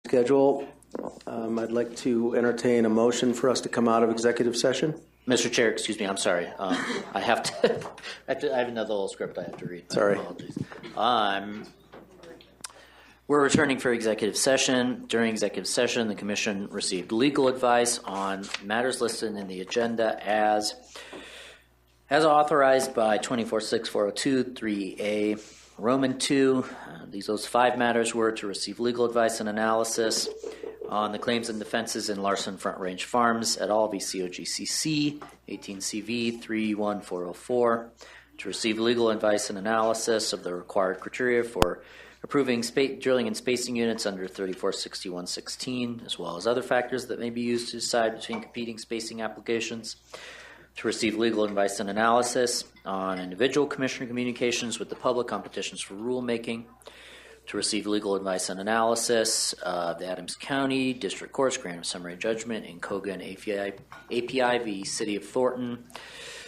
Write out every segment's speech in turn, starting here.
Schedule. I'd like to entertain a motion for us to come out of executive session. Mr. Chair, excuse me, I'm sorry. I have to, I have another little script I have to read. Sorry. Apologies. We're returning for executive session. During executive session, the Commission received legal advice on matters listed in the agenda as authorized by 246402 3A Roman 2. Those 5 matters were to receive legal advice and analysis on the claims and defenses in Larson Front Range Farms et al. v. COGCC 18 CV 31404, to receive legal advice and analysis of the required criteria for approving drilling and spacing units under 346116, as well as other factors that may be used to decide between competing spacing applications, to receive legal advice and analysis on individual commissioner communications with the public on petitions for rulemaking, to receive legal advice and analysis of the Adams County District Court's grant of summary judgment in COGA and API v. City of Thornton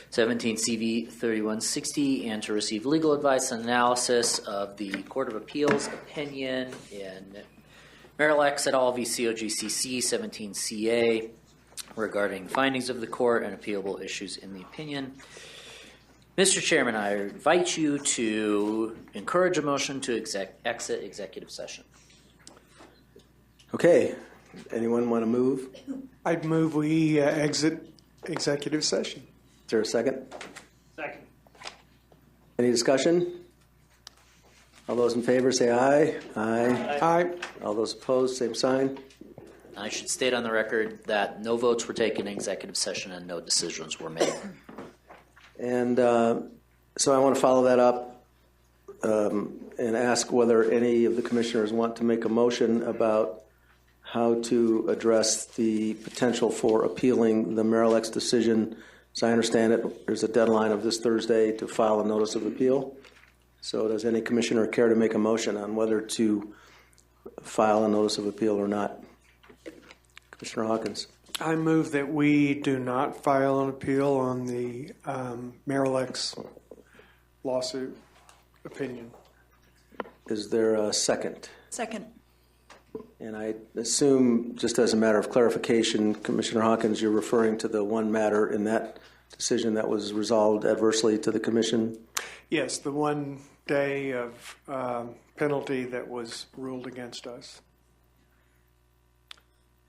17 CV 3160, and to receive legal advice and analysis of the Court of Appeals opinion in Marilex et al. v. COGCC 17 CA regarding findings of the court and appealable issues in the opinion. Mr. Chairman, I invite you to encourage a motion to exit executive session. Okay. Anyone want to move? I'd move we exit executive session. Is there a second? Second. Any discussion? All those in favor say aye. Aye. Aye. All those opposed, same sign. I should state on the record that no votes were taken in executive session and no decisions were made. And so I want to follow that up and ask whether any of the commissioners want to make a motion about how to address the potential for appealing the Marilex decision. As I understand it, there's a deadline of this Thursday to file a notice of appeal. So does any commissioner care to make a motion on whether to file a notice of appeal or not? Commissioner Hawkins. I move that we do not file an appeal on the Marilex lawsuit opinion. Is there a second? Second. And I assume, just as a matter of clarification, Commissioner Hawkins, you're referring to the one matter in that decision that was resolved adversely to the Commission? Yes, the 1 day of penalty that was ruled against us.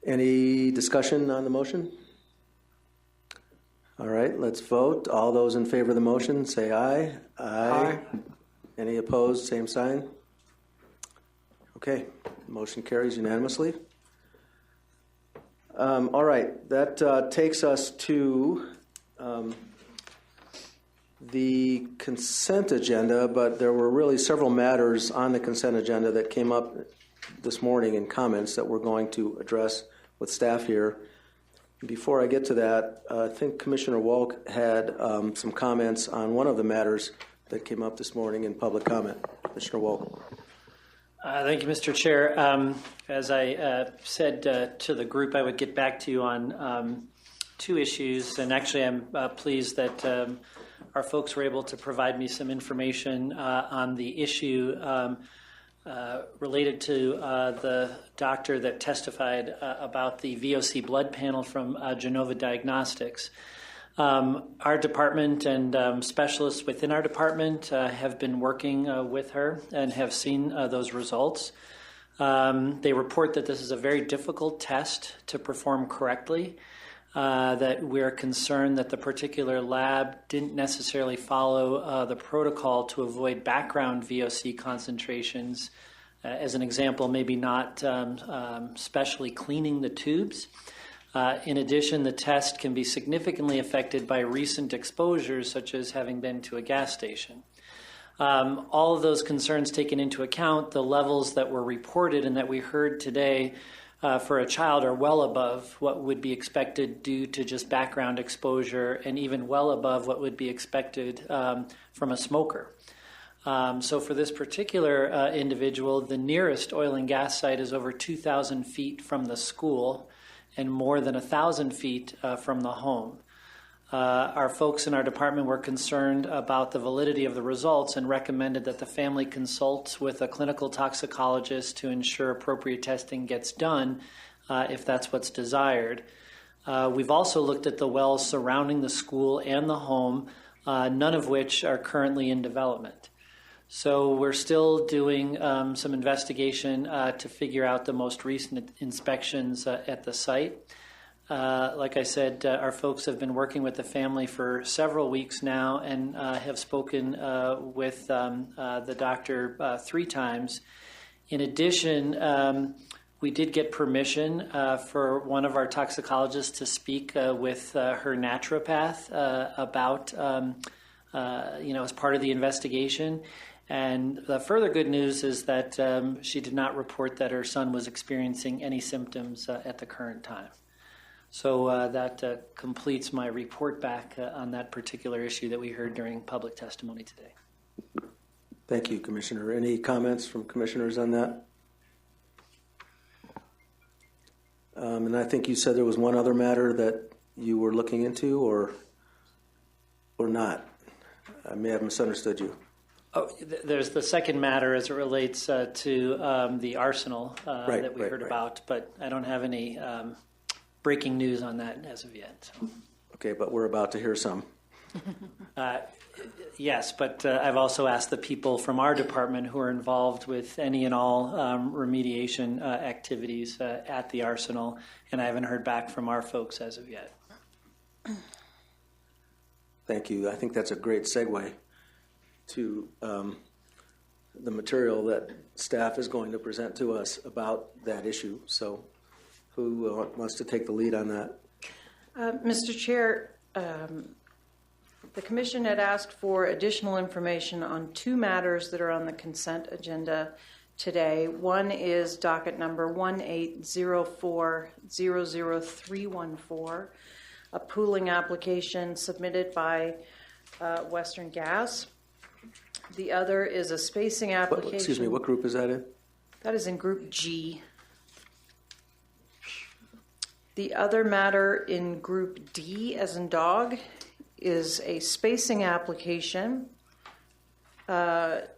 Any discussion on the motion? All right, let's vote. All those in favor of the motion, say aye. Aye. Any opposed, same sign. Okay, motion carries unanimously. All right, that takes us to the consent agenda, but there were really several matters on the consent agenda that came up this morning in comments that we're going to address with staff here. Before I get to that, I think Commissioner Wolk had some comments on one of the matters that came up this morning in public comment. Commissioner Wolk. Thank you, Mr. Chair. As I said to the group, I would get back to you on 2 issues, and actually I'm pleased that our folks were able to provide me some information on the issue related to the doctor that testified about the VOC blood panel from Genova Diagnostics. Our department and specialists within our department have been working with her and have seen those results. They report that this is a very difficult test to perform correctly, that we're concerned that the particular lab didn't necessarily follow the protocol to avoid background VOC concentrations. As an example, maybe not specially cleaning the tubes. In addition, the test can be significantly affected by recent exposures, such as having been to a gas station. All of those concerns taken into account, the levels that were reported and that we heard today for a child are well above what would be expected due to just background exposure, and even well above what would be expected from a smoker. So for this particular individual, the nearest oil and gas site is over 2,000 feet from the school and more than 1,000 feet from the home. Our folks in our department were concerned about the validity of the results and recommended that the family consult with a clinical toxicologist to ensure appropriate testing gets done if that's what's desired. We've also looked at the wells surrounding the school and the home, none of which are currently in development. So we're still doing some investigation to figure out the most recent inspections at the site. Like I said, our folks have been working with the family for several weeks now and have spoken with the doctor 3 times. In addition, we did get permission for one of our toxicologists to speak with her naturopath about, as part of the investigation. And the further good news is that she did not report that her son was experiencing any symptoms at the current time. So that completes my report back on that particular issue that we heard during public testimony today. Thank you, Commissioner. Any comments from commissioners on that? And I think you said there was one other matter that you were looking into, or not. I may have misunderstood you. Oh, there's the second matter as it relates to the arsenal that we heard about, but I don't have any breaking news on that as of yet. So. Okay, but we're about to hear some. Yes, but I've also asked the people from our department who are involved with any and all remediation activities at the arsenal, and I haven't heard back from our folks as of yet. Thank you. I think that's a great segue to the material that staff is going to present to us about that issue. So who wants to take the lead on that? Mr. Chair, the Commission had asked for additional information on 2 matters that are on the consent agenda today. One is docket number 1804-00314, a pooling application submitted by Western Gas. The other is a spacing application. Excuse me, what group is that in? That is in Group G. The other matter in Group D, as in dog, is a spacing application. The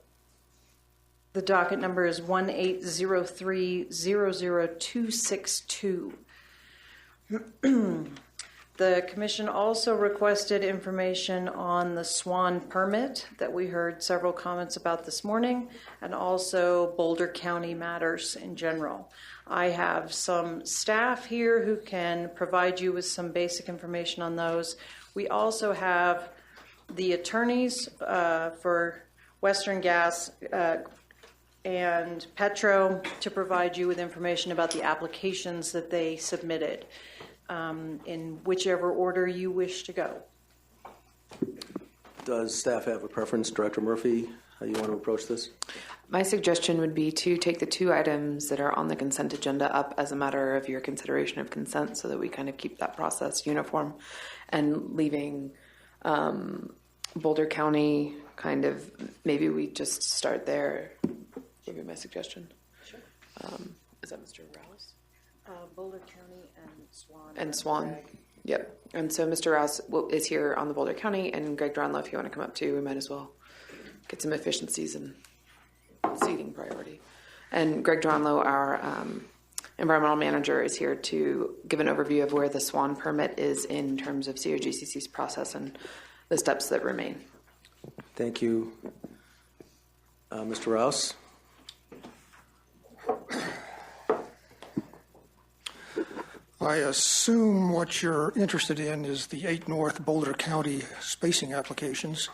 docket number is 1803-00262. The Commission also requested information on the Swan Permit that we heard several comments about this morning, and also Boulder County matters in general. I have some staff here who can provide you with some basic information on those. We also have the attorneys for Western Gas and Petro to provide you with information about the applications that they submitted. In whichever order you wish to go. Does staff have a preference? Director Murphy, how you want to approach this? My suggestion would be to take the 2 items that are on the consent agenda up as a matter of your consideration of consent so that we kind of keep that process uniform, and leaving Boulder County kind of, maybe we just start there would be my suggestion. Sure. Is that Mr. Rouse? Boulder County and Swan. And Swan. Yep. And so Mr. Rouse is here on the Boulder County, and Greg Dronlow, if you want to come up too, we might as well get some efficiencies and seating priority. And Greg Dronlow, our environmental manager, is here to give an overview of where the Swan Permit is in terms of COGCC's process and the steps that remain. Thank you. Mr. Rouse? I assume what you're interested in is the 8 North Boulder County spacing applications,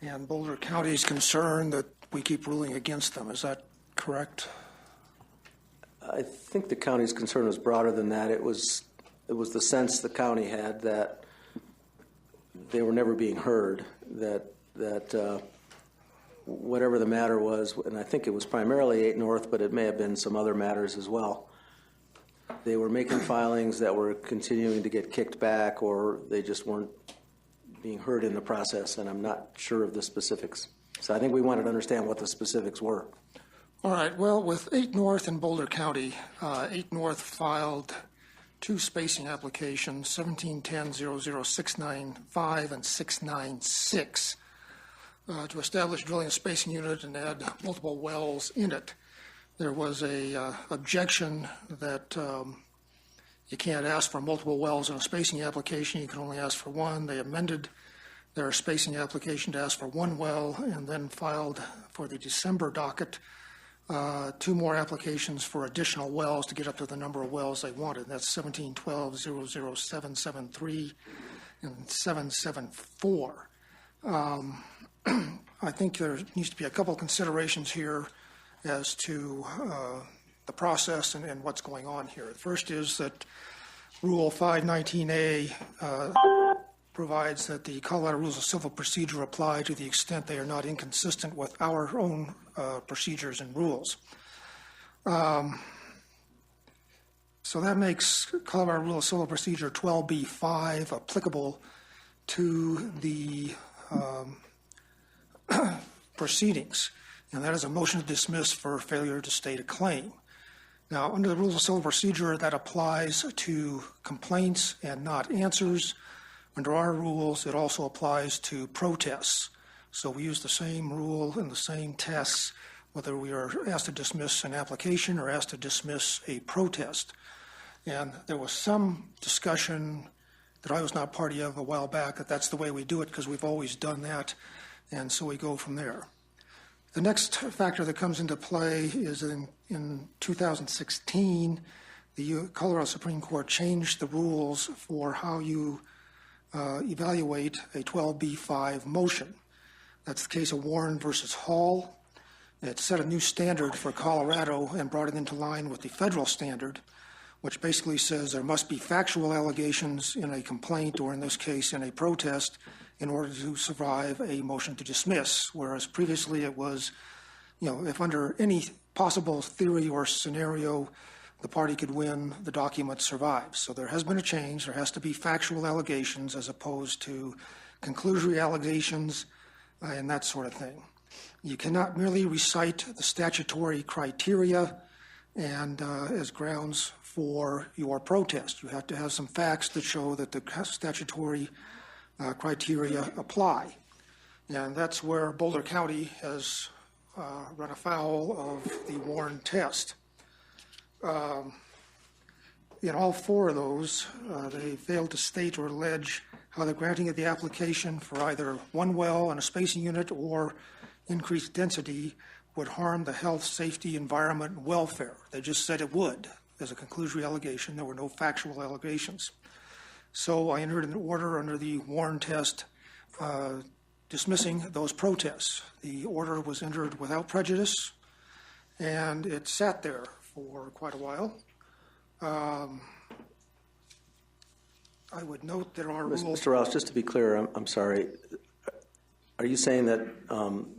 and Boulder County's concerned that we keep ruling against them. Is that correct? I think the county's concern was broader than that. It was the sense the county had that they were never being heard, that whatever the matter was, and I think it was primarily 8 North, but it may have been some other matters as well. They were making filings that were continuing to get kicked back, or they just weren't being heard in the process, and I'm not sure of the specifics. So I think we wanted to understand what the specifics were. All right. Well, with 8 North and Boulder County, 8 North filed two spacing applications, 1710-00695 and 696, to establish drilling a spacing unit and add multiple wells in it. There was a objection that you can't ask for multiple wells in a spacing application. You can only ask for one. They amended their spacing application to ask for one well and then filed for the December docket two more applications for additional wells to get up to the number of wells they wanted. That's 1712-00773 and 774. I think there needs to be a couple considerations here as to the process and what's going on here. The first is that Rule 519A provides that the Colorado Rules of Civil Procedure apply to the extent they are not inconsistent with our own procedures and rules. So that makes Colorado Rule of Civil Procedure 12B5 applicable to the proceedings, and that is a motion to dismiss for failure to state a claim. Now, under the Rules of Civil Procedure, that applies to complaints and not answers. Under our rules, it also applies to protests. So we use the same rule and the same tests, whether we are asked to dismiss an application or asked to dismiss a protest. And there was some discussion that I was not party of a while back that that's the way we do it because we've always done that, and so we go from there. The next factor that comes into play is in 2016, the Colorado Supreme Court changed the rules for how you evaluate a 12B5 motion. That's the case of Warren versus Hall. It set a new standard for Colorado and brought it into line with the federal standard, which basically says there must be factual allegations in a complaint, or in this case in a protest, in order to survive a motion to dismiss, whereas previously it was, if under any possible theory or scenario the party could win, the document survives. So there has been a change. There has to be factual allegations as opposed to conclusory allegations and that sort of thing. You cannot merely recite the statutory criteria and as grounds for your protest. You have to have some facts that show that the statutory criteria apply. And that's where Boulder County has run afoul of the Warren test. In all four of those, they failed to state or allege how the granting of the application for either one well and a spacing unit or increased density would harm the health, safety, environment, and welfare. They just said it would. As a conclusory allegation, there were no factual allegations. So I entered an order under the Warren test dismissing those protests. The order was entered without prejudice, and it sat there for quite a while. I would note there are rules. Mr. Rouse, just to be clear, I'm sorry. Are you saying that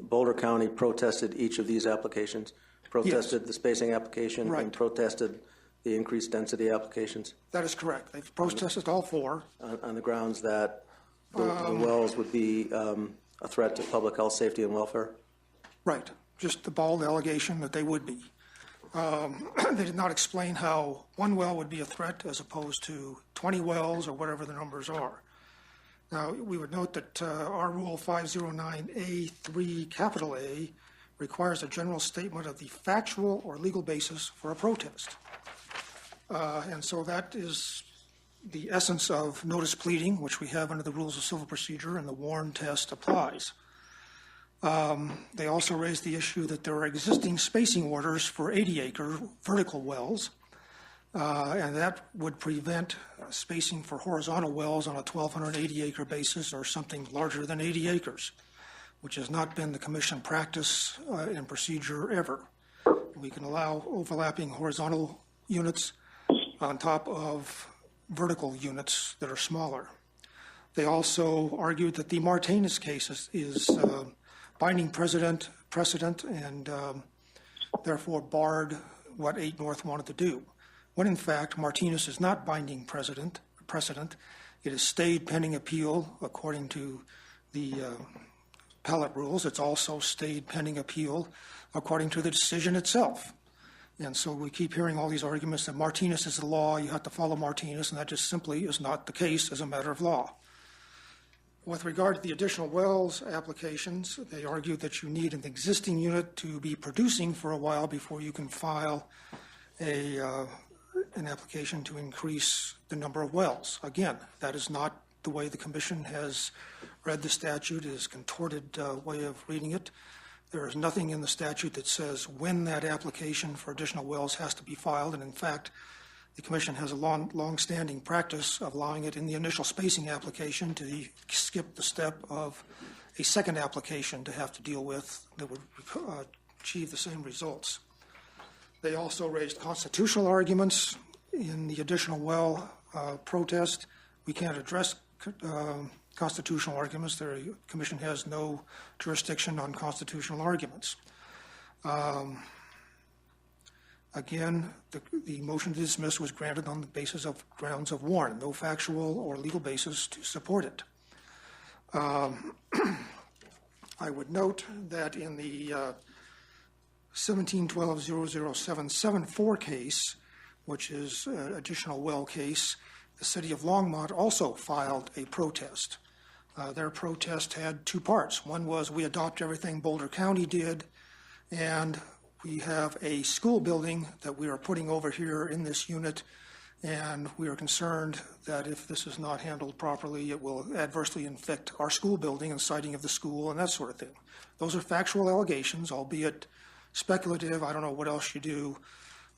Boulder County protested each of these applications? Protested Yes. The spacing application Right. and protested the increased density applications? That is correct. They've protested all four. On the grounds that the wells would be a threat to public health, safety, and welfare? Right. Just the bald allegation that they would be. They did not explain how one well would be a threat as opposed to 20 wells or whatever the numbers are. Now, we would note that our Rule 509A3, capital A, requires a general statement of the factual or legal basis for a protest. And so that is the essence of notice pleading, which we have under the Rules of Civil Procedure, and the Warren test applies. They also raised the issue that there are existing spacing orders for 80-acre vertical wells, and that would prevent spacing for horizontal wells on a 1,280-acre basis or something larger than 80 acres, which has not been the commission practice and procedure ever. We can allow overlapping horizontal units on top of vertical units that are smaller. They also argued that the Martinez case is binding precedent and therefore barred what 8 North wanted to do. When in fact, Martinez is not binding precedent. It is stayed pending appeal according to the appellate rules. It's also stayed pending appeal according to the decision itself. And so we keep hearing all these arguments that Martinez is the law, you have to follow Martinez, and that just simply is not the case as a matter of law. With regard to the additional wells applications, they argue that you need an existing unit to be producing for a while before you can file an application to increase the number of wells. Again, that is not the way the Commission has read the statute. It is a contorted way of reading it. There is nothing in the statute that says when that application for additional wells has to be filed, and in fact, the Commission has a long-standing practice of allowing it in the initial spacing application to skip the step of a second application to have to deal with that would achieve the same results. They also raised constitutional arguments in the additional well protest. We can't address constitutional arguments. The Commission has no jurisdiction on constitutional arguments. Again, the motion to dismiss was granted on the basis of grounds of warrant, no factual or legal basis to support it. I would note that in the 17-12-00774 case, which is an additional well case, the city of Longmont also filed a protest. Their protest had two parts. One was we adopt everything Boulder County did, and we have a school building that we are putting over here in this unit, and we are concerned that if this is not handled properly, it will adversely affect our school building and siting of the school and that sort of thing. Those are factual allegations, albeit speculative. I don't know what else you do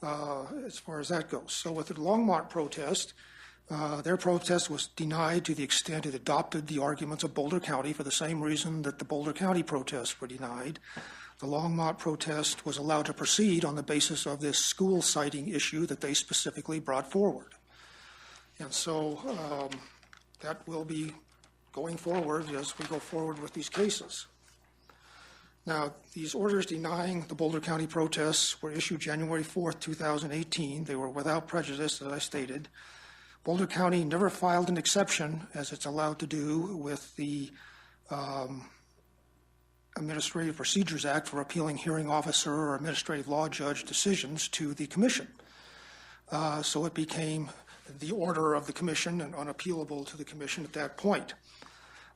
as far as that goes. So with the Longmont protest, their protest was denied to the extent it adopted the arguments of Boulder County for the same reason that the Boulder County protests were denied. The Longmont protest was allowed to proceed on the basis of this school siting issue that they specifically brought forward. And so that will be going forward as we go forward with these cases. Now, these orders denying the Boulder County protests were issued January 4th, 2018. They were without prejudice, as I stated. Boulder County never filed an exception, as it's allowed to do, with the Administrative Procedures Act for appealing hearing officer or administrative law judge decisions to the Commission. So it became the order of the Commission and unappealable to the Commission at that point.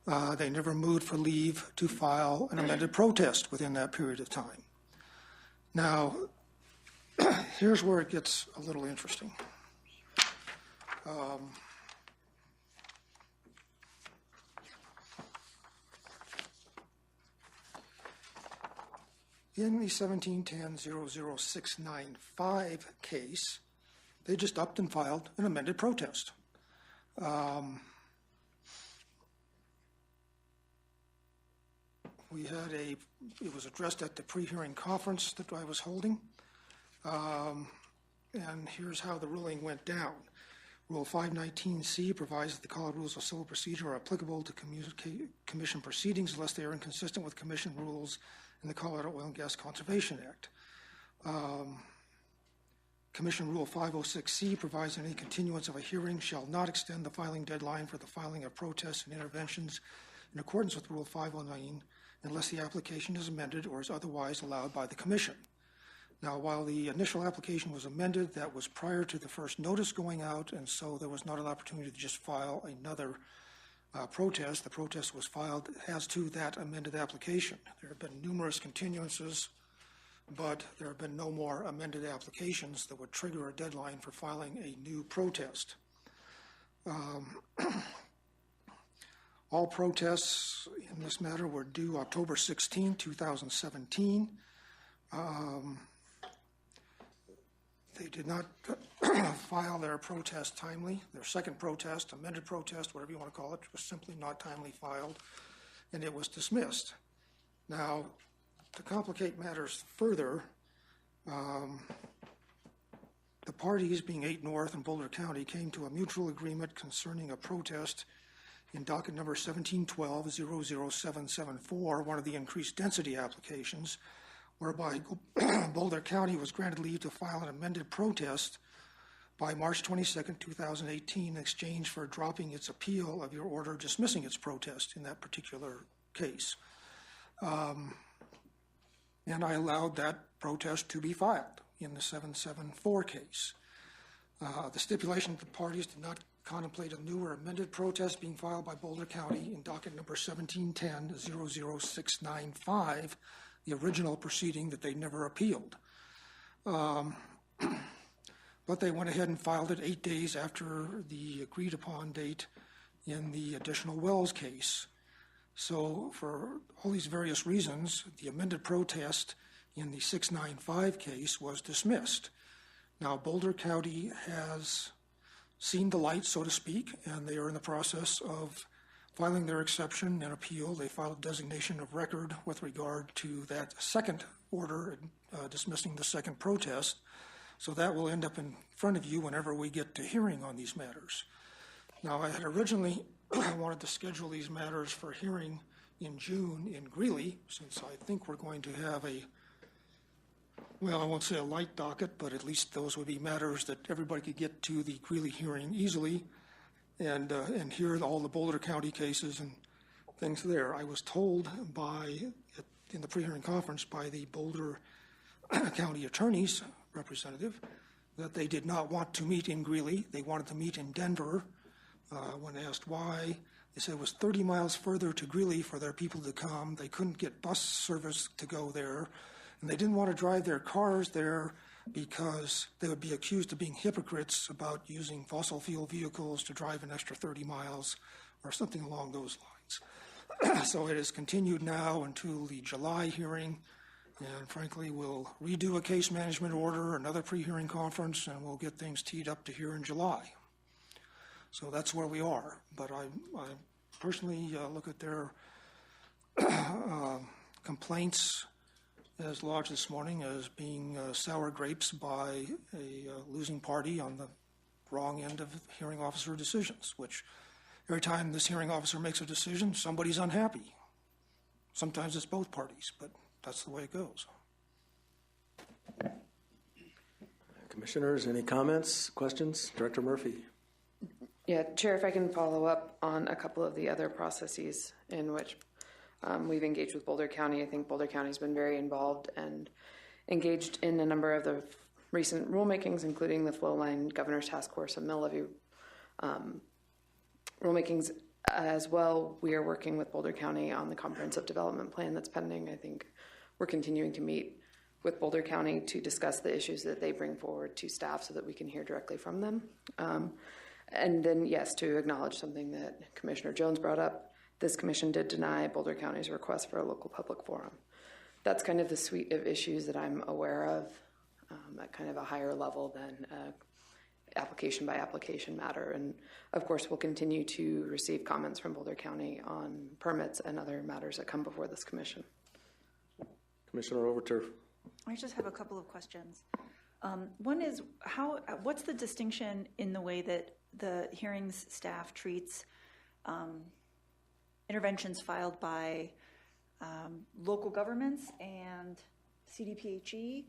They never moved for leave to file an amended protest within that period of time. Now, here's where it gets a little interesting. In the 17-10-00695 case, they just upped and filed an amended protest. It was addressed at the pre-hearing conference that I was holding, and here's how the ruling went down. Rule 519C provides that the Colorado Rules of Civil Procedure are applicable to Commission proceedings unless they are inconsistent with Commission rules in the Colorado Oil and Gas Conservation Act. Commission Rule 506C provides that any continuance of a hearing shall not extend the filing deadline for the filing of protests and interventions in accordance with Rule 509 unless the application is amended or is otherwise allowed by the Commission. Now, while the initial application was amended, that was prior to the first notice going out, and so there was not an opportunity to just file another protest. The protest was filed as to that amended application. There have been numerous continuances, but there have been no more amended applications that would trigger a deadline for filing a new protest. All protests in this matter were due October 16, 2017. They did not file their protest timely. Their second protest, amended protest, whatever you want to call it, was simply not timely filed, and it was dismissed. Now, to complicate matters further, the parties, being 8 North and Boulder County, came to a mutual agreement concerning a protest in docket number 17-12-00774, one of the increased density applications, whereby Boulder County was granted leave to file an amended protest by March 22, 2018, in exchange for dropping its appeal of your order dismissing its protest in that particular case. And I allowed that protest to be filed in the 774 case. The stipulation that the parties did not contemplate a new or amended protest being filed by Boulder County in docket number 1710-00695, the original proceeding that they never appealed. But they went ahead and filed it 8 days after the agreed upon date in the additional Wells case. So for all these various reasons, the amended protest in the 695 case was dismissed. Now, Boulder County has seen the light, so to speak, and they are in the process of filing their exception and appeal. They filed a designation of record with regard to that second order dismissing the second protest. So that will end up in front of you whenever we get to hearing on these matters. Now, I had originally wanted to schedule these matters for hearing in June in Greeley, since I think we're going to have I won't say a light docket, but at least those would be matters that everybody could get to the Greeley hearing easily and hear all the Boulder County cases and things there. I was told in the pre-hearing conference by the Boulder County Attorney's representative that they did not want to meet in Greeley. They wanted to meet in Denver. When asked why, they said it was 30 miles further to Greeley for their people to come. They couldn't get bus service to go there. And they didn't want to drive their cars there because they would be accused of being hypocrites about using fossil fuel vehicles to drive an extra 30 miles or something along those lines. So it is continued now until the July hearing. And frankly, we'll redo a case management order, another pre-hearing conference, and we'll get things teed up to here in July. So that's where we are. But I personally look at their complaints as lodged this morning as being sour grapes by a losing party on the wrong end of hearing officer decisions, which every time this hearing officer makes a decision, somebody's unhappy. Sometimes it's both parties, but that's the way it goes. Commissioners, any comments, questions? Director Murphy. Yeah, Chair, if I can follow up on a couple of the other processes in which we've engaged with Boulder County. I think Boulder County has been very involved and engaged in a number of the recent rulemakings, including the Flowline Governor's Task Force and mill levy rulemakings as well. We are working with Boulder County on the comprehensive development plan that's pending. I think we're continuing to meet with Boulder County to discuss the issues that they bring forward to staff so that we can hear directly from them. And then, yes, to acknowledge something that Commissioner Jones brought up, this commission did deny Boulder County's request for a local public forum. That's kind of the suite of issues that I'm aware of at kind of a higher level than application by application matter. And of course, we'll continue to receive comments from Boulder County on permits and other matters that come before this commission. Commissioner Overturf. I just have a couple of questions. One is, what's the distinction in the way that the hearings staff treats interventions filed by local governments and CDPHE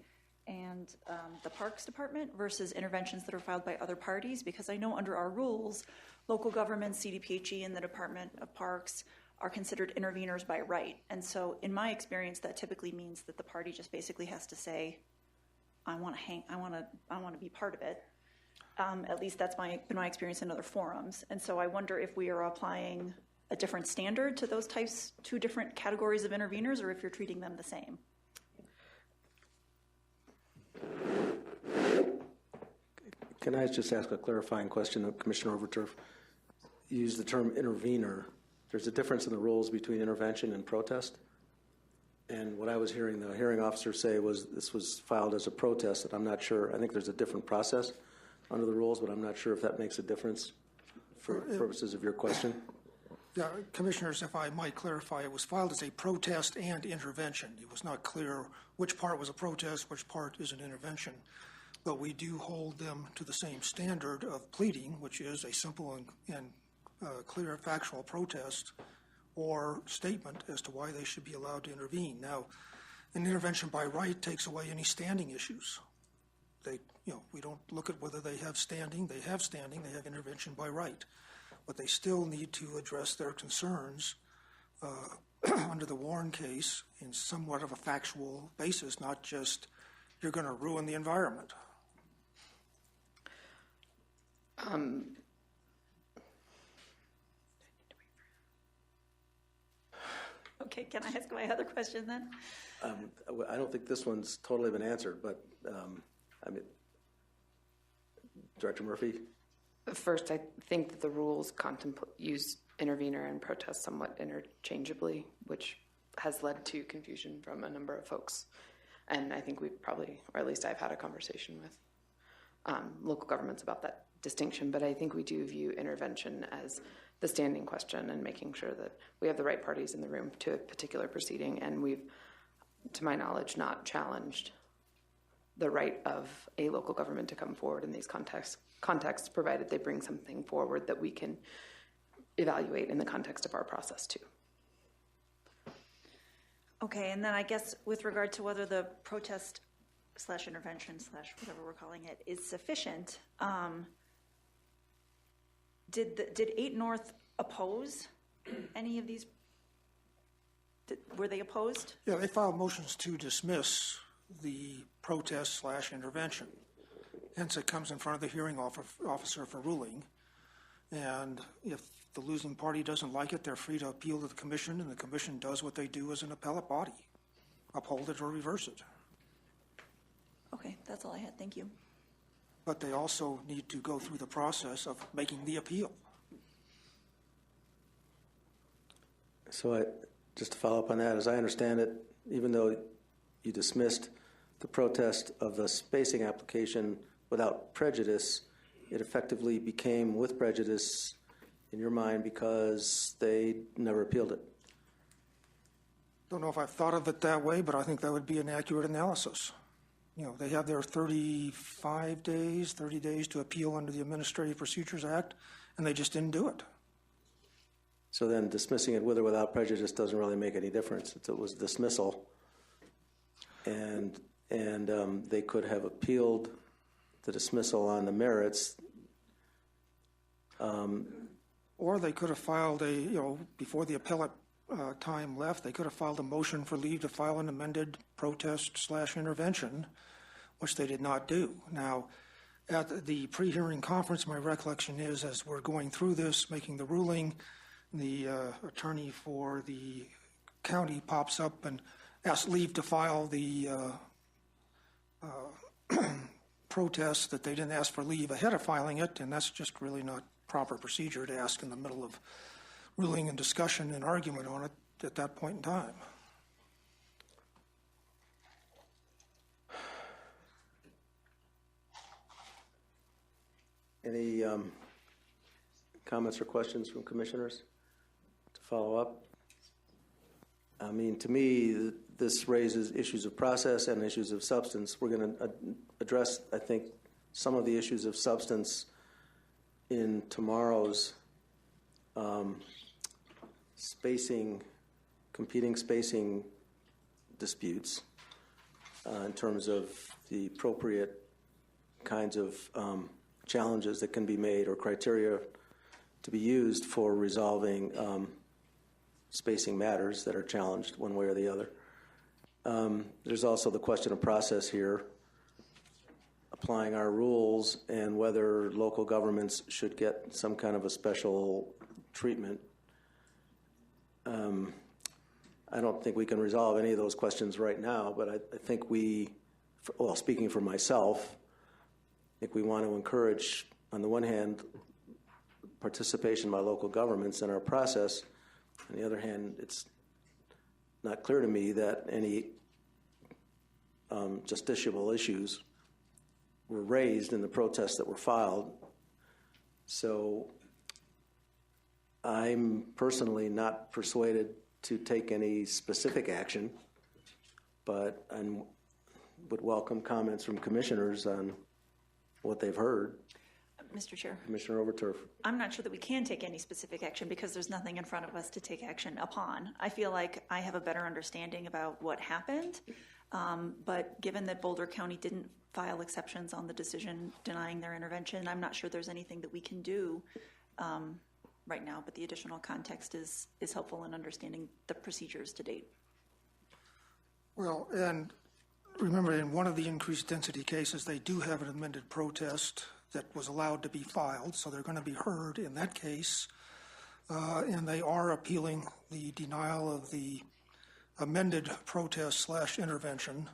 and the Parks Department versus interventions that are filed by other parties? Because I know under our rules, local governments, CDPHE, and the Department of Parks are considered interveners by right. And so in my experience, that typically means that the party just basically has to say, I want to be part of it. At least that's been my experience in other forums. And so I wonder if we are applying a different standard to those two different categories of interveners, or if you're treating them the same. Can I just ask a clarifying question of Commissioner Overturf? You use the term intervener. There's a difference in the rules between intervention and protest. And what I was hearing the hearing officer say was this was filed as a protest, and I'm not sure. I think there's a different process under the rules, but I'm not sure if that makes a difference for purposes of your question. Yeah, Commissioners, if I might clarify, it was filed as a protest and intervention. It was not clear which part was a protest, which part is an intervention. But we do hold them to the same standard of pleading, which is a simple and clear factual protest or statement as to why they should be allowed to intervene. Now, an intervention by right takes away any standing issues. We don't look at whether they have standing. They have standing. They have intervention by right. But they still need to address their concerns under the Warren case in somewhat of a factual basis, not just you're going to ruin the environment. Okay, can I ask my other question then? I don't think this one's totally been answered, but I mean, Director Murphy? First, I think that the rules use intervener and protest somewhat interchangeably, which has led to confusion from a number of folks. And I think we've probably, or at least I've had a conversation with local governments about that distinction, but I think we do view intervention as the standing question and making sure that we have the right parties in the room to a particular proceeding, and we've, to my knowledge, not challenged the right of a local government to come forward in these contexts, provided they bring something forward that we can evaluate in the context of our process too. Okay, and then I guess with regard to whether the protest / intervention / whatever we're calling it is sufficient, did 8 North oppose any of these? Were they opposed? Yeah, they filed motions to dismiss the protest / intervention. Hence, it comes in front of the hearing officer for ruling. And if the losing party doesn't like it, they're free to appeal to the commission, and the commission does what they do as an appellate body, uphold it or reverse it. Okay, that's all I had. Thank you. But they also need to go through the process of making the appeal. So just to follow up on that, as I understand it, even though you dismissed the protest of the spacing application without prejudice, it effectively became with prejudice in your mind because they never appealed it. Don't know if I've thought of it that way, but I think that would be an accurate analysis. You know, they have their 30 days to appeal under the Administrative Procedures Act, and they just didn't do it. So then dismissing it with or without prejudice doesn't really make any difference. It was dismissal, and they could have appealed the dismissal on the merits. Or they could have filed before the appellate time left, they could have filed a motion for leave to file an amended protest / intervention, which they did not do. Now, at the pre-hearing conference, my recollection is as we're going through this, making the ruling, the attorney for the county pops up and asks leave to file the protest that they didn't ask for leave ahead of filing it, and that's just really not proper procedure to ask in the middle of ruling and discussion and argument on it at that point in time. Any comments or questions from commissioners to follow up? I mean, to me, this raises issues of process and issues of substance. We're going to address, I think, some of the issues of substance in tomorrow's competing spacing disputes in terms of the appropriate kinds of challenges that can be made or criteria to be used for resolving spacing matters that are challenged one way or the other. There's also the question of process here, applying our rules and whether local governments should get some kind of a special treatment. I don't think we can resolve any of those questions right now, but I think speaking for myself, I think we want to encourage, on the one hand, participation by local governments in our process. On the other hand, it's not clear to me that any justiciable issues were raised in the protests that were filed. So I'm personally not persuaded to take any specific action, but I would welcome comments from commissioners on what they've heard. Mr. Chair. Commissioner Overturf. I'm not sure that we can take any specific action because there's nothing in front of us to take action upon. I feel like I have a better understanding about what happened, but given that Boulder County didn't file exceptions on the decision denying their intervention, I'm not sure there's anything that we can do right now, but the additional context is helpful in understanding the procedures to date. Well, and remember, in one of the increased density cases, they do have an amended protest that was allowed to be filed, so they're going to be heard in that case. And they are appealing the denial of the amended protest / intervention.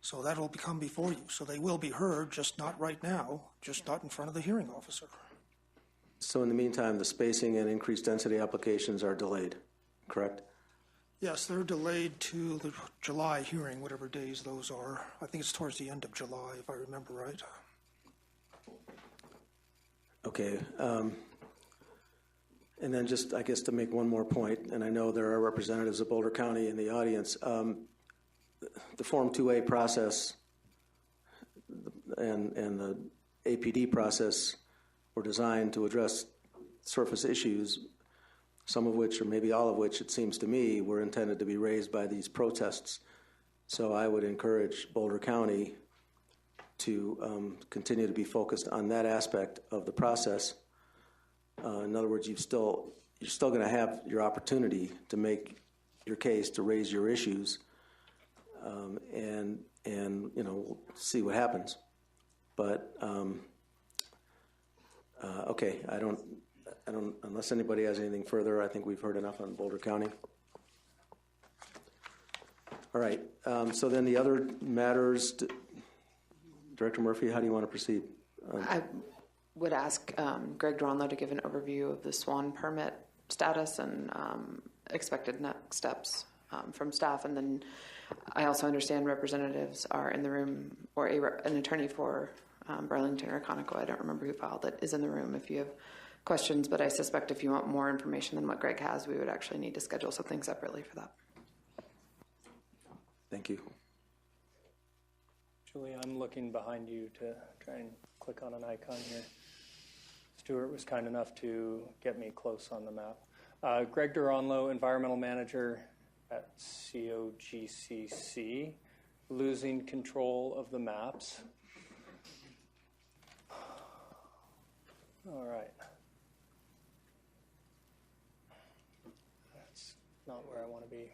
So that will come before you. So they will be heard, just not right now, just not in front of the hearing officer. So in the meantime, the spacing and increased density applications are delayed, correct? Yes, they're delayed to the July hearing, whatever days those are. I think it's towards the end of July, if I remember right. Okay. And then just, I guess, to make one more point, and I know there are representatives of Boulder County in the audience, the Form 2A process and the APD process were designed to address surface issues, some of which, or maybe all of which, it seems to me, were intended to be raised by these protests. So I would encourage Boulder County to continue to be focused on that aspect of the process. In other words, you're still going to have your opportunity to make your case, to raise your issues, and we'll see what happens. But okay, I don't. Unless anybody has anything further, I think we've heard enough on Boulder County. All right. So then the other matters, Director Murphy, how do you want to proceed? I would ask Greg Dronlow to give an overview of the Swan Permit status and expected next steps from staff. And then I also understand representatives are in the room, or an attorney for Burlington or Conoco, I don't remember who filed it, is in the room if you have questions. But I suspect if you want more information than what Greg has, we would actually need to schedule something separately for that. Thank you. Julie, I'm looking behind you to try and click on an icon here. Stuart was kind enough to get me close on the map. Greg Duranlo, Environmental Manager at COGCC, losing control of the maps. All right. That's not where I want to be.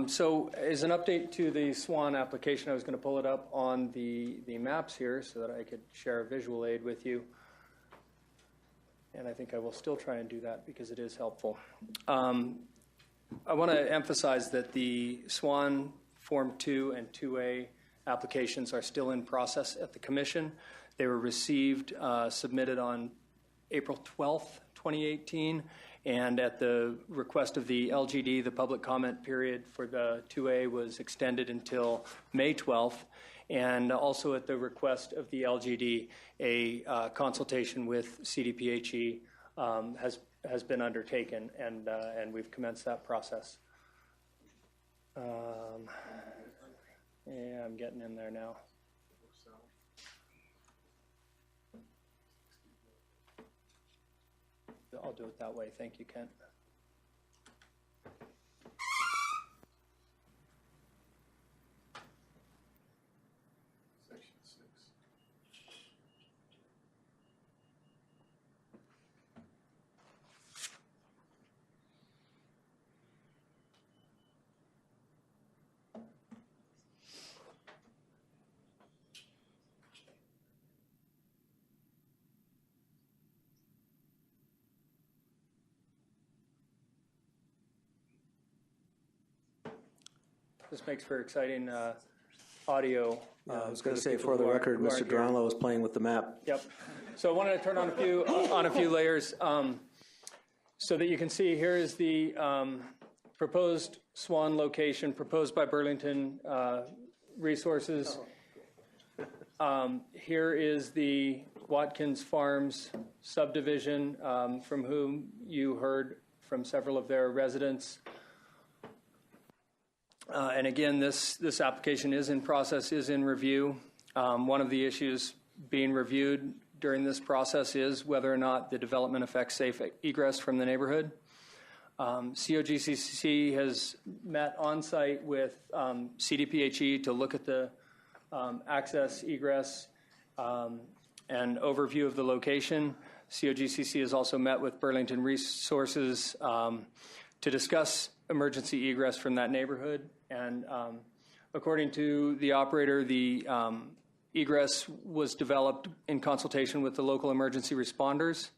So as an update to the Swan application, I was going to pull it up on the maps here so that I could share a visual aid with you. And I think I will still try and do that because it is helpful. I want to emphasize that the Swan Form 2 and 2A applications are still in process at the Commission. They were submitted on April 12th, 2018. And at the request of the LGD, the public comment period for the 2A was extended until May 12th. And also at the request of the LGD, a consultation with CDPHE has been undertaken, and we've commenced that process. Yeah, I'm getting in there now. I'll do it that way. Thank you, Kent. Section 6. This makes for exciting audio. I was going to say, for the record, Mr. Duranlo is playing with the map. Yep. So I wanted to turn on a few layers so that you can see. Here is the proposed Swan location proposed by Burlington Resources. Here is the Watkins Farms subdivision, from whom you heard from several of their residents. And again, this application is in process, is in review. One of the issues being reviewed during this process is whether or not the development affects safe egress from the neighborhood. COGCC has met on site with CDPHE to look at the access, egress, and overview of the location. COGCC has also met with Burlington Resources to discuss emergency egress from that neighborhood, and according to the operator, the egress was developed in consultation with the local emergency responders.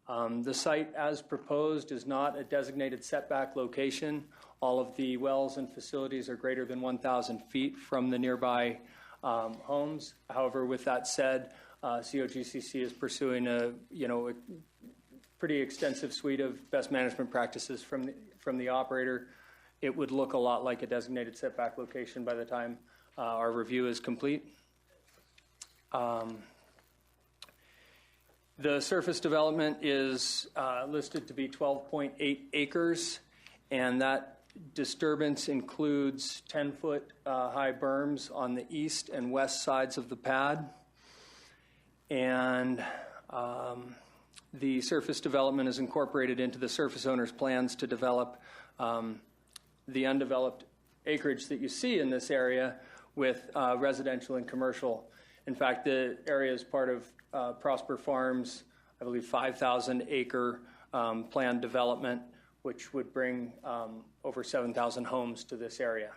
The site as proposed is not a designated setback location. All of the wells and facilities are greater than 1,000 feet from the nearby homes. However, with that said, COGCC is pursuing a pretty extensive suite of best management practices from the operator. It would look a lot like a designated setback location by the time our review is complete. The surface development is listed to be 12.8 acres, and that disturbance includes 10-foot high berms on the east and west sides of the pad. And the surface development is incorporated into the surface owner's plans to develop the undeveloped acreage that you see in this area with residential and commercial. In fact, the area is part of Prosper Farms, I believe, 5,000-acre planned development, which would bring over 7,000 homes to this area.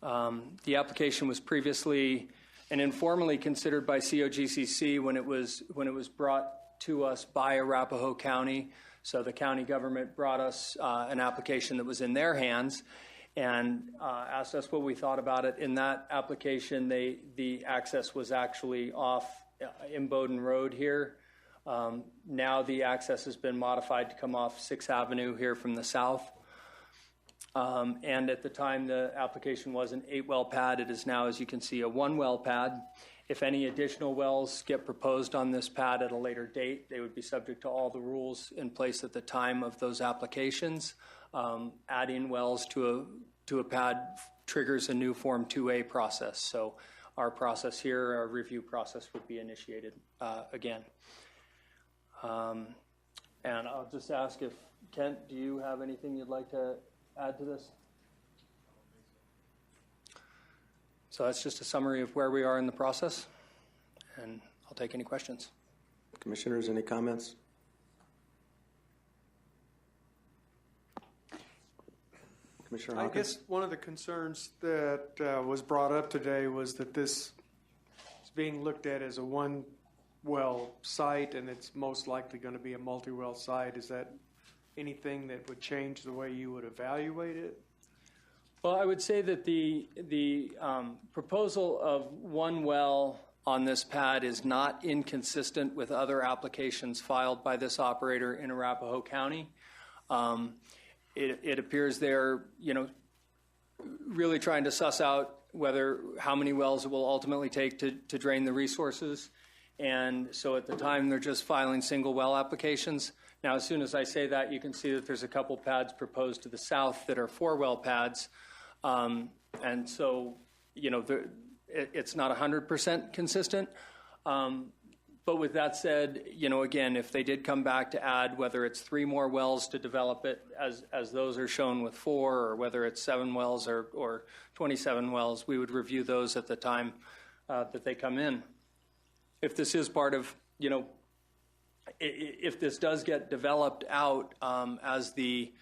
The application was previously and informally considered by COGCC when it was brought to us by Arapahoe County. So the county government brought us an application that was in their hands and asked us what we thought about it. In that application, the access was actually off Imboden Road here. Now the access has been modified to come off 6th Avenue here from the south. And at the time the application was an 8-well pad. It is now, as you can see, a 1-well pad. If any additional wells get proposed on this pad at a later date, they would be subject to all the rules in place at the time of those applications. Adding wells to a pad triggers a new Form 2A process. So our process here, our review process, would be initiated again. And I'll just ask if, Kent, do you have anything you'd like to add to this? So that's just a summary of where we are in the process, and I'll take any questions. Commissioners, any comments? Commissioner Hawkins? I guess one of the concerns that was brought up today was that this is being looked at as a one-well site, and it's most likely going to be a multi-well site. Is that anything that would change the way you would evaluate it? Well, I would say that the proposal of one well on this pad is not inconsistent with other applications filed by this operator in Arapahoe County. It appears they're, really trying to suss out how many wells it will ultimately take to drain the resources. And so at the time, they're just filing single well applications. Now, as soon as I say that, you can see that there's a couple pads proposed to the south that are 4-well pads. And so, it's not 100% consistent. But with that said, again, if they did come back to add whether it's 3 more wells to develop it, as those are shown with 4, or whether it's 7 wells or 27 wells, we would review those at the time that they come in. If this is part of, if this does get developed out as the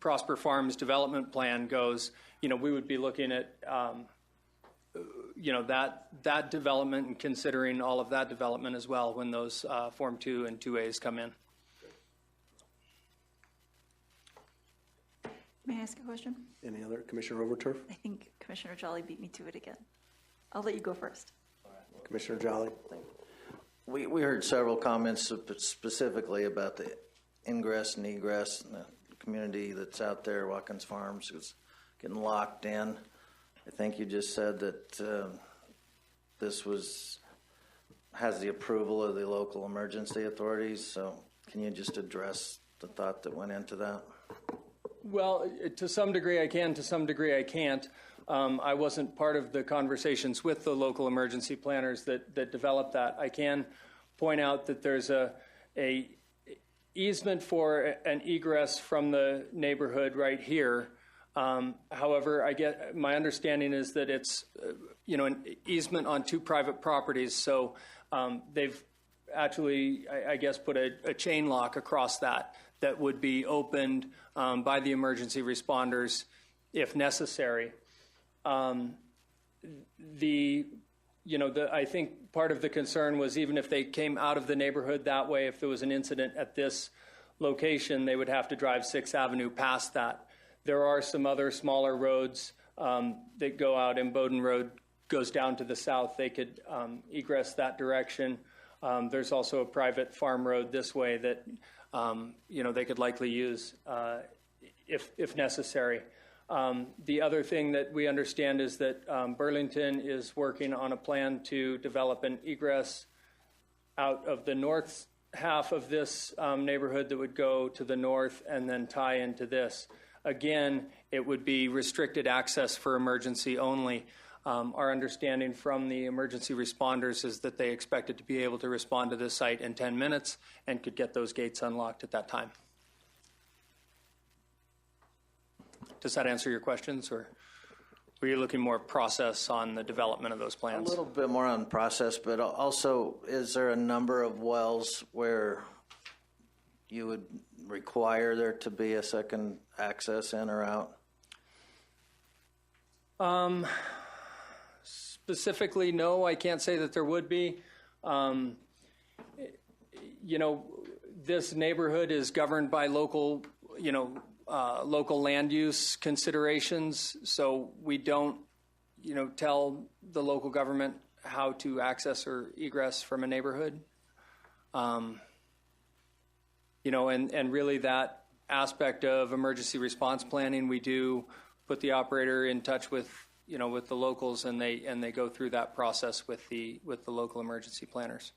Prosper Farms development plan goes, we would be looking at, that development and considering all of that development as well when those Form 2 and 2As come in. May I ask a question? Any other? Commissioner Overturf? I think Commissioner Jolly beat me to it again. I'll let you go first. Commissioner Jolly? We heard several comments specifically about the ingress and egress and the community that's out there, Watkins Farms, is getting locked in. I think you just said that this has the approval of the local emergency authorities. So can you just address the thought that went into that? Well, to some degree I can, to some degree I can't. I wasn't part of the conversations with the local emergency planners that developed that. I can point out that there's a easement for an egress from the neighborhood right here. However, my understanding is that it's an easement on 2 private properties. So they've actually, I guess, put a chain lock across that. that would be opened by the emergency responders if necessary. I think part of the concern was even if they came out of the neighborhood that way, if there was an incident at this location, they would have to drive 6th Avenue past that. There are some other smaller roads that go out, and Bowden Road goes down to the south. They could egress that direction. There's also a private farm road this way that they could likely use if necessary. The other thing that we understand is that Burlington is working on a plan to develop an egress out of the north half of this neighborhood that would go to the north and then tie into this. Again, it would be restricted access for emergency only. Our understanding from the emergency responders is that they expected to be able to respond to this site in 10 minutes and could get those gates unlocked at that time. Does that answer your questions, or were you looking more process on the development of those plans? A little bit more on process, but also, is there a number of wells where you would require there to be a second access in or out? Specifically, no, I can't say that there would be. This neighborhood is governed by local land use considerations, so we don't, tell the local government how to access or egress from a neighborhood. And really that aspect of emergency response planning, we do put the operator in touch with the locals, and they go through that process with the local emergency planners.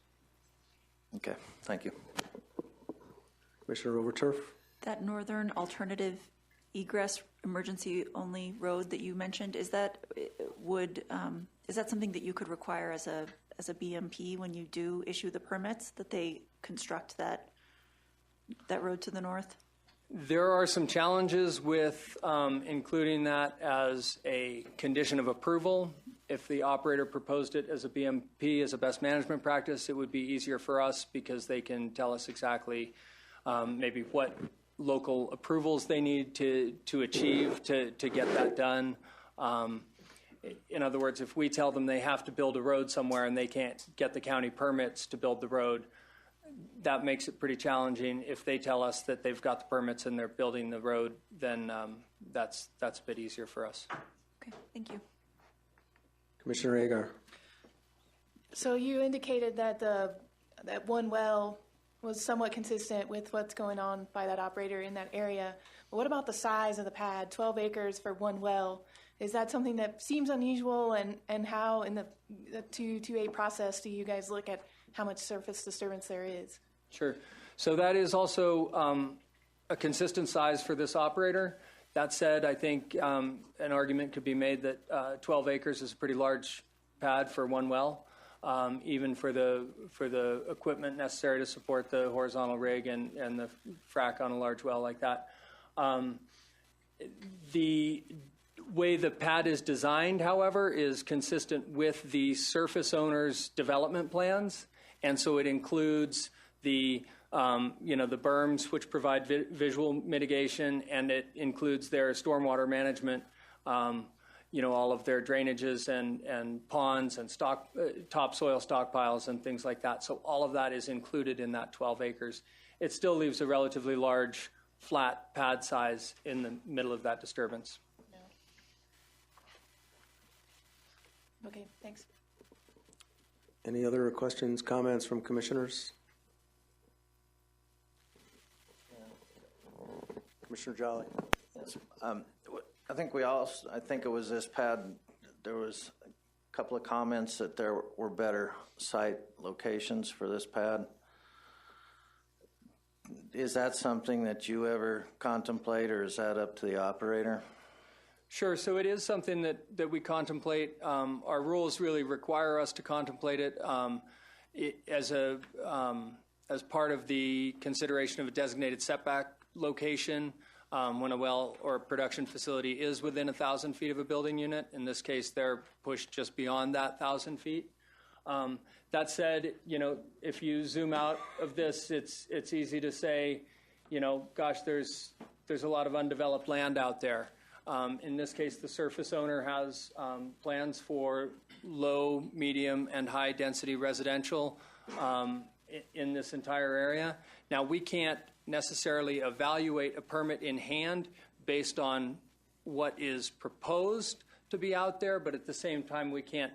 Okay, thank you. Commissioner Overturf? That northern alternative egress emergency only road that you mentioned, is that something that you could require as a BMP when you do issue the permits, that they construct that road to the north? There are some challenges with including that as a condition of approval. If the operator proposed it as a BMP, as a best management practice, it would be easier for us because they can tell us exactly maybe what local approvals they need to achieve to get that done. In other words, if we tell them they have to build a road somewhere and they can't get the county permits to build the road, that makes it pretty challenging. If they tell us that they've got the permits and they're building the road, then that's a bit easier for us. Okay, thank you. Commissioner Agar? So you indicated that that one well was somewhat consistent with what's going on by that operator in that area. But what about the size of the pad, 12 acres for one well? Is that something that seems unusual, and how in the 228 process do you guys look at how much surface disturbance there is? Sure. So that is also a consistent size for this operator. That said, I think an argument could be made that 12 acres is a pretty large pad for one well, even for the equipment necessary to support the horizontal rig and the frac on a large well like that. The way the pad is designed, however, is consistent with the surface owner's development plans, and so it includes the berms, which provide visual mitigation, and it includes their stormwater management, all of their drainages and ponds and topsoil stockpiles and things like that. So all of that is included in that 12 acres. It still leaves a relatively large flat pad size in the middle of that disturbance. Okay, thanks. Any other questions, comments from commissioners? Commissioner Jolly? Yes. I think it was this pad, there was a couple of comments that there were better site locations for this pad. Is that something that you ever contemplate, or is that up to the operator? Sure. So it is something that we contemplate. Our rules really require us to contemplate it as part of the consideration of a designated setback location when a well or production facility is within 1,000 feet of a building unit. In this case, they're pushed just beyond that 1,000 feet. That said, if you zoom out of this, it's easy to say, gosh, there's a lot of undeveloped land out there. In this case, the surface owner has plans for low, medium, and high density residential in this entire area. Now, we can't necessarily evaluate a permit in hand based on what is proposed to be out there, but at the same time, we can't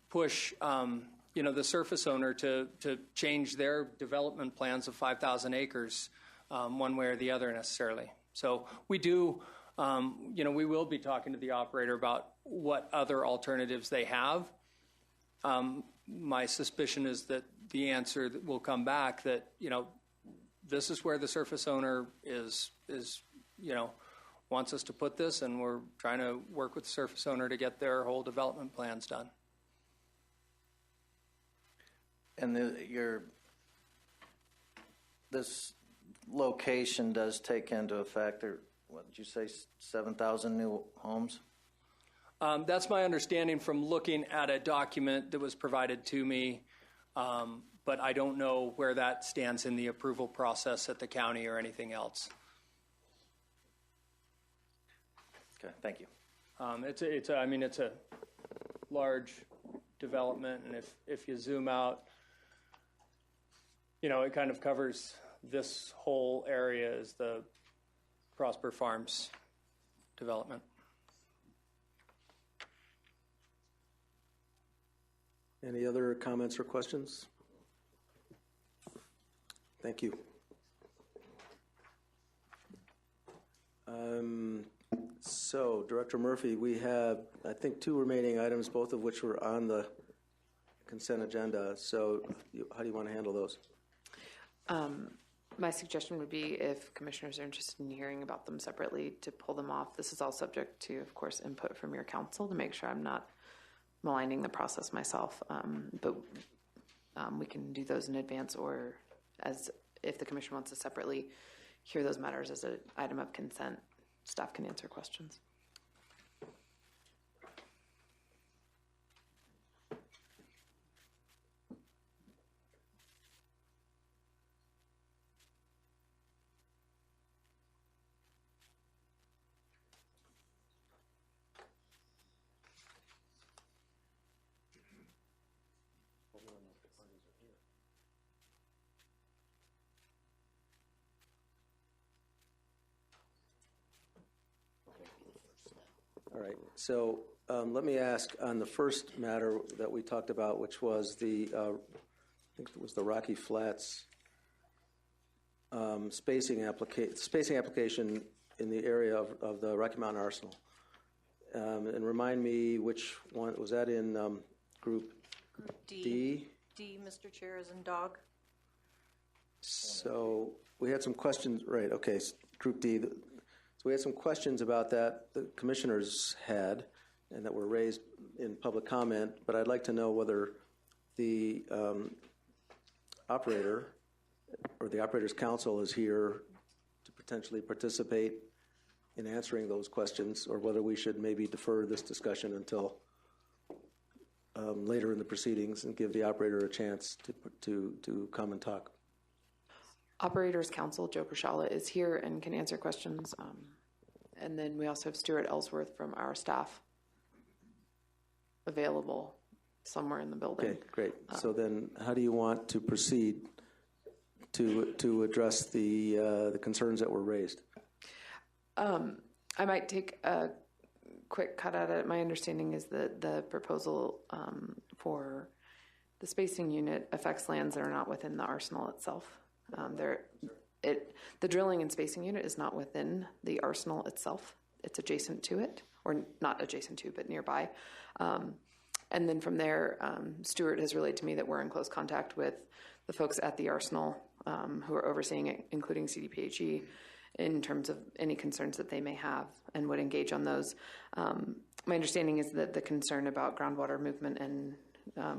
push the surface owner to change their development plans of 5,000 acres one way or the other necessarily. So we do, we will be talking to the operator about what other alternatives they have. My suspicion is that the answer that will come back that, this is where the surface owner is wants us to put this, and we're trying to work with the surface owner to get their whole development plans done. And this location does take into effect, what did you say, 7,000 new homes? That's my understanding from looking at a document that was provided to me, but I don't know where that stands in the approval process at the county or anything else. Okay, thank you. It's a large development, and if you zoom out, it kind of covers this whole area as the Prosper Farms development. Any other comments or questions? Thank you. So, Director Murphy, we have, I think, 2 remaining items, both of which were on the consent agenda. So, how do you want to handle those? My suggestion would be, if commissioners are interested in hearing about them separately, to pull them off. This is all subject to, of course, input from your council to make sure I'm not maligning the process myself. But we can do those in advance, or as if the commission wants to separately hear those matters as an item of consent, staff can answer questions. All right. So let me ask on the first matter that we talked about, which was I think it was the Rocky Flats spacing application in the area of the Rocky Mountain Arsenal. And remind me which one was that in Group D? D, Mr. Chair, is in dog. So we had some questions, right? Okay, Group D. So we had some questions about that the commissioners had and that were raised in public comment, but I'd like to know whether the operator or the operator's council is here to potentially participate in answering those questions, or whether we should maybe defer this discussion until later in the proceedings and give the operator a chance to come and talk. Operator's counsel, Joe Pershala, is here and can answer questions. And then we also have Stuart Ellsworth from our staff available somewhere in the building. Okay, great. So then how do you want to proceed to address the concerns that were raised? I might take a quick cut at it. My understanding is that the proposal for the spacing unit affects lands that are not within the arsenal itself. The drilling and spacing unit is not within the arsenal itself. It's adjacent to it, or not adjacent to, but nearby. And then from there, Stuart has relayed to me that we're in close contact with the folks at the arsenal who are overseeing it, including CDPHE, in terms of any concerns that they may have and would engage on those. My understanding is that the concern about groundwater movement and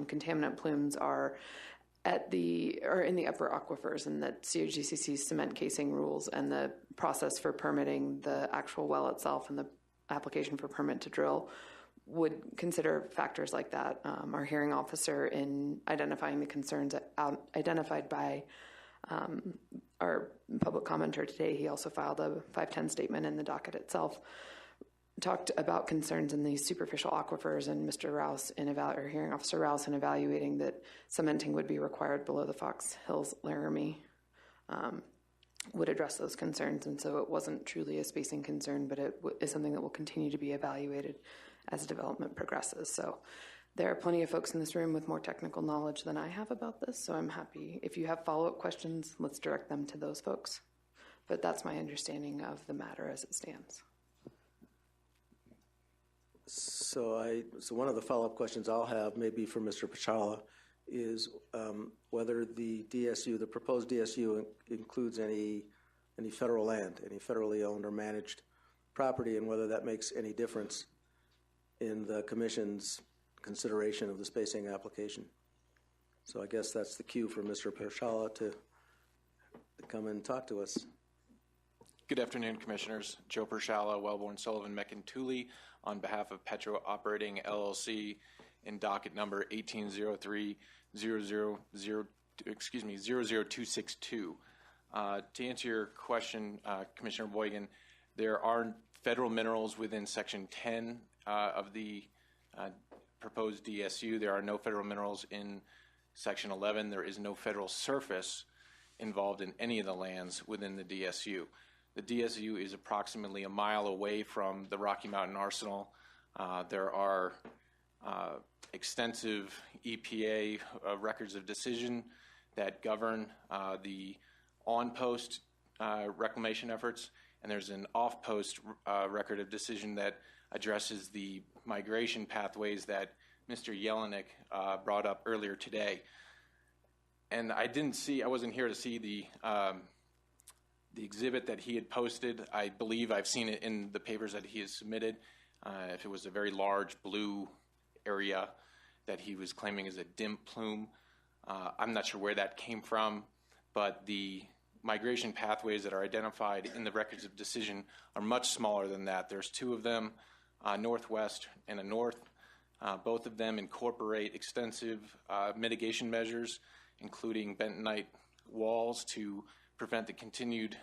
contaminant plumes are in the upper aquifers, and that COGCC's cement casing rules and the process for permitting the actual well itself and the application for permit to drill would consider factors like that. Our hearing officer, in identifying the concerns identified by Our public commenter today, he also filed a 510 statement in the docket itself, talked about concerns in these superficial aquifers, and Mr. Rouse, or Hearing Officer Rouse, in evaluating that cementing would be required below the Fox Hills Laramie, would address those concerns. And so it wasn't truly a spacing concern, but it is something that will continue to be evaluated as development progresses. So there are plenty of folks in this room with more technical knowledge than I have about this, so I'm happy. If you have follow-up questions, let's direct them to those folks. But that's my understanding of the matter as it stands. So one of the follow-up questions I'll have, maybe for Mr. Pachala, is whether the DSU, the proposed DSU, includes any federal land, any federally owned or managed property, and whether that makes any difference in the Commission's consideration of the spacing application. So I guess that's the cue for Mr. Pachala to come and talk to us. Good afternoon, Commissioners. Joe Pershala, Wellborn, Sullivan, Meccan-Tooley, on behalf of Petro Operating LLC in docket number 00262. To answer your question, Commissioner Boygan, there are federal minerals within Section 10 of the proposed DSU. There are no federal minerals in Section 11. There is no federal surface involved in any of the lands within the DSU. The DSU is approximately a mile away from the Rocky Mountain Arsenal. There are extensive EPA records of decision that govern the on-post reclamation efforts, and there's an off-post record of decision that addresses the migration pathways that Mr. Jelinek brought up earlier today. And I wasn't here to see the exhibit that he had posted. I believe I've seen it in the papers that he has submitted. If it was a very large blue area that he was claiming is a dim plume, I'm not sure where that came from, but the migration pathways that are identified in the records of decision are much smaller than that. There's two of them, northwest and a north. Both of them incorporate extensive mitigation measures, including bentonite walls to prevent the continued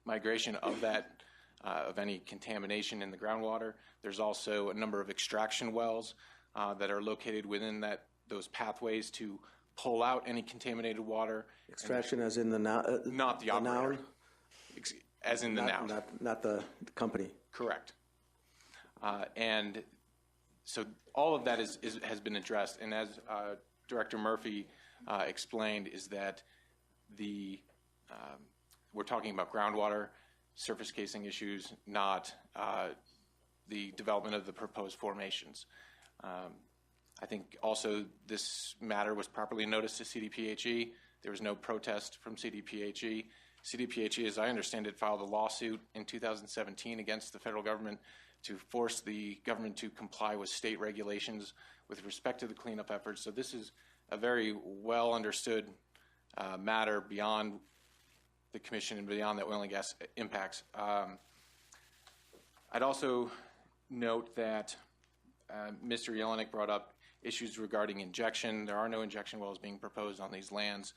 migration of any contamination in the groundwater. There's also a number of extraction wells that are located within those pathways to pull out any contaminated water. Extraction as in the noun? Not the operator. As in the noun. Not the company. Correct. And so all of that has been addressed. And as Director Murphy explained, is that we're talking about groundwater, surface casing issues, not the development of the proposed formations. I think also this matter was properly noticed to CDPHE. There was no protest from CDPHE. CDPHE, as I understand it, filed a lawsuit in 2017 against the federal government to force the government to comply with state regulations with respect to the cleanup efforts. So this is a very well understood matter beyond the Commission and beyond the oil and gas impacts. I'd also note that Mr. Jelinek brought up issues regarding injection. There are no injection wells being proposed on these lands.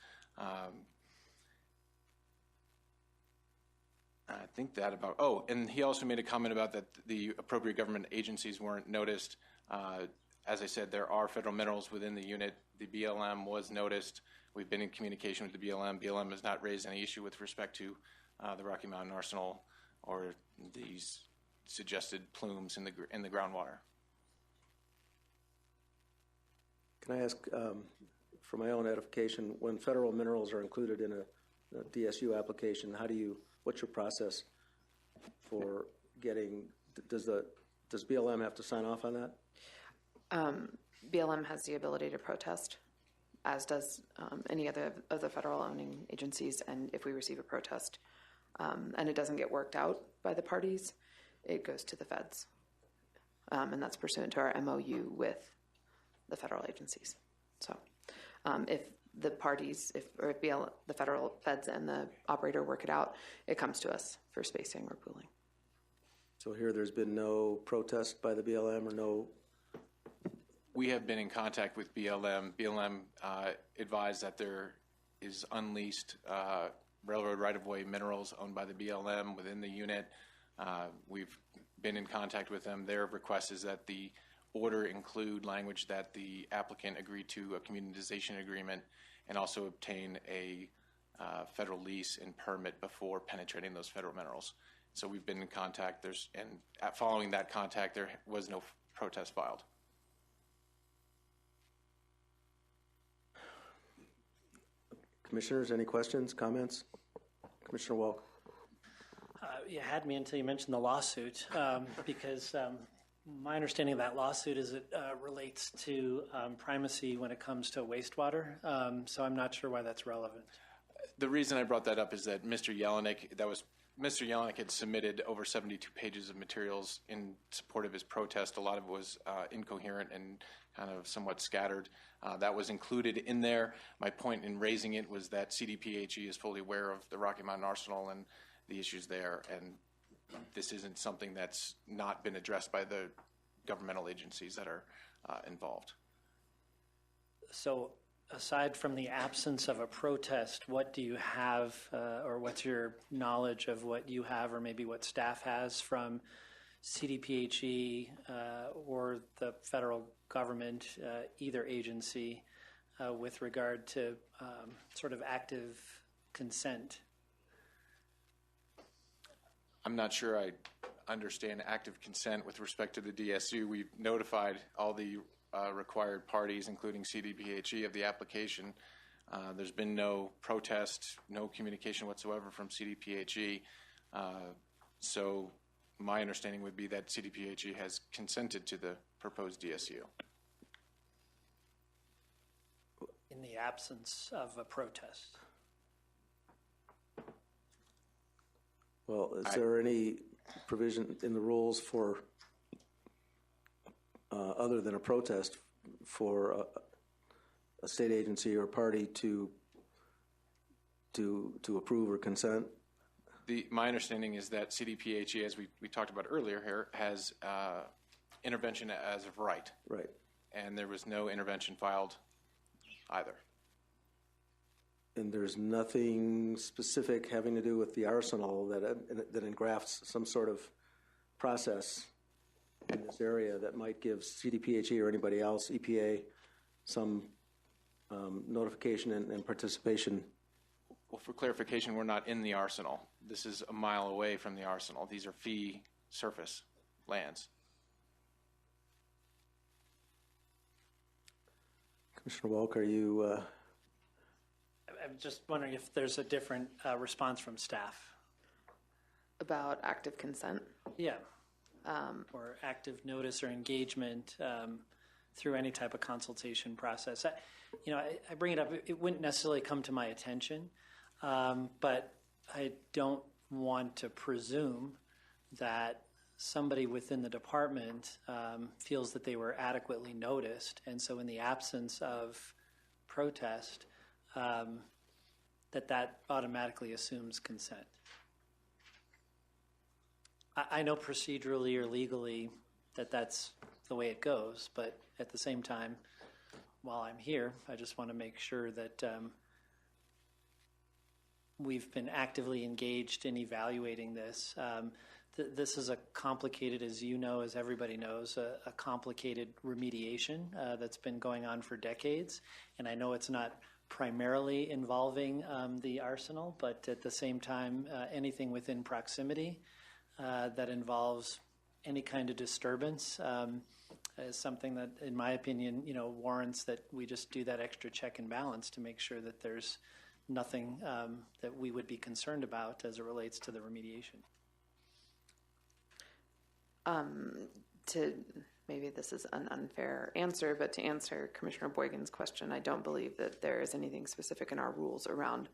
I think that about, and he also made a comment about that the appropriate government agencies weren't noticed. As I said, there are federal minerals within the unit. The BLM was noticed. We've been in communication with the BLM. BLM has not raised any issue with respect to the Rocky Mountain Arsenal or these suggested plumes in the groundwater. Can I ask, for my own edification, when federal minerals are included in a DSU application, what's your process for getting? Does BLM have to sign off on that? BLM has the ability to protest, as does any other of the federal owning agencies. And if we receive a protest and it doesn't get worked out by the parties, it goes to the feds. And that's pursuant to our MOU with the federal agencies. So if the parties, the federal feds and the operator work it out, it comes to us for spacing or pooling. So here there's been no protest by the BLM or no? We have been in contact with BLM. BLM advised that there is unleased railroad right-of-way minerals owned by the BLM within the unit. We've been in contact with them. Their request is that the order include language that the applicant agreed to a communitization agreement and also obtain a federal lease and permit before penetrating those federal minerals. So we've been in contact. Following that contact, there was no protest filed. Commissioners, any questions, comments? Commissioner Walk. You had me until you mentioned the lawsuit, because my understanding of that lawsuit is it relates to primacy when it comes to wastewater. So I'm not sure why that's relevant. The reason I brought that up is that Mr. Jelinek had submitted over 72 pages of materials in support of his protest. A lot of it was incoherent and kind of somewhat scattered. That was included in there. My point in raising it was that CDPHE is fully aware of the Rocky Mountain Arsenal and the issues there, and this isn't something that's not been addressed by the governmental agencies that are involved. So aside from the absence of a protest, what do you have, or what's your knowledge of what you have or maybe what staff has from CDPHE or the federal government, either agency, with regard to sort of active consent? I'm not sure I understand active consent with respect to the DSU. We've notified all the required parties, including CDPHE, of the application. There's been no protest, no communication whatsoever from CDPHE. So my understanding would be that CDPHE has consented to the proposed DSU. In the absence of a protest. Well, is there any provision in the rules for, other than a protest, for a state agency or party to approve or consent? My understanding is that CDPHE, as we talked about earlier here, has intervention as of right. Right. And there was no intervention filed either. And there's nothing specific having to do with the arsenal that engrafts some sort of process in this area that might give CDPHE or anybody else, EPA, some notification and participation. Well, for clarification, we're not in the arsenal. This is a mile away from the arsenal. These are fee surface lands. Commissioner Walk, are you... I'm just wondering if there's a different response from staff. About active consent? Yeah. Or active notice or engagement through any type of consultation process. I bring it up. It wouldn't necessarily come to my attention, but I don't want to presume that somebody within the department feels that they were adequately noticed, and so in the absence of protest, that automatically assumes consent. I know procedurally or legally that that's the way it goes, but at the same time, while I'm here, I just want to make sure that we've been actively engaged in evaluating this. This is a complicated, as you know, as everybody knows, a complicated remediation that's been going on for decades, and I know it's not primarily involving the arsenal, but at the same time, anything within proximity that involves any kind of disturbance is something that, in my opinion, warrants that we just do that extra check and balance to make sure that there's nothing that we would be concerned about as it relates to the remediation. Maybe this is an unfair answer, but to answer Commissioner Boygan's question, I don't believe that there is anything specific in our rules around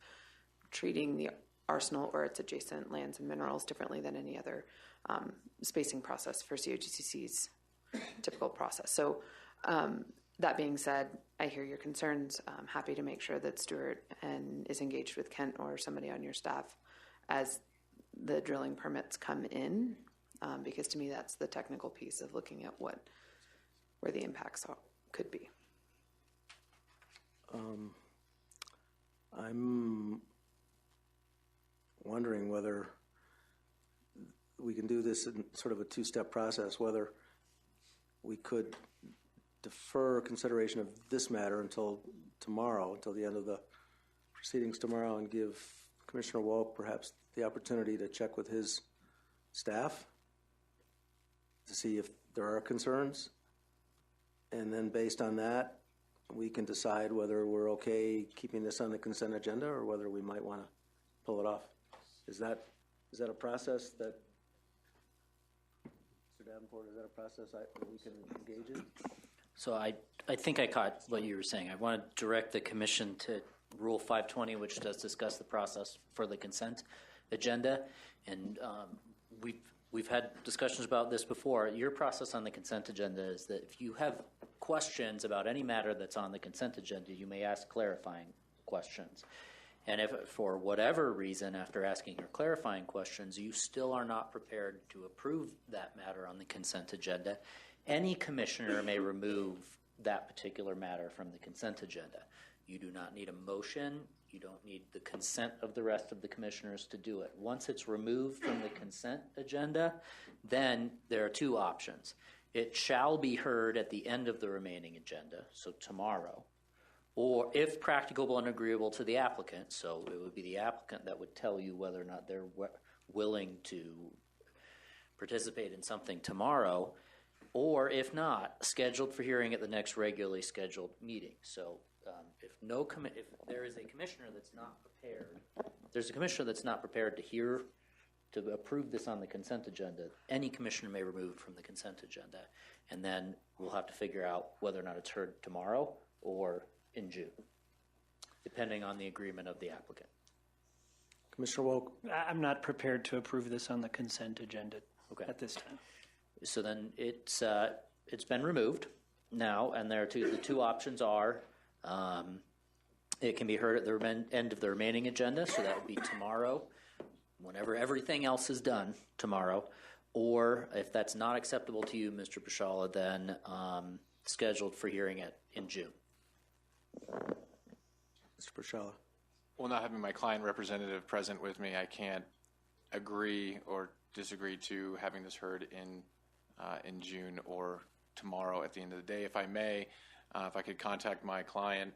treating the arsenal or its adjacent lands and minerals differently than any other spacing process for COGCC's typical process. So that being said, I hear your concerns. I'm happy to make sure that Stuart is engaged with Kent or somebody on your staff as the drilling permits come in. Because to me, that's the technical piece of looking at where the impacts could be. I'm wondering whether we can do this in sort of a two-step process, whether we could defer consideration of this matter until tomorrow, until the end of the proceedings tomorrow, and give Commissioner Walk perhaps the opportunity to check with his staff to see if there are concerns. And then based on that, we can decide whether we're okay keeping this on the consent agenda or whether we might want to pull it off. Is that a process that, Mr. Davenport, is that a process that we can engage in? So I think I caught what you were saying. I want to direct the commission to Rule 520, which does discuss the process for the consent agenda. And we've had discussions about this before. Your process on the consent agenda is that if you have questions about any matter that's on the consent agenda, you may ask clarifying questions. And if for whatever reason, after asking your clarifying questions, you still are not prepared to approve that matter on the consent agenda, any commissioner may remove that particular matter from the consent agenda. You do not need a motion. You don't need the consent of the rest of the commissioners to do it. Once it's removed from the consent agenda, then there are two options. It shall be heard at the end of the remaining agenda, so tomorrow, or if practicable and agreeable to the applicant, so it would be the applicant that would tell you whether or not they're willing to participate in something tomorrow, or if not, scheduled for hearing at the next regularly scheduled meeting. So if there is a commissioner that's not prepared, to approve this on the consent agenda, any commissioner may remove it from the consent agenda, and then we'll have to figure out whether or not it's heard tomorrow or in June, depending on the agreement of the applicant. Commissioner Walk? I'm not prepared to approve this on the consent agenda at this time. So then it's been removed now, and the two options are it can be heard at the end of the remaining agenda, so that would be tomorrow, whenever everything else is done tomorrow, or if that's not acceptable to you, Mr. Pashala, then scheduled for hearing in June. Mr. Pashala. Well, not having my client representative present with me, I can't agree or disagree to having this heard in June or tomorrow at the end of the day. If I may, if I could contact my client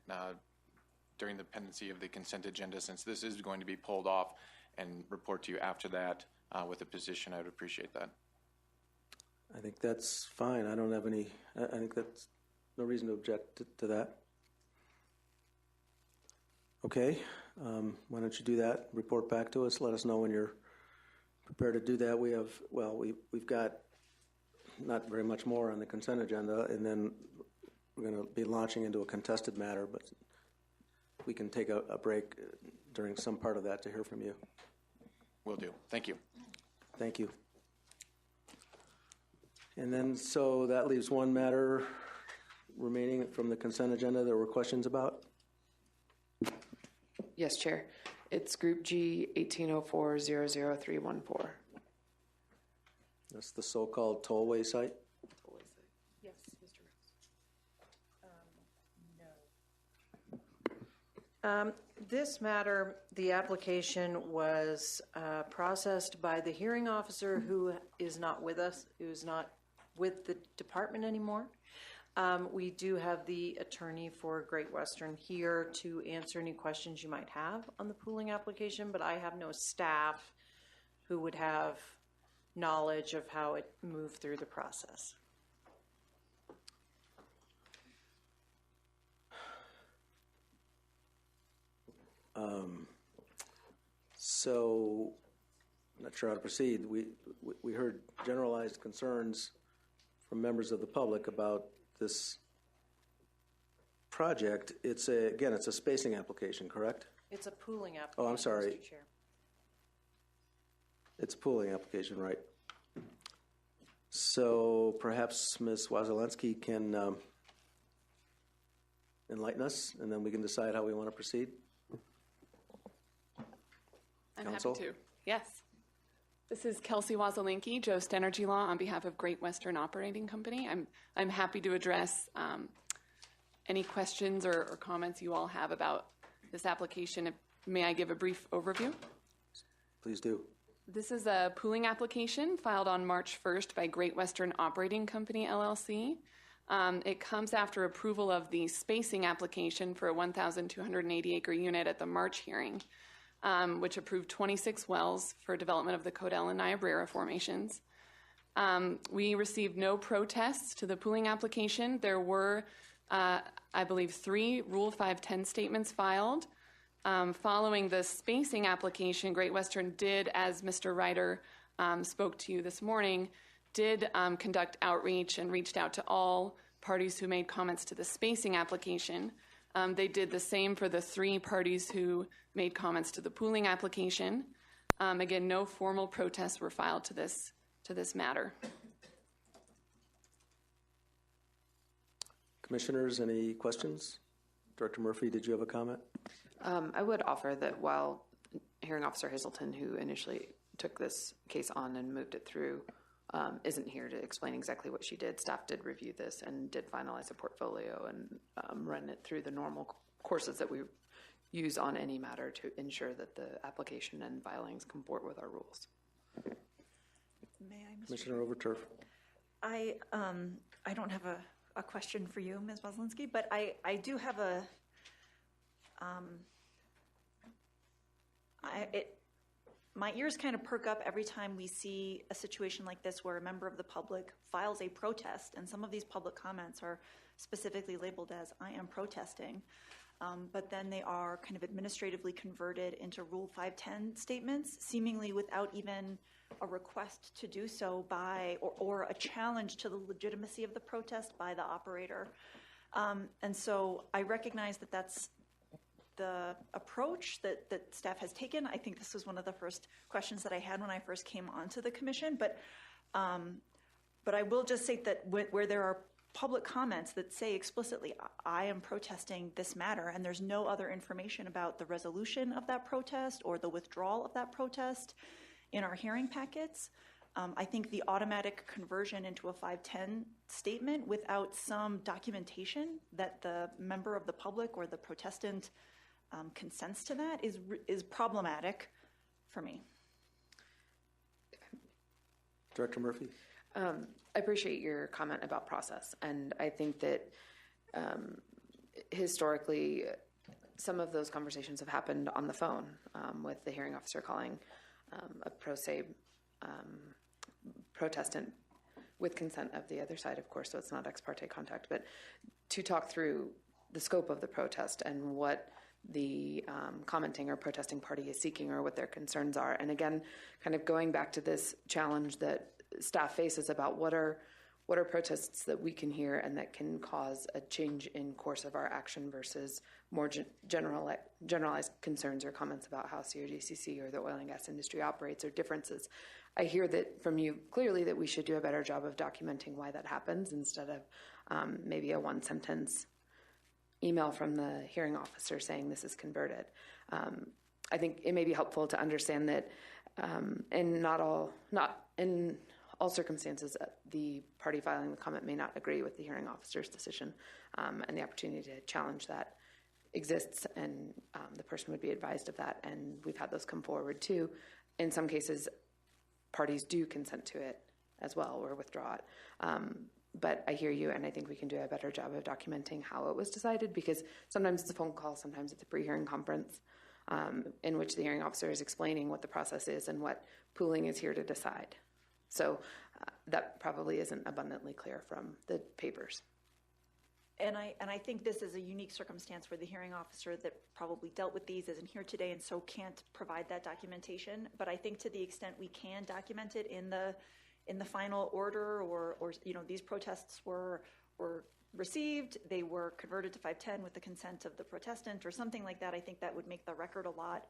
during the pendency of the consent agenda, since this is going to be pulled off, and report to you after that with a position, I would appreciate that. I think that's fine. I think that's no reason to object to that. Okay, why don't you do that? Report back to us. Let us know when you're prepared to do that. We've got not very much more on the consent agenda, and then we're going to be launching into a contested matter, but we can take a break during some part of that to hear from you. Will do. Thank you. Thank you. And then, so that leaves one matter remaining from the consent agenda there were questions about? Yes, Chair. It's Group G 1804-00314. That's the so-called tollway site? Yes, Mr. No. This matter, the application was processed by the hearing officer who is not with us, who is not with the department anymore. We do have the attorney for Great Western here to answer any questions you might have on the pooling application, but I have no staff who would have knowledge of how it moved through the process. So, I'm not sure how to proceed. We heard generalized concerns from members of the public about this project. It's a spacing application, correct? It's a pooling application. Oh, I'm sorry. Mr. Chair. It's a pooling application, right? So perhaps Ms. Wasilensky can enlighten us, and then we can decide how we want to proceed. I'm Counsel? happy to. Yes. This is Kelsey Wasilensky, Jost Energy Law, on behalf of Great Western Operating Company. I'm happy to address any questions or comments you all have about this application. May I give a brief overview? Please do. This is a pooling application filed on March 1st by Great Western Operating Company, LLC. It comes after approval of the spacing application for a 1,280-acre unit at the March hearing, which approved 26 wells for development of the Codell and Niobrara formations. We received no protests to the pooling application. There were, I believe, 3 Rule 510 statements filed. Following the spacing application, Great Western did, as Mr. Ryder spoke to you this morning, did conduct outreach and reached out to all parties who made comments to the spacing application. They did the same for the 3 parties who made comments to the pooling application. Again, no formal protests were filed to this matter. Commissioners, any questions? Director Murphy, did you have a comment? I would offer that while Hearing Officer Hazelton, who initially took this case on and moved it through, isn't here to explain exactly what she did, staff did review this and did finalize a portfolio and run it through the normal courses that we use on any matter to ensure that the application and filings comport with our rules. May I, Mr. Commissioner Overturf. I don't have a question for you, Ms. Woslinski, but I do have a my ears kind of perk up every time we see a situation like this where a member of the public files a protest, and some of these public comments are specifically labeled as "I am protesting," but then they are kind of administratively converted into Rule 510 statements, seemingly without even a request to do so by, or a challenge to the legitimacy of the protest by the operator. And so I recognize that that's the approach that staff has taken. I think this was one of the first questions that I had when I first came onto the commission. But I will just say that where there are public comments that say explicitly, I am protesting this matter, and there's no other information about the resolution of that protest or the withdrawal of that protest in our hearing packets, I think the automatic conversion into a 510 statement without some documentation that the member of the public or the protestant consents to that is problematic for me. Director Murphy. I appreciate your comment about process, and I think that historically some of those conversations have happened on the phone with the hearing officer calling a pro se protestant with consent of the other side, of course, so it's not ex parte contact, but to talk through the scope of the protest and what the commenting or protesting party is seeking or what their concerns are. And again, kind of going back to this challenge that staff faces about what are protests that we can hear and that can cause a change in course of our action versus more generalized concerns or comments about how COGCC or the oil and gas industry operates or differences. I hear that from you clearly that we should do a better job of documenting why that happens instead of maybe a one-sentence email from the hearing officer saying this is converted. I think it may be helpful to understand that not in all circumstances, the party filing the comment may not agree with the hearing officer's decision, and the opportunity to challenge that exists, and the person would be advised of that, and we've had those come forward too. In some cases, parties do consent to it as well or withdraw it. But I hear you, and I think we can do a better job of documenting how it was decided, because sometimes it's a phone call, sometimes it's a pre-hearing conference in which the hearing officer is explaining what the process is and what pooling is here to decide. So that probably isn't abundantly clear from the papers. And I think this is a unique circumstance where the hearing officer that probably dealt with these isn't here today and so can't provide that documentation. But I think to the extent we can document it in the final order, or these protests were received, they were converted to 510 with the consent of the protestant or something like that, I think that would make the record a lot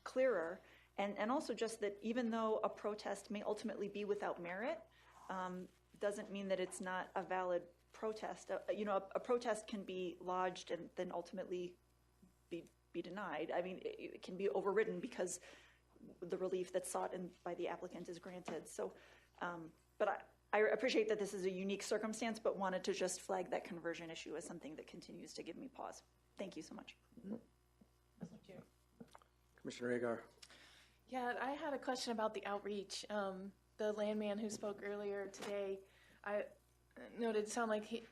clearer. And also just that even though a protest may ultimately be without merit, doesn't mean that it's not a valid protest. A protest can be lodged and then ultimately be denied. I mean, it can be overridden because the relief that's sought by the applicant is granted. So, but I appreciate that this is a unique circumstance, but wanted to just flag that conversion issue as something that continues to give me pause. Thank you so much. Commissioner Agar. Yeah, I had a question about the outreach. The landman who spoke earlier today, I noted it sounded like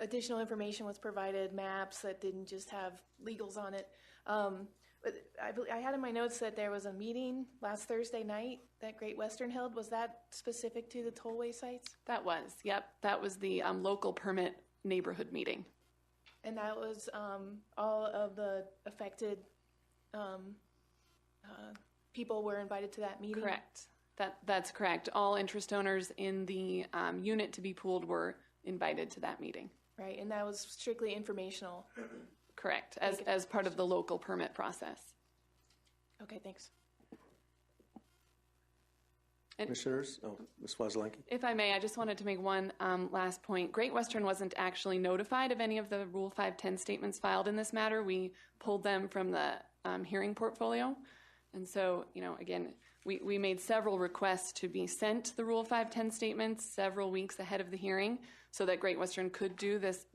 additional information was provided, maps that didn't just have legals on it. But I had in my notes that there was a meeting last Thursday night that Great Western held. Was that specific to the tollway sites? That was, yep. That was the local permit neighborhood meeting. And that was all of the affected people were invited to that meeting? Correct. That's correct. All interest owners in the unit to be pooled were invited to that meeting. Right, and that was strictly informational. Correct, as part of the local permit process. Okay, thanks. Commissioners? Oh, Ms. Wazlanki. If I may, I just wanted to make one last point. Great Western wasn't actually notified of any of the Rule 510 statements filed in this matter. We pulled them from the hearing portfolio. And so, again, we made several requests to be sent the Rule 510 statements several weeks ahead of the hearing so that Great Western could do this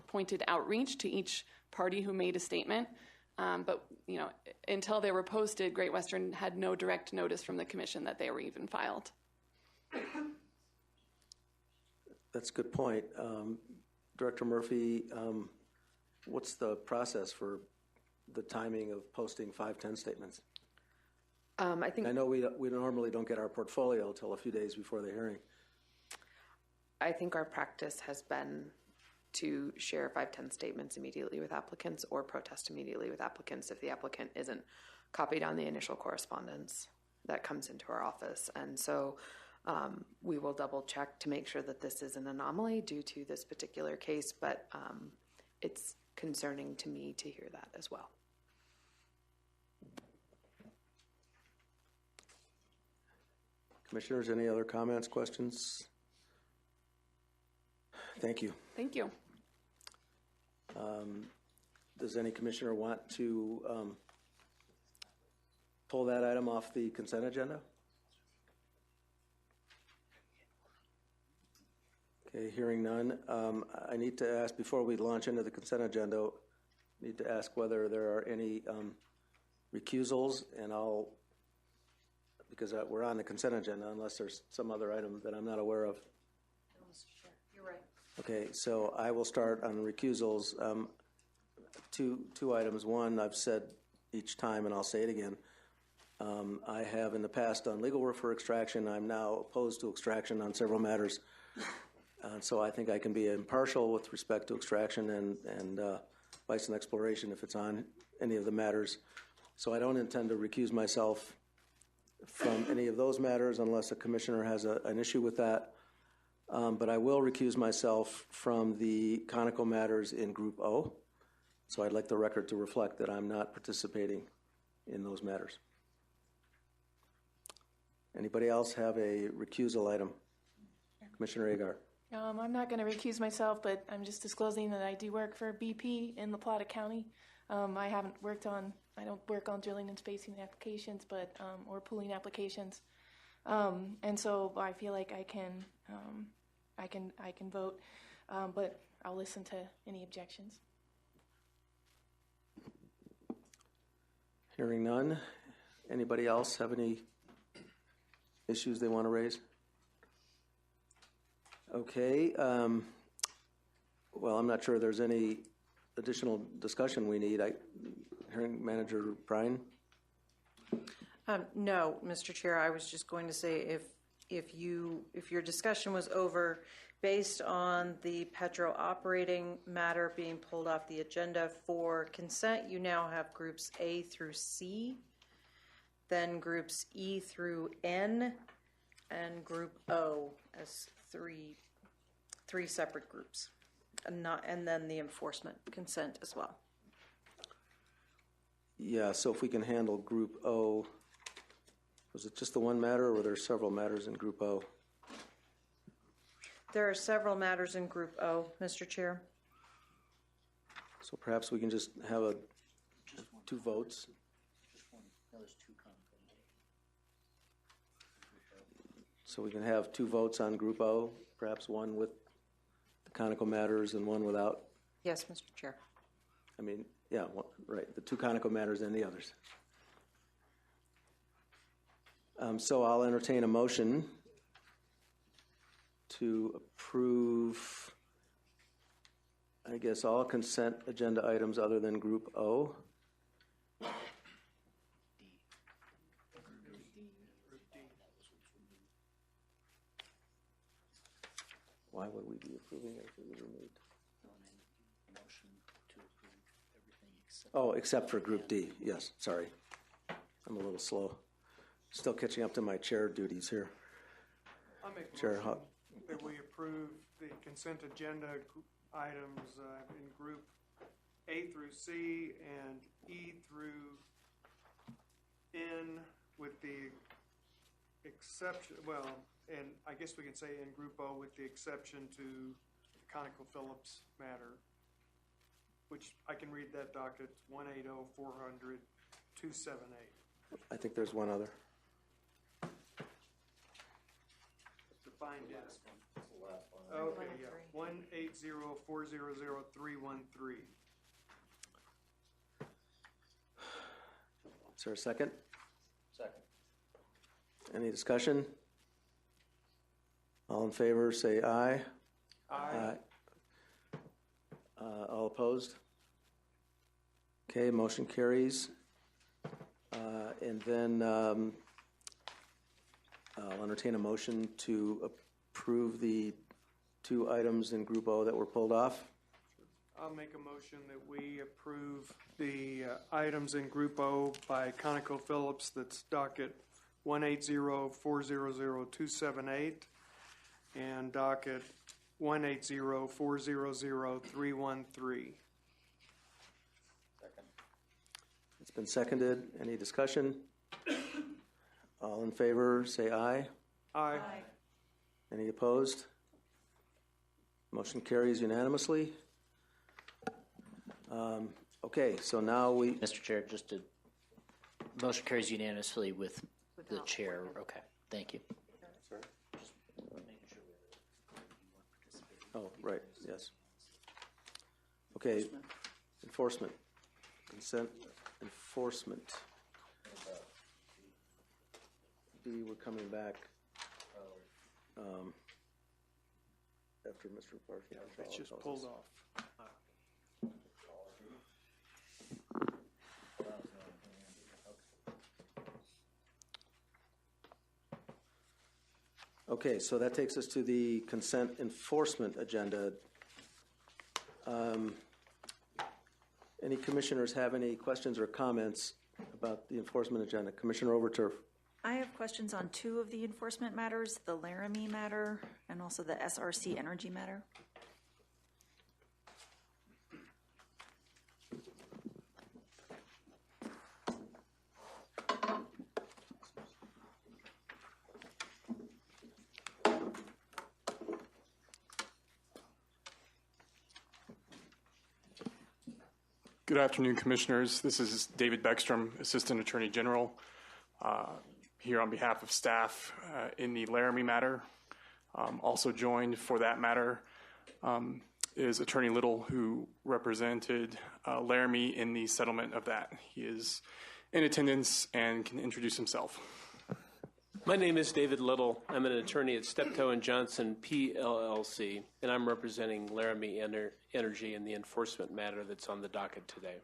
pointed outreach to each party who made a statement. But, until they were posted, Great Western had no direct notice from the commission that they were even filed. That's a good point. Director Murphy, what's the process for the timing of posting 510 statements? I know we normally don't get our portfolio till a few days before the hearing. I think our practice has been to share 510 statements immediately with applicants or protest immediately with applicants if the applicant isn't copied on the initial correspondence that comes into our office. And so we will double check to make sure that this is an anomaly due to this particular case, but it's concerning to me to hear that as well. Commissioners, any other comments, questions? Thank you. Thank you. Does any commissioner want to pull that item off the consent agenda? Okay, hearing none. I need to ask, before we launch into the consent agenda, I need to ask whether there are any recusals, and because we're on the consent agenda, unless there's some other item that I'm not aware of. No, Mr. Chair, you're right. Okay, so I will start on recusals. Two items. One, I've said each time, and I'll say it again. I have in the past done legal work for extraction. I'm now opposed to extraction on several matters. So I think I can be impartial with respect to extraction and bison exploration if it's on any of the matters. So I don't intend to recuse myself from any of those matters unless a commissioner has an issue with that. But I will recuse myself from the Conoco matters in Group O. So I'd like the record to reflect that I'm not participating in those matters. Anybody else have a recusal item? Commissioner Agar. I'm not going to recuse myself, but I'm just disclosing that I do work for BP in La Plata County. I don't work on drilling and spacing applications, or pooling applications. And so I feel like I can vote, but I'll listen to any objections. Hearing none. Anybody else have any issues they want to raise? Okay. Well, I'm not sure there's any additional discussion we need. Hearing Manager Bryan? No, Mr. Chair, I was just going to say if your discussion was over based on the Petro operating matter being pulled off the agenda for consent, you now have groups A through C, then groups E through N, and group O as three separate groups, and then the enforcement consent as well. Yeah, so if we can handle Group O, was it just the one matter, or were there several matters in Group O? There are several matters in Group O, Mr. Chair. So perhaps we can just have two votes. Just one. No, there's two conflicts. So we can have two votes on Group O, perhaps one with the Conoco matters and one without. Yes, Mr. Chair. I mean, yeah, right, the two Conoco matters and the others. So I'll entertain a motion to approve, I guess, all consent agenda items other than Group O. Why would we be approving it if it was removed? Oh, except for Group D. Yes, sorry. I'm a little slow. Still catching up to my chair duties here. I'll make a Chair motion Huck. that we approve the consent agenda items in Group A through C and E through N with the exception, well, and I guess we can say in Group O with the exception to the ConocoPhillips matter, which I can read that docket, 180-400-278. I think there's one other. To find it. Okay, yeah, 180-400-313. Is there a second? Second. Any discussion? All in favor, say aye. Aye. All opposed? Okay, motion carries. And then I'll entertain a motion to approve the two items in Group O that were pulled off. I'll make a motion that we approve the items in Group O by ConocoPhillips, that's docket 180-400-278 and docket 180-400-313. Second. It's been seconded. Any discussion? All in favor, say aye. Aye. Any opposed? Motion carries unanimously. Okay, so now we, Mr. Chair, just to, motion carries unanimously with the chair. Okay, thank you. oh, right, yes. Okay, enforcement, consent enforcement. D, we're coming back after Mr. Parker. It's just pulled off. Okay, so that takes us to the consent enforcement agenda. Any commissioners have any questions or comments about the enforcement agenda? Commissioner Overturf. I have questions on two of the enforcement matters, the Laramie matter and also the SRC energy matter. Good afternoon, Commissioners. This is David Beckstrom, Assistant Attorney General, here on behalf of staff in the Laramie matter. Also joined for that matter is Attorney Little, who represented Laramie in the settlement of that. He is in attendance and can introduce himself. My name is David Little. I'm an attorney at Steptoe & Johnson, PLLC, and I'm representing Laramie Energy in the enforcement matter that's on the docket today.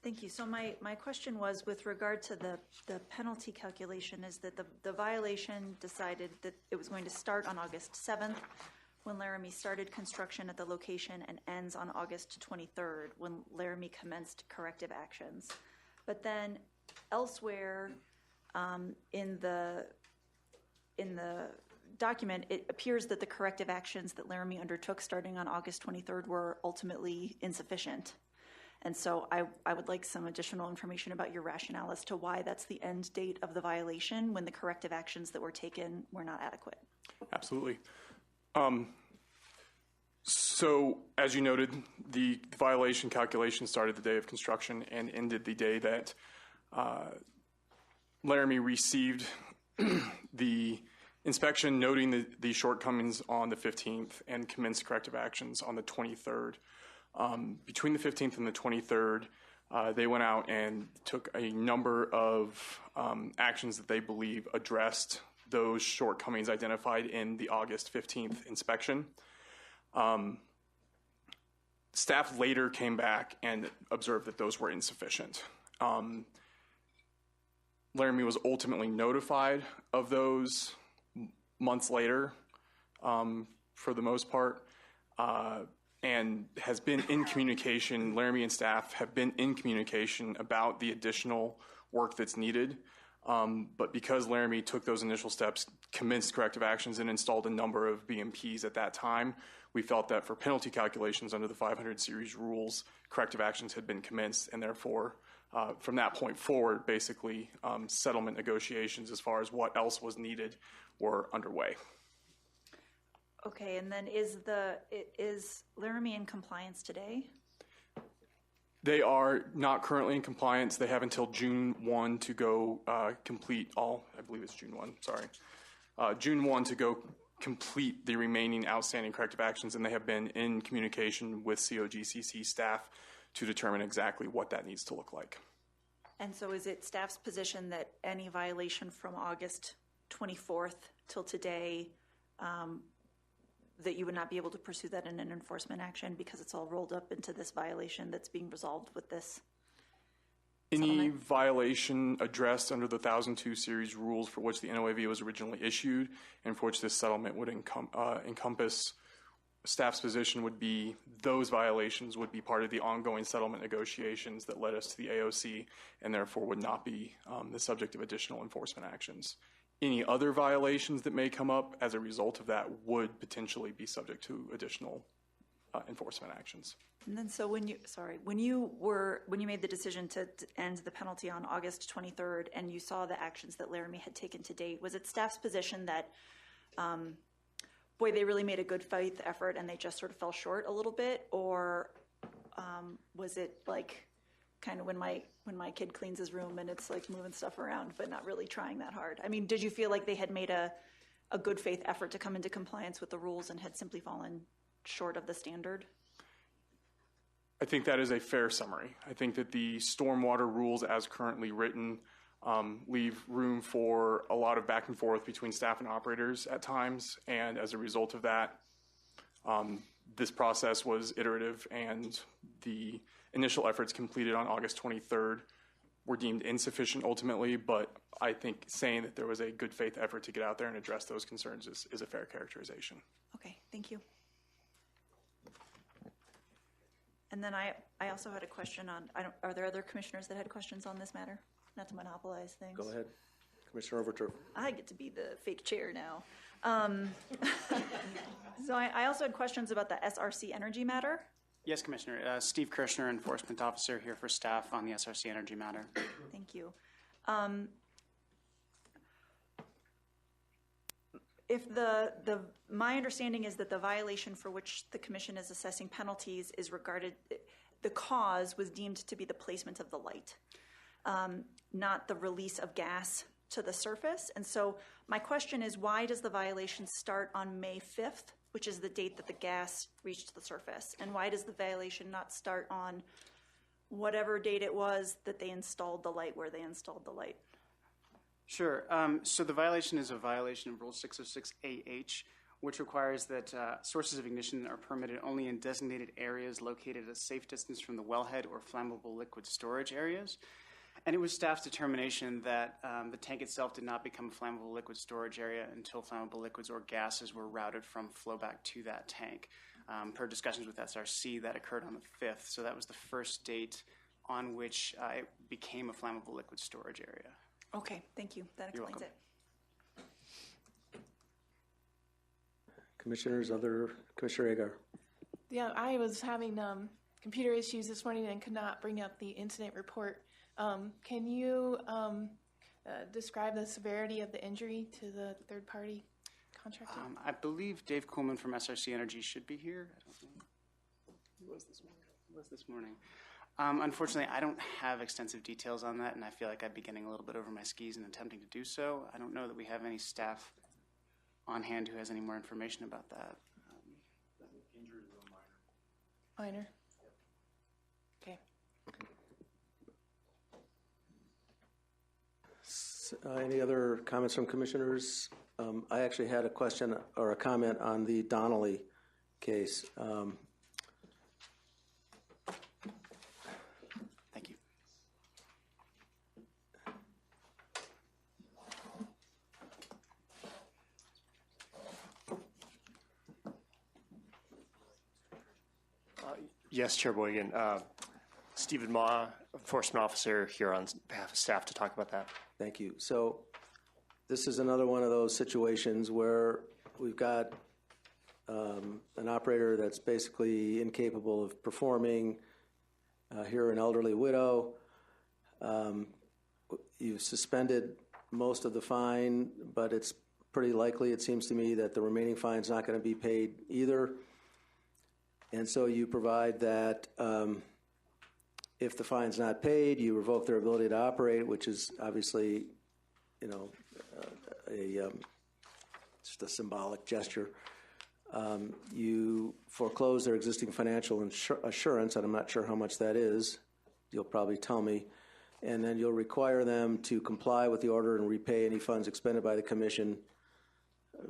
Thank you. So my question was with regard to the penalty calculation is that the violation decided that it was going to start on August 7th when Laramie started construction at the location and ends on August 23rd when Laramie commenced corrective actions. But then elsewhere in the document, it appears that the corrective actions that Laramie undertook starting on August 23rd were ultimately insufficient. And so I would like some additional information about your rationale as to why that's the end date of the violation when the corrective actions that were taken were not adequate. Absolutely. So, as you noted, the violation calculation started the day of construction and ended the day that Laramie received the inspection noting the shortcomings on the 15th and commenced corrective actions on the 23rd. Between the 15th and the 23rd, they went out and took a number of actions that they believe addressed those shortcomings identified in the August 15th inspection. Staff later came back and observed that those were insufficient. Laramie was ultimately notified of those months later, for the most part, and has been in communication. Laramie and staff have been in communication about the additional work that's needed. But because Laramie took those initial steps, commenced corrective actions, and installed a number of BMPs at that time, we felt that for penalty calculations under the 500 series rules, corrective actions had been commenced, and therefore, from that point forward, basically, settlement negotiations as far as what else was needed were underway. Okay, and then is Laramie in compliance today? They are not currently in compliance. They have until June 1 to go complete all, I believe it's June 1, sorry. June 1 to go complete the remaining outstanding corrective actions, and they have been in communication with COGCC staff to determine exactly what that needs to look like. And so is it staff's position that any violation from August 24th till today, that you would not be able to pursue that in an enforcement action because it's all rolled up into this violation that's being resolved with this Any settlement? violation addressed under the 1002 series rules for which the NOAV was originally issued and for which this settlement would encompass, staff's position would be those violations would be part of the ongoing settlement negotiations that led us to the AOC and therefore would not be the subject of additional enforcement actions. Any other violations that may come up as a result of that would potentially be subject to additional enforcement actions. And then so when you made the decision to end the penalty on August 23rd and you saw the actions that Laramie had taken to date, was it staff's position that they really made a good faith effort and they just sort of fell short a little bit, or was it like kind of when my kid cleans his room and it's like moving stuff around but not really trying that hard? I mean, did you feel like they had made a good faith effort to come into compliance with the rules and had simply fallen short of the standard? I think that is a fair summary. I think that the stormwater rules as currently written leave room for a lot of back and forth between staff and operators at times, and as a result of that, this process was iterative, and the initial efforts completed on August 23rd were deemed insufficient ultimately, but I think saying that there was a good faith effort to get out there and address those concerns is a fair characterization. Okay, thank you. And then I also had a question on, are there other commissioners that had questions on this matter? Not to monopolize things. Go ahead. Commissioner Overturf. I get to be the fake chair now. So I also had questions about the SRC energy matter. Yes, Commissioner. Steve Kirshner, Enforcement Officer here for staff on the SRC energy matter. Thank you. If my understanding is that the violation for which the commission is assessing penalties is regarded, the cause was deemed to be the placement of the light, not the release of gas to the surface. And so my question is, why does the violation start on May 5th, which is the date that the gas reached the surface? And why does the violation not start on whatever date it was that they installed the light, where they installed the light? Sure. So the violation is a violation of Rule 606AH, which requires that sources of ignition are permitted only in designated areas located at a safe distance from the wellhead or flammable liquid storage areas. And it was staff's determination that the tank itself did not become a flammable liquid storage area until flammable liquids or gases were routed from flowback to that tank. Per discussions with SRC, that occurred on the 5th. So that was the first date on which it became a flammable liquid storage area. Okay, thank you. That explains it. Commissioners, Commissioner Agar. Yeah, I was having computer issues this morning and could not bring up the incident report. Can you describe the severity of the injury to the third-party contractor? I believe Dave Coleman from SRC Energy should be here. I don't know. Who was this morning? Unfortunately, I don't have extensive details on that, and I feel like I'd be getting a little bit over my skis in attempting to do so. I don't know that we have any staff on hand who has any more information about that. Minor. Okay. Any other comments from commissioners? I actually had a question or a comment on the Donnelly case. Thank you. Yes, Chair Boygan. Stephen Ma, enforcement officer, here on behalf of staff to talk about that. Thank you. So this is another one of those situations where we've got an operator that's basically incapable of performing. Here, an elderly widow. You've suspended most of the fine, but it's pretty likely, it seems to me, that the remaining fine is not going to be paid either. And so you provide that if the fine's not paid, you revoke their ability to operate, which is obviously, just a symbolic gesture. You foreclose their existing financial assurance, and I'm not sure how much that is. You'll probably tell me. And then you'll require them to comply with the order and repay any funds expended by the Commission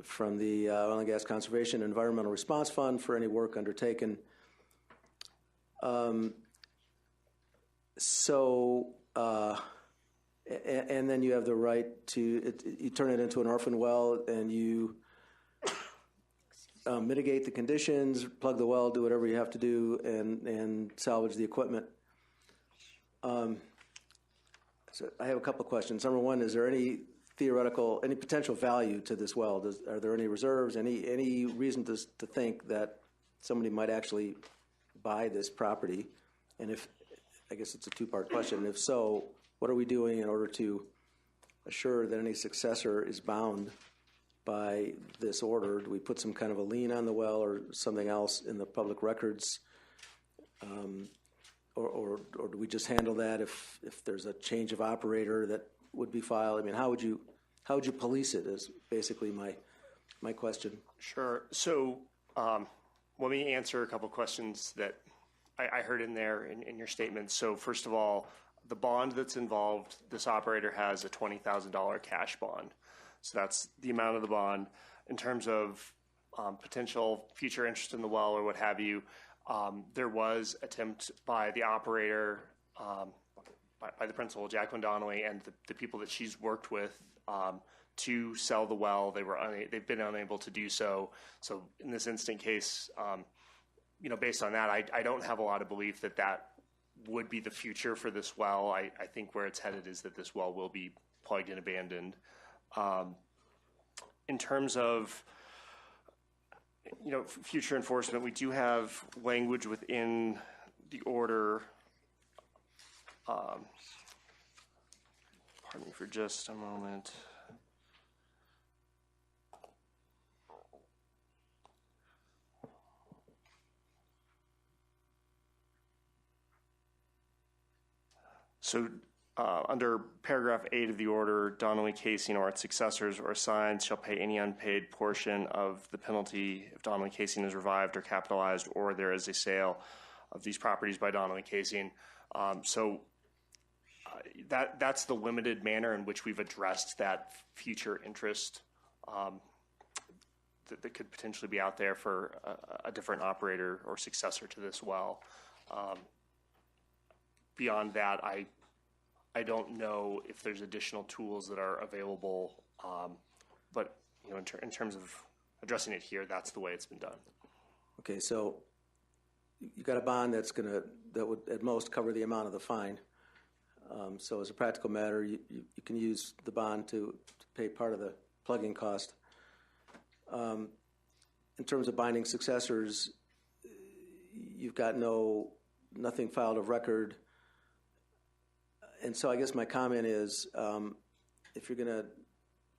from the Oil and Gas Conservation and Environmental Response Fund for any work undertaken. And then you have the right to, you turn it into an orphan well, and you mitigate the conditions, plug the well, do whatever you have to do, and salvage the equipment. So I have a couple of questions. Number one, is there any potential value to this well? Are there any reserves, any reason to think that somebody might actually buy this property? And I guess it's a two-part question. If so, what are we doing in order to assure that any successor is bound by this order? Do we put some kind of a lien on the well or something else in the public records? Or do we just handle that if there's a change of operator that would be filed? I mean, how would you police it is basically my question. Sure. So let me answer a couple questions that I heard in there in your statement. So first of all, the bond that's involved, this operator has a $20,000 cash bond. So that's the amount of the bond. In terms of potential future interest in the well or what have you, there was attempt by the operator, by the principal, Jacqueline Donnelly, and the people that she's worked with to sell the well. They've been unable to do so. So in this instant case, based on that, I don't have a lot of belief that would be the future for this well. I think where it's headed is that this well will be plugged and abandoned. In terms of future enforcement, we do have language within the order. Pardon me for just a moment. So under paragraph 8 of the order, Donnelly Casing or its successors or assigns shall pay any unpaid portion of the penalty if Donnelly Casing is revived or capitalized or there is a sale of these properties by Donnelly Casing. That's the limited manner in which we've addressed that future interest that could potentially be out there for a different operator or successor to this well. Beyond that, I don't know if there's additional tools that are available, but in terms of addressing it here, that's the way it's been done. Okay, so you got a bond that would at most cover the amount of the fine. So as a practical matter, you can use the bond to pay part of the plugging cost. In terms of binding successors, you've got nothing filed of record. And so I guess my comment is, if you're going to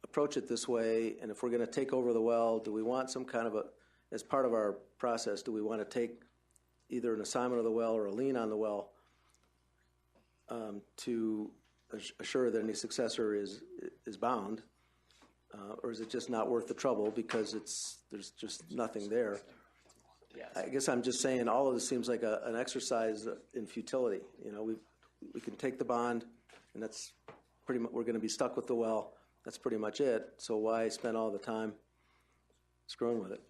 approach it this way, and if we're going to take over the well, do we want some kind of as part of our process, do we want to take either an assignment of the well or a lien on the well to assure that any successor is bound? Or is it just not worth the trouble because there's just nothing there? Yes. I guess I'm just saying all of this seems like an exercise in futility. You know, we can take the bond, and that's pretty much, we're going to be stuck with the well. That's pretty much it. So why spend all the time screwing with it?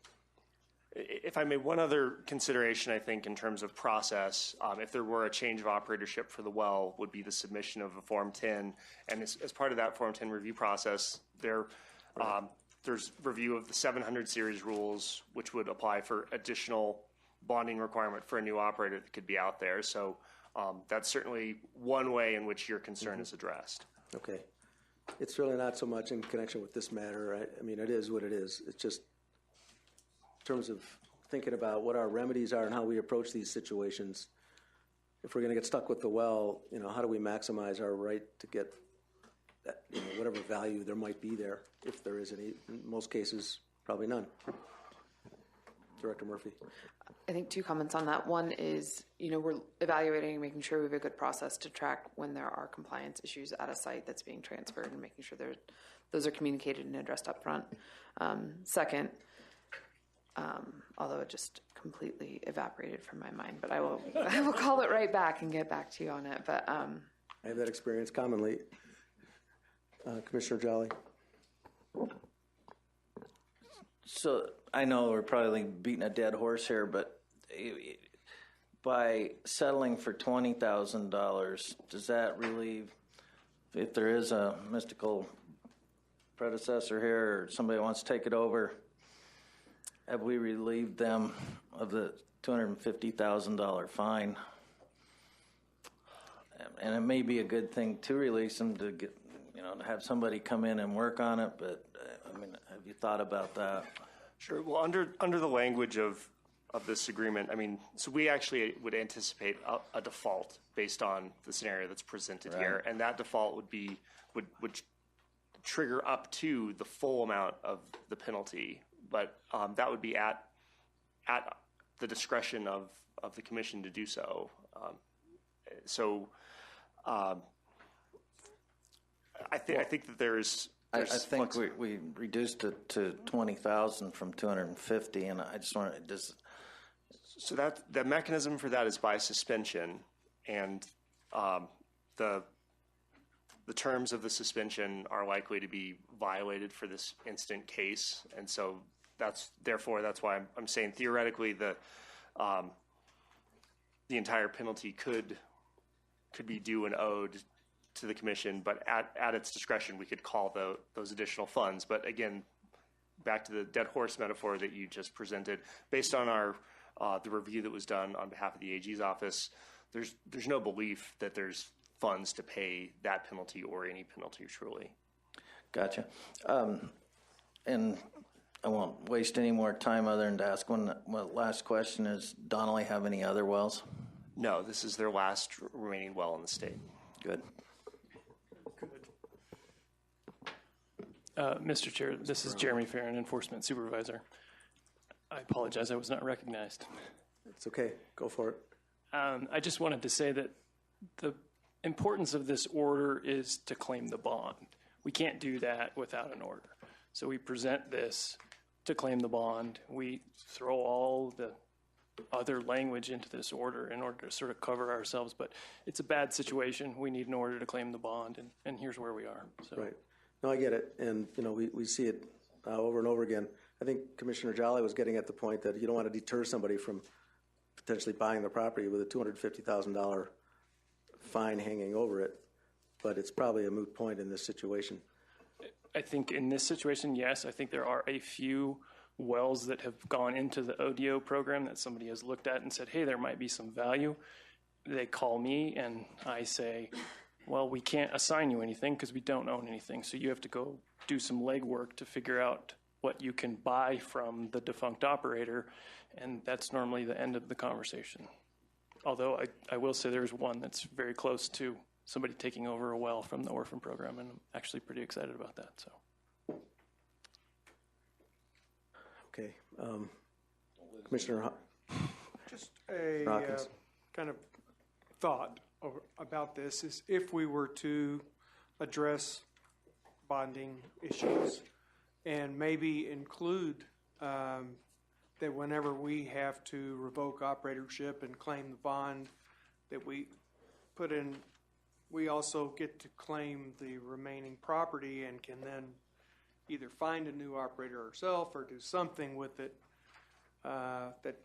If I may, one other consideration, I think, in terms of process, if there were a change of operatorship for the well, would be the submission of a Form 10. And as part of that Form 10 review process, there's review of the 700 series rules, which would apply for additional bonding requirement for a new operator that could be out there. So that's certainly one way in which your concern is addressed. Okay. It's really not so much in connection with this matter. I mean, it is what it is. It's just in terms of thinking about what our remedies are and how we approach these situations. If we're going to get stuck with the well, you know, how do we maximize our right to get that, you know, whatever value there might be there, if there is any. In most cases, probably none. Director Murphy. I think 2 comments on that. One is, you know, we're evaluating and making sure we have a good process to track when there are compliance issues at a site that's being transferred and making sure those are communicated and addressed up front. Second, although it just completely evaporated from my mind, but I will call it right back and get back to you on it. But I have that experience commonly. Commissioner Jolly. So I know we're probably beating a dead horse here, but by settling for $20,000, does that relieve, if there is a mystical predecessor here or somebody wants to take it over, have we relieved them of the $250,000 fine? And it may be a good thing to release them to get, you know, to have somebody come in and work on it, but I mean, have you thought about that? Sure. Well, under the language of this agreement, I mean, so we actually would anticipate a default based on the scenario that's presented here, and that default would trigger up to the full amount of the penalty, but that would be at the discretion of the commission to do so. I think that there's I think we reduced it to 20,000 from 250, and I just want to So that the mechanism for that is by suspension, and the terms of the suspension are likely to be violated for this instant case, and so that's why I'm saying theoretically the entire penalty could be due and owed to the commission, but at its discretion, we could call those additional funds. But again, back to the dead horse metaphor that you just presented, based on the review that was done on behalf of the AG's office, there's no belief that there's funds to pay that penalty or any penalty truly. Gotcha. And I won't waste any more time other than to ask one last question. Is Donnelly have any other wells? No, this is their last remaining well in the state. Good. Mr. Chair, this is Jeremy Farron, Enforcement Supervisor. I apologize, I was not recognized. It's okay. Go for it. I just wanted to say that the importance of this order is to claim the bond. We can't do that without an order. So we present this to claim the bond. We throw all the other language into this order in order to sort of cover ourselves, but it's a bad situation. We need an order to claim the bond, and here's where we are. So. Right. No, I get it, and you know we see it over and over again. I think Commissioner Jolly was getting at the point that you don't want to deter somebody from potentially buying the property with a $250,000 fine hanging over it, but it's probably a moot point in this situation. I think in this situation, yes. I think there are a few wells that have gone into the ODO program that somebody has looked at and said, hey, there might be some value. They call me and I say, well, we can't assign you anything because we don't own anything. So you have to go do some legwork to figure out what you can buy from the defunct operator. And that's normally the end of the conversation. Although I will say there's one that's very close to somebody taking over a well from the orphan program. And I'm actually pretty excited about that. So. Okay. Commissioner Just a kind of thought about this is if we were to address bonding issues and maybe include that whenever we have to revoke operatorship and claim the bond that we put in, we also get to claim the remaining property and can then either find a new operator ourselves or do something with it that,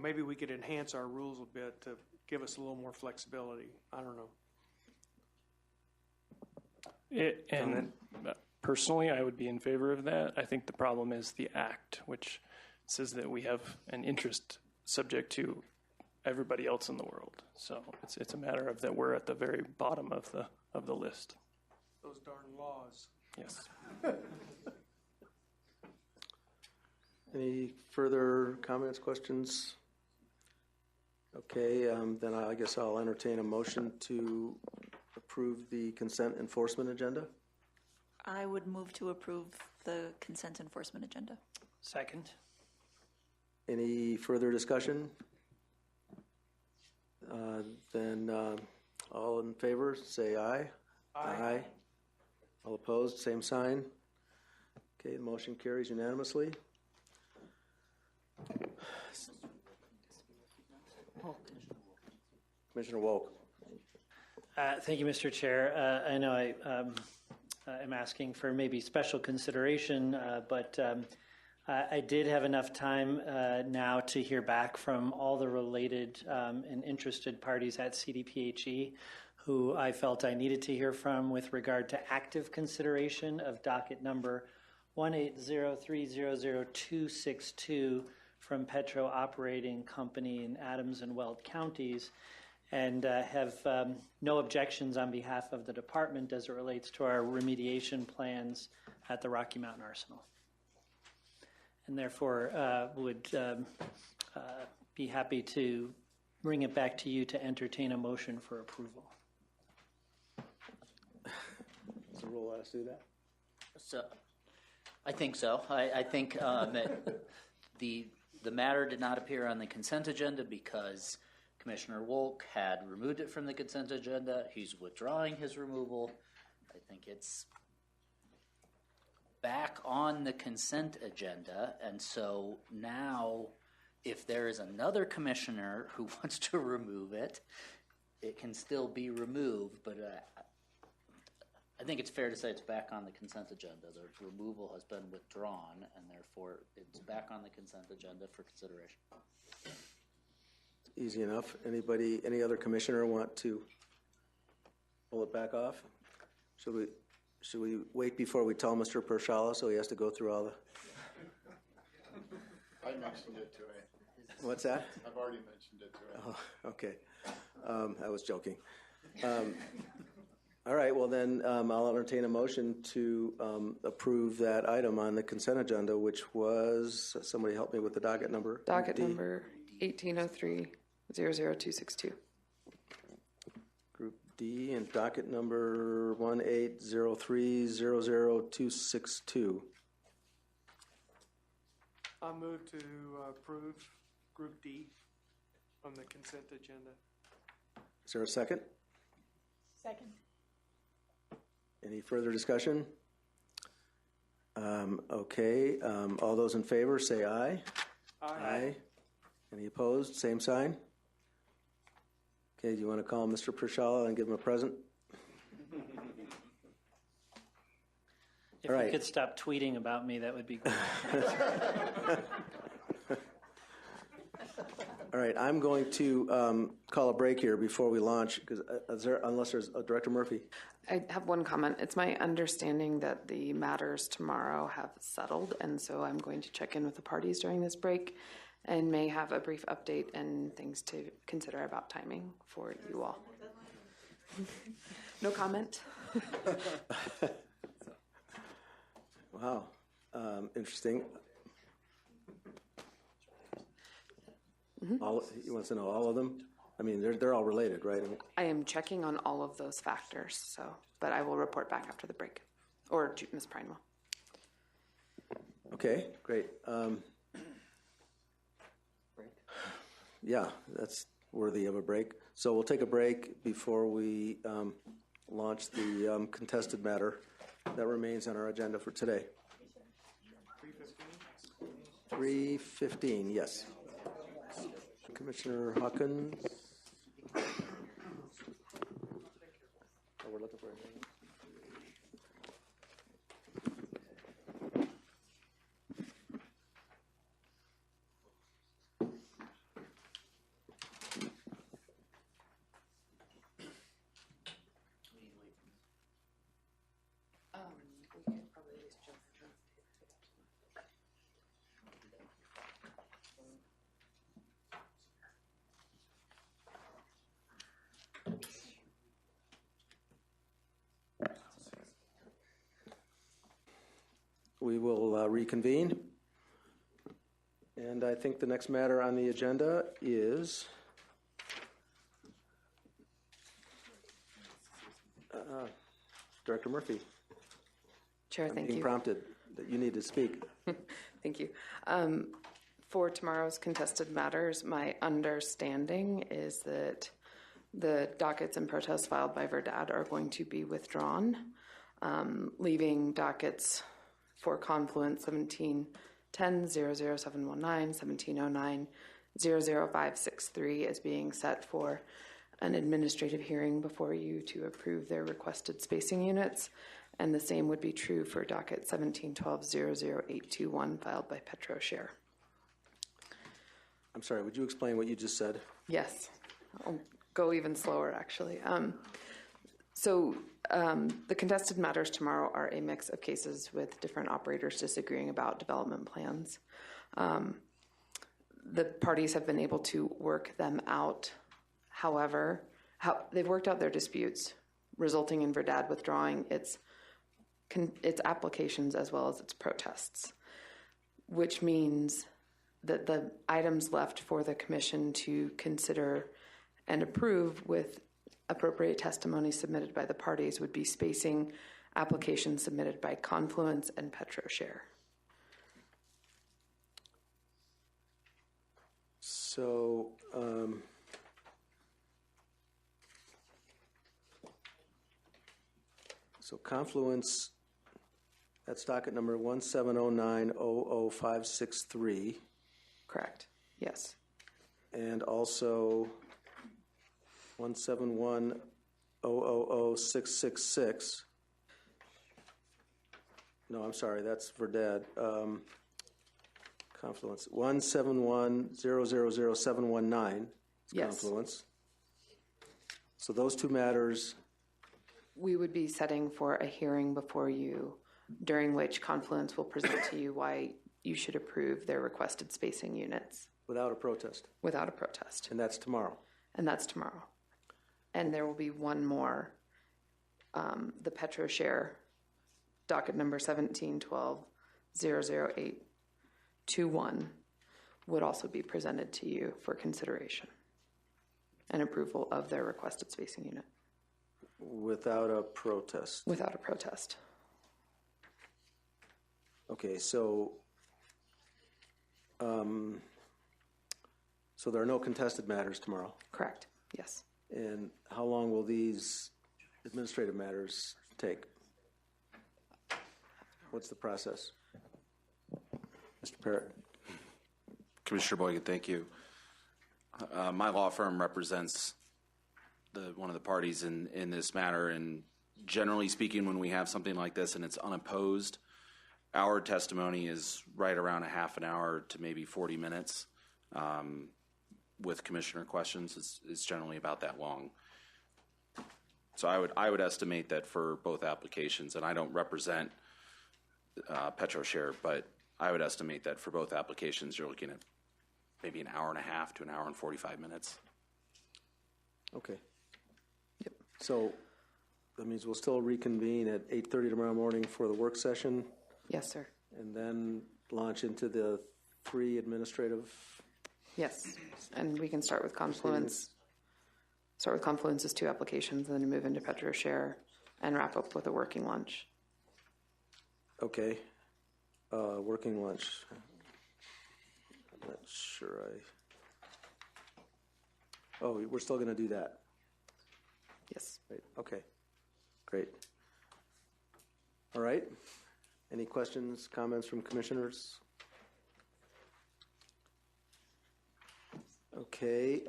maybe we could enhance our rules a bit to give us a little more flexibility. I don't know. Personally, I would be in favor of that. I think the problem is the act, which says that we have an interest subject to everybody else in the world. So it's a matter of that we're at the very bottom of the list. Those darn laws. Yes. Any further comments, questions? Okay, then I guess I'll entertain a motion to approve the consent enforcement agenda. I would move to approve the consent enforcement agenda. Second. Any further discussion? Then all in favor, say aye. Aye. All opposed, same sign. Okay, the motion carries unanimously. Commissioner Wolk. Thank you, Mr. Chair. I know I am asking for maybe special consideration, but I did have enough time now to hear back from all the related and interested parties at CDPHE who I felt I needed to hear from with regard to active consideration of docket number 180300262 from Petro Operating Company in Adams and Weld counties, and have no objections on behalf of the department as it relates to our remediation plans at the Rocky Mountain Arsenal. And therefore would be happy to bring it back to you to entertain a motion for approval. Does the rule let us do that? So, I think so. I think that the matter did not appear on the consent agenda because Commissioner Wolk had removed it from the consent agenda. He's withdrawing his removal. I think it's back on the consent agenda, and so now if there is another commissioner who wants to remove it, it can still be removed, but I think it's fair to say it's back on the consent agenda. The removal has been withdrawn, and therefore it's back on the consent agenda for consideration. Easy enough. Any other commissioner want to pull it back off? Should we wait before we tell Mr. Pershala so he has to go through all the... I mentioned it to him. What's that? I've already mentioned it to him. Oh, okay. I was joking. All right, well then I'll entertain a motion to approve that item on the consent agenda, which was, somebody help me with the docket number. Docket number 1803-00262. Group D, and docket number 1803-00262. I'll move to approve Group D on the consent agenda. Is there a second? Second. Any further discussion? Okay, all those in favor say aye. Aye. Any opposed? Same sign. Okay, do you want to call Mr. Pershala and give him a present? If All right. you could stop tweeting about me, that would be great. All right, I'm going to call a break here before we launch, because unless there's Director Murphy. I have one comment. It's my understanding that the matters tomorrow have settled, and so I'm going to check in with the parties during this break and may have a brief update and things to consider about timing for you all. No comment. Wow, interesting. Mm-hmm. He wants to know all of them? I mean, they're all related, right? I mean, I am checking on all of those factors, but I will report back after the break, or Ms. Prine will. Okay, great. Yeah, that's worthy of a break. So we'll take a break before we launch the contested matter that remains on our agenda for today. 3:15, yes. Commissioner Hawkins? Oh, we're looking for anything. We will reconvene. And I think the next matter on the agenda is Director Murphy. Chair, I'm thank being you. prompted that you need to speak. Thank you. For tomorrow's contested matters, my understanding is that the dockets and protests filed by Verdad are going to be withdrawn, leaving dockets for Confluence 1710-00719, 1709-00563 as being set for an administrative hearing before you to approve their requested spacing units. And the same would be true for docket 1712-00821 filed by PetroShare. I'm sorry, would you explain what you just said? Yes, I'll go even slower actually. The contested matters tomorrow are a mix of cases with different operators disagreeing about development plans. The parties have been able to work them out. However, they've worked out their disputes, resulting in Verdad withdrawing its applications as well as its protests, which means that the items left for the commission to consider and approve with appropriate testimony submitted by the parties would be spacing applications submitted by Confluence and PetroShare. So, Confluence, that's docket number 1709-00563. Correct, yes. And also 171-000-666. No, I'm sorry, that's Verdad. Confluence. 171-000-719. Yes. Confluence. So those two matters. We would be setting for a hearing before you, during which Confluence will present to you why you should approve their requested spacing units. Without a protest. Without a protest. And that's tomorrow. And that's tomorrow. And there will be one more, the PetroShare docket number 1712-00821 would also be presented to you for consideration and approval of their requested spacing unit. Without a protest. Without a protest. Okay, so there are no contested matters tomorrow. Correct, yes. And how long will these administrative matters take? What's the process? Mr. Parrott. Commissioner Boygan, thank you. My law firm represents one of the parties in this matter, and generally speaking, when we have something like this and it's unopposed, our testimony is right around a half an hour to maybe 40 minutes. With commissioner questions, it's generally about that long. So I would estimate that for both applications, and I don't represent PetroShare, but I would estimate that for both applications, you're looking at maybe an hour and a half to an hour and 45 minutes. Okay. Yep. So that means we'll still reconvene at 8:30 tomorrow morning for the work session. Yes, sir. And then launch into the 3 administrative. Yes, and we can start with Confluence. Start with Confluence's 2 applications, and then move into PetroShare and wrap up with a working lunch. Okay. Working lunch. I'm not sure Oh, we're still going to do that? Yes. Right. Okay. Great. All right. Any questions, comments from commissioners? Okay,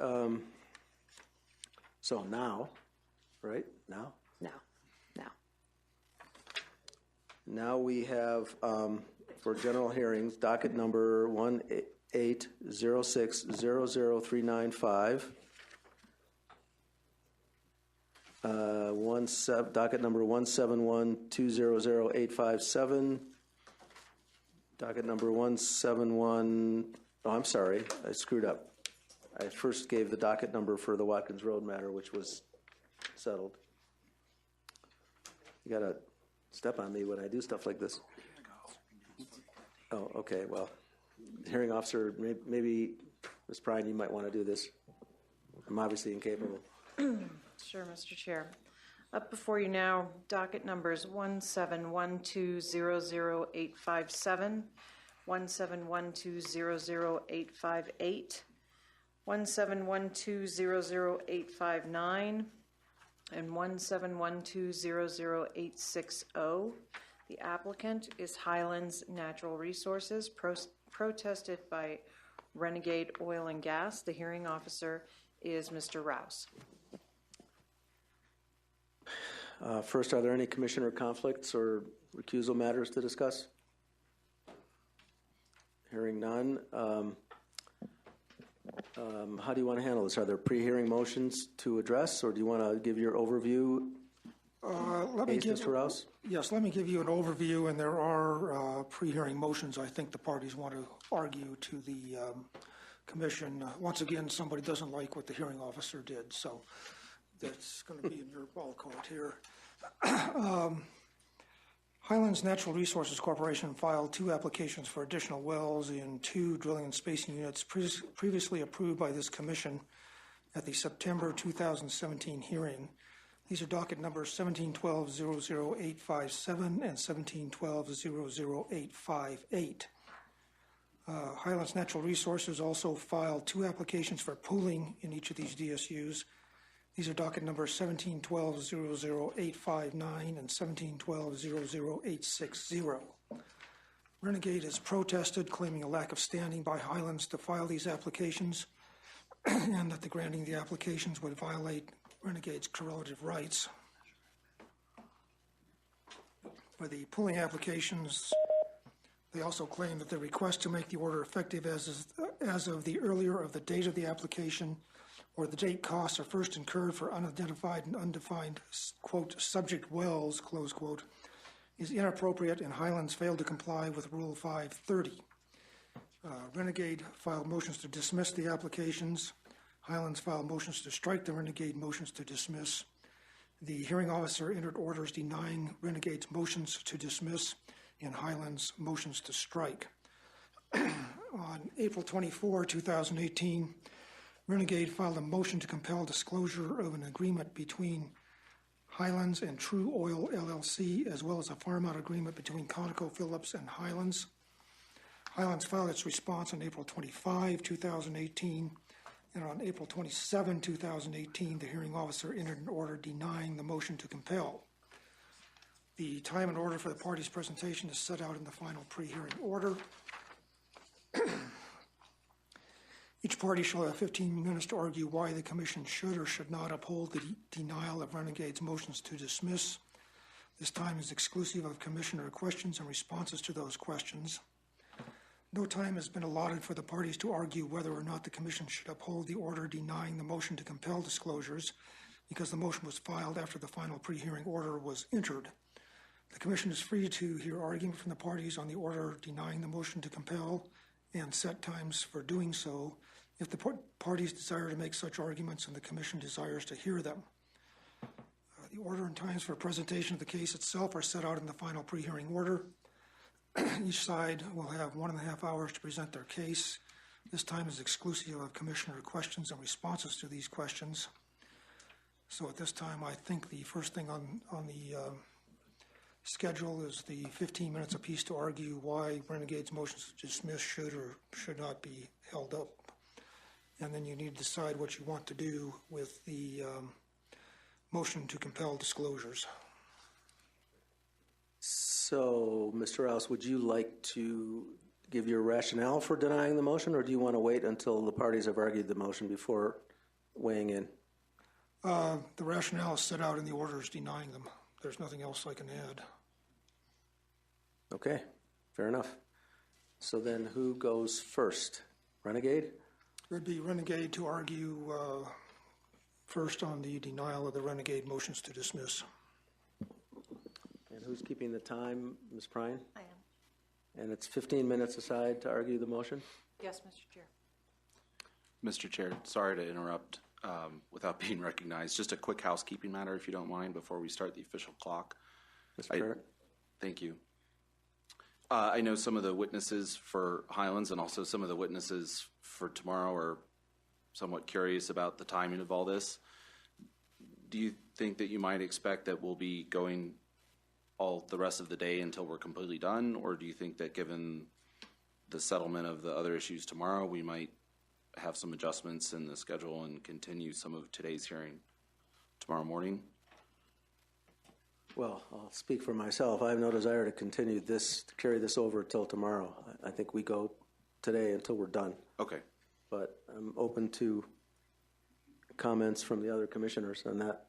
so now, right, now? No. Now we have, for general hearings, docket number 180600395. Docket number 171200857. Docket number 171, oh, I'm sorry, I screwed up. I first gave the docket number for the Watkins Road matter, which was settled. You gotta step on me when I do stuff like this. Oh, okay, well, hearing officer, maybe, Ms. Prine, you might want to do this. I'm obviously incapable. Sure, Mr. Chair. Up before you now, docket numbers 171200857, 171200858, 171200859, and 171200860. The applicant is Highlands Natural Resources, protested by Renegade Oil and Gas. The hearing officer is Mr. Rouse. First, are there any commissioner conflicts or recusal matters to discuss? Hearing none. How do you want to handle this? Are there pre-hearing motions to address, or do you want to give your overview? Mr. Rouse? Yes, let me give you an overview, and there are pre-hearing motions I think the parties want to argue to the commission. Once again, somebody doesn't like what the hearing officer did, so that's going to be in your ball court here. Highlands Natural Resources Corporation filed 2 applications for additional wells in 2 drilling and spacing units previously approved by this commission at the September 2017 hearing. These are docket numbers 1712-00857 and 1712-00858. Highlands Natural Resources also filed 2 applications for pooling in each of these DSUs. These are docket numbers 1712-00859 and 1712-00860. Renegade has protested, claiming a lack of standing by Highlands to file these applications and that the granting the applications would violate Renegade's correlative rights. For the pooling applications, they also claim that the request to make the order effective as of the earlier of the date of the application or the date costs are first incurred for unidentified and undefined, quote, subject wells, close quote, is inappropriate, and Highlands failed to comply with Rule 530. Renegade filed motions to dismiss the applications. Highlands filed motions to strike the Renegade motions to dismiss. The hearing officer entered orders denying Renegade's motions to dismiss and Highlands' motions to strike. On April 24, 2018, Renegade filed a motion to compel disclosure of an agreement between Highlands and True Oil LLC, as well as a farm-out agreement between ConocoPhillips and Highlands. Highlands filed its response on April 25, 2018, and on April 27, 2018, the hearing officer entered an order denying the motion to compel. The time and order for the parties' presentation is set out in the final pre-hearing order. Each party shall have 15 minutes to argue why the commission should or should not uphold the denial of Renegade's motions to dismiss. This time is exclusive of commissioner questions and responses to those questions. No time has been allotted for the parties to argue whether or not the commission should uphold the order denying the motion to compel disclosures, because the motion was filed after the final pre-hearing order was entered. The commission is free to hear argument from the parties on the order denying the motion to compel and set times for doing so if the parties desire to make such arguments and the commission desires to hear them. The order and times for presentation of the case itself are set out in the final pre-hearing order. Each side will have 1.5 hours to present their case. This time is exclusive of commissioner questions and responses to these questions. So at this time, I think the first thing on the schedule is the 15 minutes apiece to argue why Renegade's motions to dismiss should or should not be held up. And then you need to decide what you want to do with the motion to compel disclosures. So, Mr. Rouse, would you like to give your rationale for denying the motion, or do you want to wait until the parties have argued the motion before weighing in? The rationale is set out in the orders denying them. There's nothing else I can add. Okay, fair enough. So then who goes first? Renegade? It would be Renegade to argue first on the denial of the Renegade motions to dismiss. And who's keeping the time, Ms. Prine? I am. And it's 15 minutes aside to argue the motion? Yes, Mr. Chair. Mr. Chair, sorry to interrupt without being recognized. Just a quick housekeeping matter, if you don't mind, before we start the official clock. Mr. Parrott? Thank you. I know some of the witnesses for Highlands and also some of the witnesses for tomorrow are somewhat curious about the timing of all this. Do you think that you might expect that we'll be going all the rest of the day until we're completely done? Or do you think that given the settlement of the other issues tomorrow, we might have some adjustments in the schedule and continue some of today's hearing tomorrow morning? Well, I'll speak for myself. I have no desire to continue this, to carry this over till tomorrow. I think we go today until we're done. Okay. But I'm open to comments from the other commissioners on that.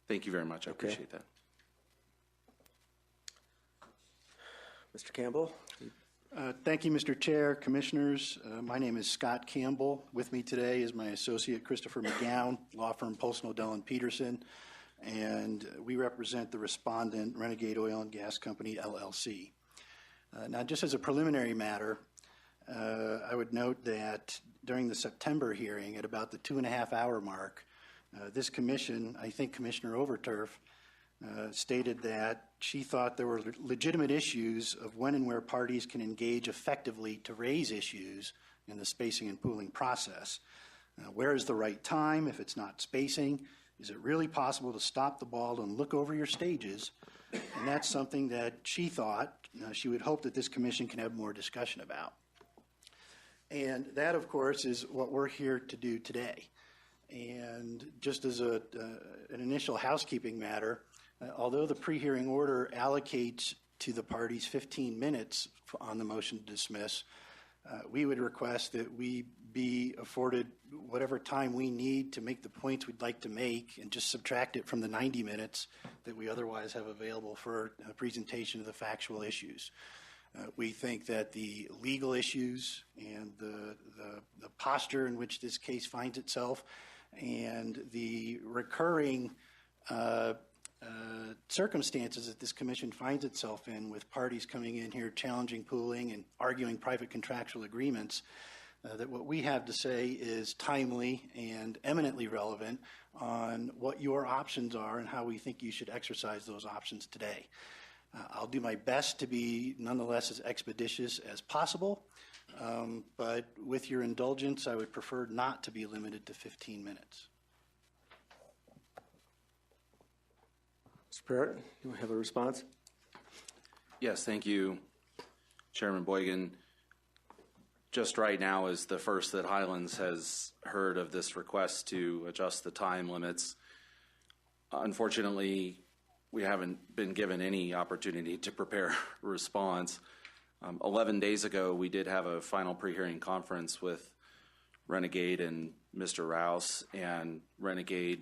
Thank you very much. I appreciate that. Mr. Campbell? Thank you, Mr. Chair, Commissioners. My name is Scott Campbell. With me today is my associate, Christopher McGowan, law firm Post Nodell and Peterson, and we represent the respondent, Renegade Oil and Gas Company, LLC. Now, just as a preliminary matter, I would note that during the September hearing, at about the 2.5-hour mark, this commission, I think Commissioner Overturf, stated that she thought there were legitimate issues of when and where parties can engage effectively to raise issues in the spacing and pooling process. Where is the right time if it's not spacing? Is it really possible to stop the ball and look over your stages? And that's something that she thought she would hope that this commission can have more discussion about. And that, of course, is what we're here to do today. And just as an initial housekeeping matter, although the pre-hearing order allocates to the parties 15 minutes on the motion to dismiss, we would request that we be afforded whatever time we need to make the points we'd like to make and just subtract it from the 90 minutes that we otherwise have available for a presentation of the factual issues. We think that the legal issues and the posture in which this case finds itself and the recurring circumstances that this commission finds itself in, with parties coming in here challenging pooling and arguing private contractual agreements, that what we have to say is timely and eminently relevant on what your options are and how we think you should exercise those options today. I'll do my best to be nonetheless as expeditious as possible, but with your indulgence, I would prefer not to be limited to 15 minutes. Mr. Parrott, you have a response? Yes, thank you, Chairman Boygan. Just right now is the first that Highlands has heard of this request to adjust the time limits. Unfortunately, we haven't been given any opportunity to prepare a response. 11 days ago, we did have a final pre-hearing conference with Renegade and Mr. Rouse, and Renegade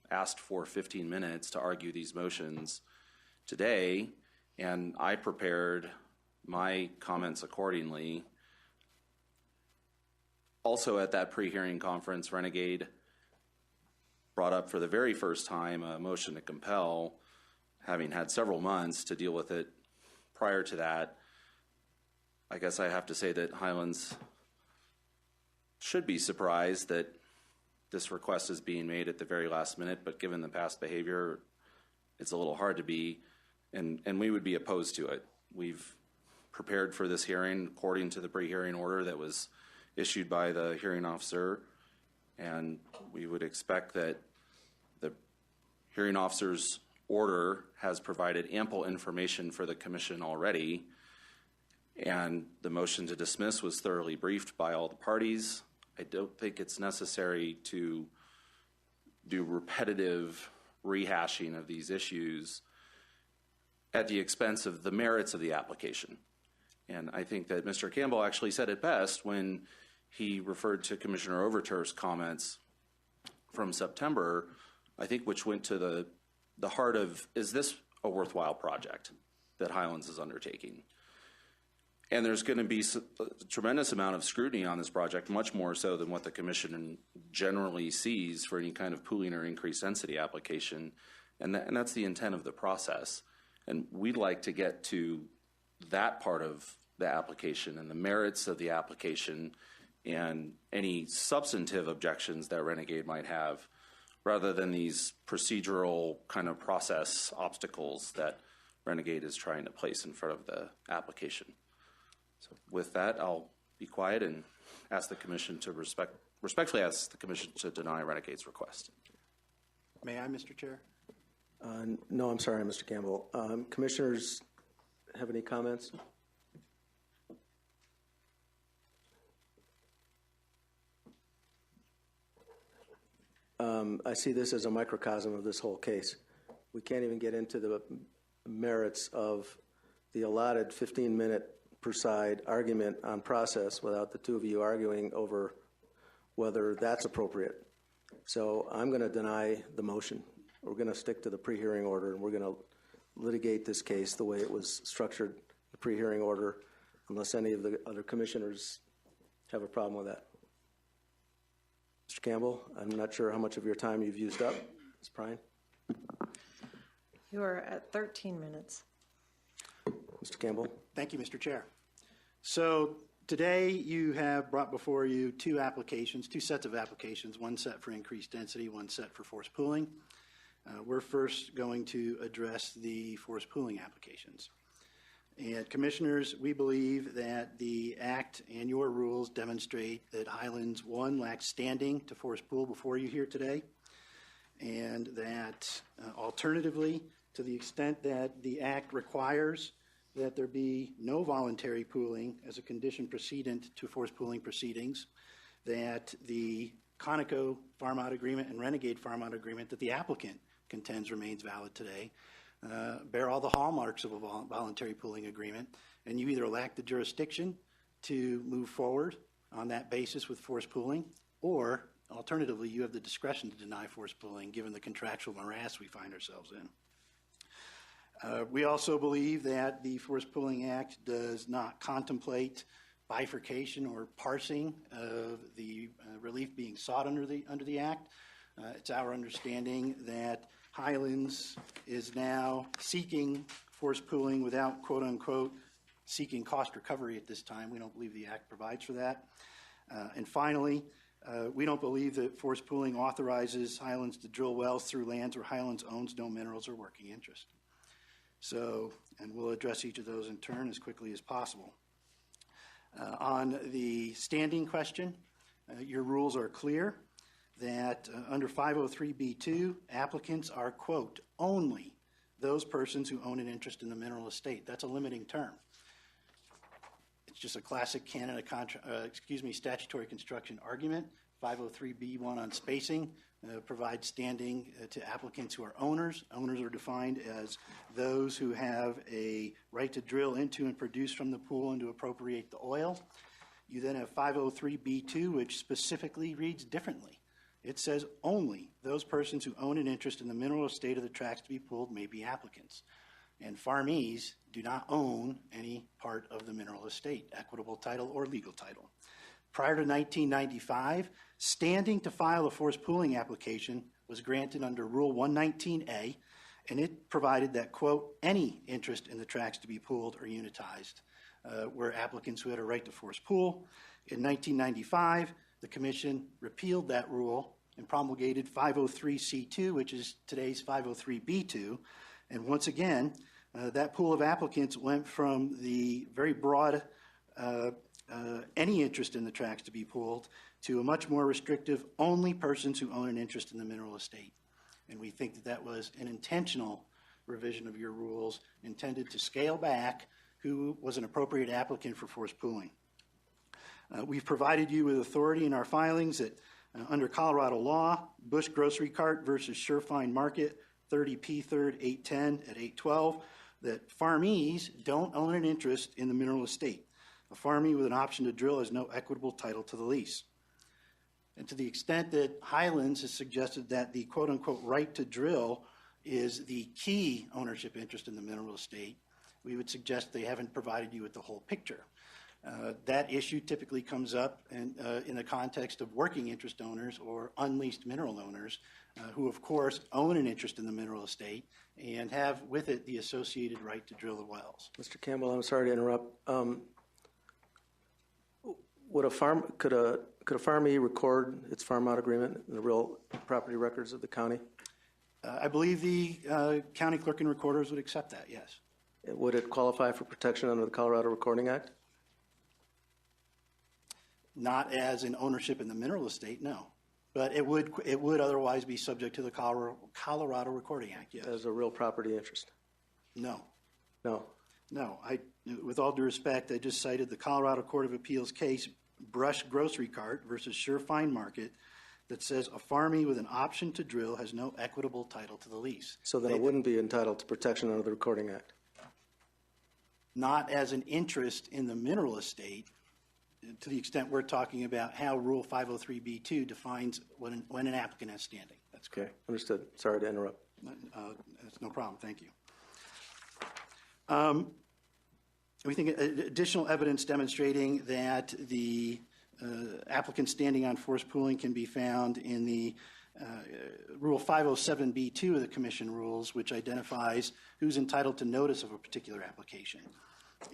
asked for 15 minutes to argue these motions today, and I prepared my comments accordingly. Also at that pre-hearing conference, Renegade brought up for the very first time a motion to compel, having had several months to deal with it prior to that. I guess I have to say that Highlands should be surprised that this request is being made at the very last minute, but given the past behavior, it's a little hard to be, and we would be opposed to it. We've prepared for this hearing according to the pre-hearing order that was issued by the hearing officer, and we would expect that the hearing officer's order has provided ample information for the commission already, and the motion to dismiss was thoroughly briefed by all the parties. I don't think it's necessary to do repetitive rehashing of these issues. at the expense of the merits of the application. And I think that Mr. Campbell actually said it best when he referred to Commissioner Overturf's comments from September, I think, which went to the heart of, is this a worthwhile project that Highlands is undertaking? And there's going to be a tremendous amount of scrutiny on this project, much more so than what the Commission generally sees for any kind of pooling or increased density application. And that's the intent of the process. And we'd like to get to that part of the application and the merits of the application and any substantive objections that Renegade might have, rather than these procedural kind of process obstacles that Renegade is trying to place in front of the application. So with that, I'll be quiet and ask the Commission to respectfully ask the Commission to deny Renegade's request. May I, Mr. Chair? No, I'm sorry, Mr. Campbell. Commissioners have any comments? I see this as a microcosm of this whole case. We can't even get into the merits of the allotted 15-minute per side argument on process without the two of you arguing over whether that's appropriate. So I'm going to deny the motion. We're going to stick to the pre-hearing order, and we're going to litigate this case the way it was structured, the pre-hearing order, unless any of the other commissioners have a problem with that. Mr. Campbell, I'm not sure how much of your time you've used up. Ms. Prine? You are at 13 minutes. Mr. Campbell? Thank you, Mr. Chair. So today you have brought before you two sets of applications, one set for increased density, one set for forced pooling. We're first going to address the forced pooling applications. And Commissioners, we believe that the Act and your rules demonstrate that Highlands, one, lacks standing to force pool before you here today, and that alternatively, to the extent that the Act requires that there be no voluntary pooling as a condition precedent to forced pooling proceedings, that the Conoco farm-out agreement and Renegade farm-out agreement that the applicant contends remains valid today bear all the hallmarks of a voluntary pooling agreement, and you either lack the jurisdiction to move forward on that basis with forced pooling, or alternatively, you have the discretion to deny forced pooling given the contractual morass we find ourselves in. We also believe that the Forced Pooling Act does not contemplate bifurcation or parsing of the relief being sought under the Act. It's our understanding that Highlands is now seeking forced pooling without, quote unquote, seeking cost recovery at this time. We don't believe the Act provides for that. And finally, we don't believe that forced pooling authorizes Highlands to drill wells through lands where Highlands owns no minerals or working interest. So, and we'll address each of those in turn as quickly as possible. On the standing question, your rules are clear that under 503B2, applicants are, quote, only those persons who own an interest in the mineral estate. That's a limiting term. It's just a classic canon of statutory construction argument. 503B1 on spacing provides standing to applicants who are owners. Owners are defined as those who have a right to drill into and produce from the pool and to appropriate the oil. You then have 503B2, which specifically reads differently. It says only those persons who own an interest in the mineral estate of the tracts to be pooled may be applicants. And farmees do not own any part of the mineral estate, equitable title or legal title. Prior to 1995, standing to file a forced pooling application was granted under Rule 119A, and it provided that, quote, any interest in the tracts to be pooled or unitized were applicants who had a right to forced pool. In 1995, the Commission repealed that rule and promulgated 503C2, which is today's 503B2. And once again, that pool of applicants went from the very broad any interest in the tracts to be pooled to a much more restrictive only persons who own an interest in the mineral estate. And we think that that was an intentional revision of your rules intended to scale back who was an appropriate applicant for forced pooling. We've provided you with authority in our filings that under Colorado law, Bush Grocery Cart versus Surefine Market, 30P3rd 810 at 812, that farmees don't own an interest in the mineral estate. A farmie with an option to drill has no equitable title to the lease. And to the extent that Highlands has suggested that the quote-unquote right to drill is the key ownership interest in the mineral estate, we would suggest they haven't provided you with the whole picture. That issue typically comes up in the context of working interest owners or unleased mineral owners who, of course, own an interest in the mineral estate and have with it the associated right to drill the wells. Mr. Campbell, I'm sorry to interrupt. Could a farmie record its farm out agreement in the real property records of the county? I believe the county clerk and recorders would accept that, yes. Would it qualify for protection under the Colorado Recording Act? Not as an ownership in the mineral estate, no. But it would otherwise be subject to the Colorado Recording Act, yes. As a real property interest? No. No. No. With all due respect, I just cited the Colorado Court of Appeals case, Brush Grocery Cart versus Sure Fine Market, that says a farmie with an option to drill has no equitable title to the lease. So then it wouldn't be entitled to protection under the Recording Act? Not as an interest in the mineral estate, to the extent we're talking about how Rule 503B2 defines when an applicant has standing. That's correct. Okay, understood. Sorry to interrupt. That's no problem. Thank you. We think additional evidence demonstrating that the applicant standing on forced pooling can be found in the Rule 507B2 of the Commission rules, which identifies who's entitled to notice of a particular application.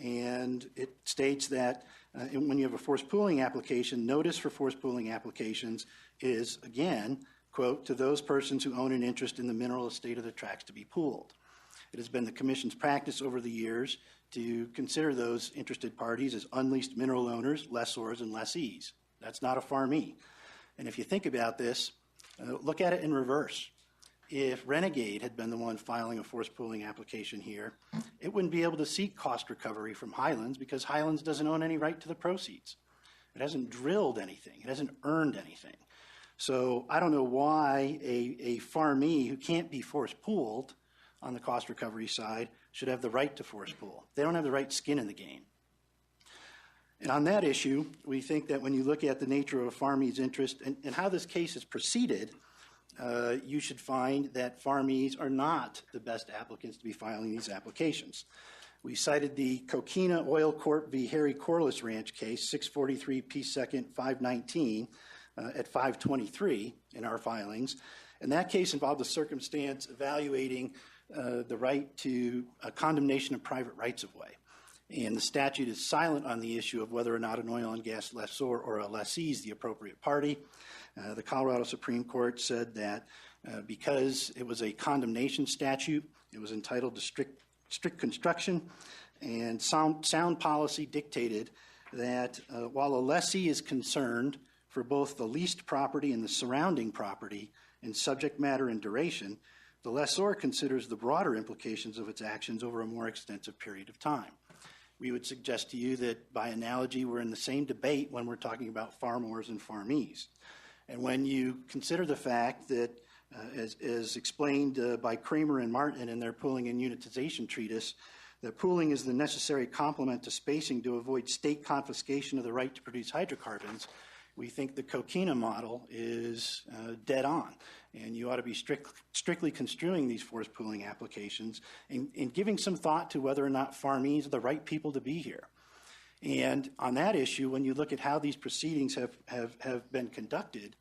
And it states that when you have a forced pooling application, notice for forced pooling applications is, again, quote, to those persons who own an interest in the mineral estate of the tracts to be pooled. It has been the Commission's practice over the years to consider those interested parties as unleased mineral owners, lessors, and lessees. That's not a farmie. And if you think about this, look at it in reverse. If Renegade had been the one filing a forced pooling application here, it wouldn't be able to seek cost recovery from Highlands because Highlands doesn't own any right to the proceeds. It hasn't drilled anything. It hasn't earned anything. So I don't know why a farmie who can't be forced pooled on the cost recovery side should have the right to force pool. They don't have the right skin in the game. And on that issue, we think that when you look at the nature of a farmie's interest and how this case is proceeded, you should find that farmies are not the best applicants to be filing these applications. We cited the Coquina Oil Corp v. Harry Corliss Ranch case, 643 P. 2nd 519 at 523 in our filings. And that case involved a circumstance evaluating the right to a condemnation of private rights of way. And the statute is silent on the issue of whether or not an oil and gas lessor or a lessee is the appropriate party. The Colorado Supreme Court said that because it was a condemnation statute, it was entitled to strict construction, and sound policy dictated that while a lessee is concerned for both the leased property and the surrounding property in subject matter and duration, the lessor considers the broader implications of its actions over a more extensive period of time. We would suggest to you that, by analogy, we're in the same debate when we're talking about farmers and farmees. And when you consider the fact that, as explained by Kramer and Martin in their pooling and unitization treatise, that pooling is the necessary complement to spacing to avoid state confiscation of the right to produce hydrocarbons, we think the Coquina model is dead on. And you ought to be strictly construing these forced pooling applications and giving some thought to whether or not farmees are the right people to be here. And on that issue, when you look at how these proceedings have been conducted,